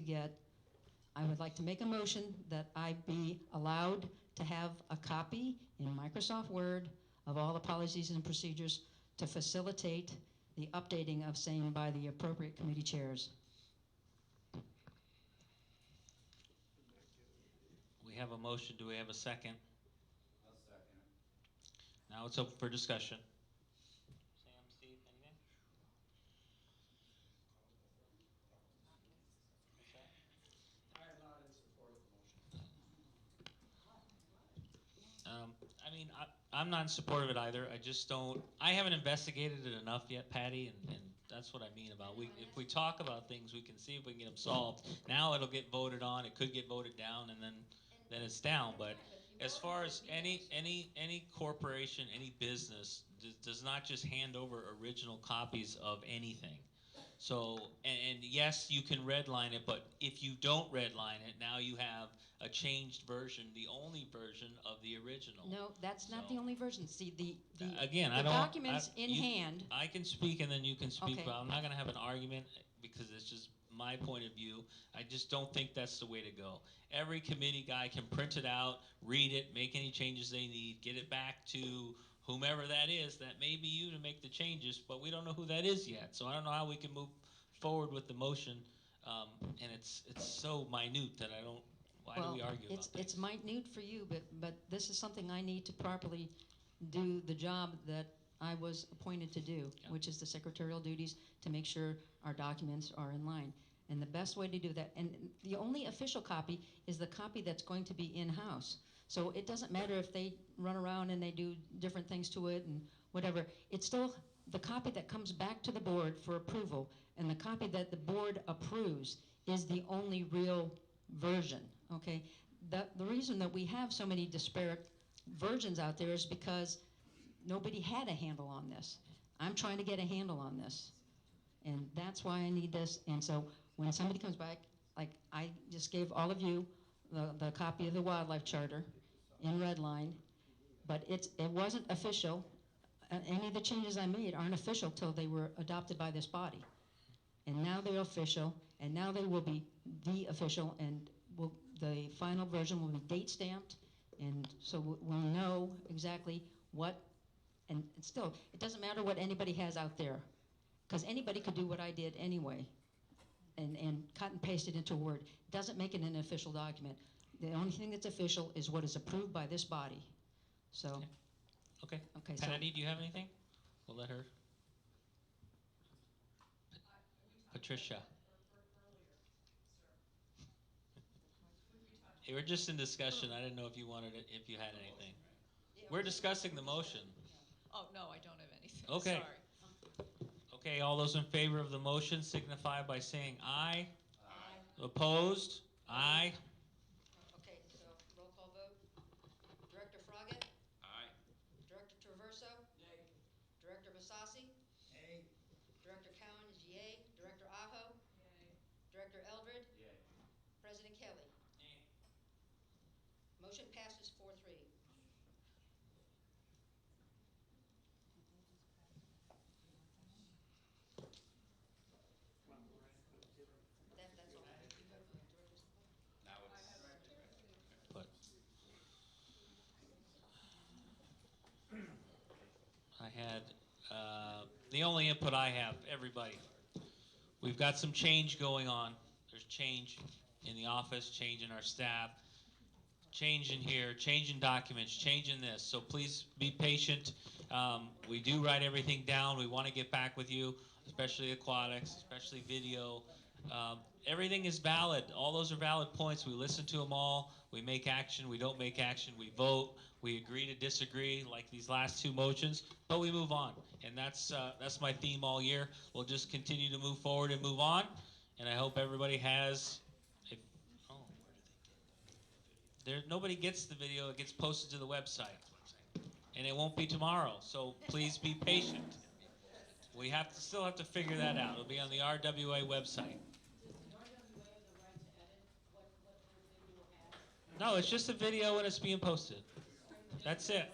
make a motion that I be allowed to have a copy in Microsoft Word of all the policies and procedures to facilitate the updating of same by the appropriate committee chairs. We have a motion. Do we have a second? I'll second it. Now it's open for discussion. Sam, Steve, anything? I'm not in support of the motion. I mean, I'm not in support of it either. I just don't. I haven't investigated it enough yet, Patty, and that's what I mean about if we talk about things, we can see if we can get them solved. Now it'll get voted on. It could get voted down, and then it's down. But as far as any corporation, any business does not just hand over original copies of anything. So, and yes, you can redline it, but if you don't redline it, now you have a changed version, the only version of the original. No, that's not the only version. See, the documents in hand. I can speak and then you can speak, Okay. but I'm not going to have an argument because it's just my point of view. I just don't think that's the way to go. Every committee guy can print it out, read it, make any changes they need, get it back to whomever that is. That may be you to make the changes, but we don't know who that is yet. So I don't know how we can move forward with the motion, and it's so minute that I don't. Why do we argue about that? It's minute for you, but this is something I need to properly do the job that I was appointed to do, which is the secretarial duties to make sure our documents are in line. And the best way to do that, and the only official copy is the copy that's going to be in-house. So it doesn't matter if they run around and they do different things to it and whatever. It's still the copy that comes back to the board for approval, and the copy that the board approves is the only real version, okay? The reason that we have so many disparate versions out there is because nobody had a handle on this. I'm trying to get a handle on this, and that's why I need this. And so when somebody comes back, like I just gave all of you the copy of the wildlife charter in red line, but it wasn't official. Any of the changes I made aren't official till they were adopted by this body. And now they're official, and now they will be the official, and the final version will be date stamped, and so we'll know exactly what, and still, it doesn't matter what anybody has out there, because anybody could do what I did anyway, and cut and paste it into Word. It doesn't make it an official document. The only thing that's official is what is approved by this body. So. Okay. So Patty, do you have anything? We'll let her. Patricia. Hey, we're just in discussion. I didn't know if you wanted it, if you had anything. We're discussing the motion. Oh, no, I don't have anything. Okay. Sorry. Okay, all those in favor of the motion signify by saying aye. Aye. Opposed? Aye. Okay, so roll call vote. Director Froggatt? Aye. Director Traverso? Nay. Director Basasi? Nay. Director Cowan is yay. Director Aho? Yay. Director Eldred? Yay. President Kelly? Nay. Motion passes 4-3. That's all. Now it's. But I had, the only input I have, everybody, we've got some change going on. There's change in the office, change in our staff, change in here, change in documents, change in this. So please be patient. We do write everything down. We want to get back with you, especially aquatics, especially video. Everything is valid. All those are valid points. We listen to them all. We make action. We don't make action. We vote. We agree to disagree, like these last two motions, but we move on. And that's my theme all year. We'll just continue to move forward and move on. And I hope everybody has. Nobody gets the video. It gets posted to the website, and it won't be tomorrow. So please be patient. We still have to figure that out. It'll be on the RWA website. No, it's just a video when it's being posted. That's it.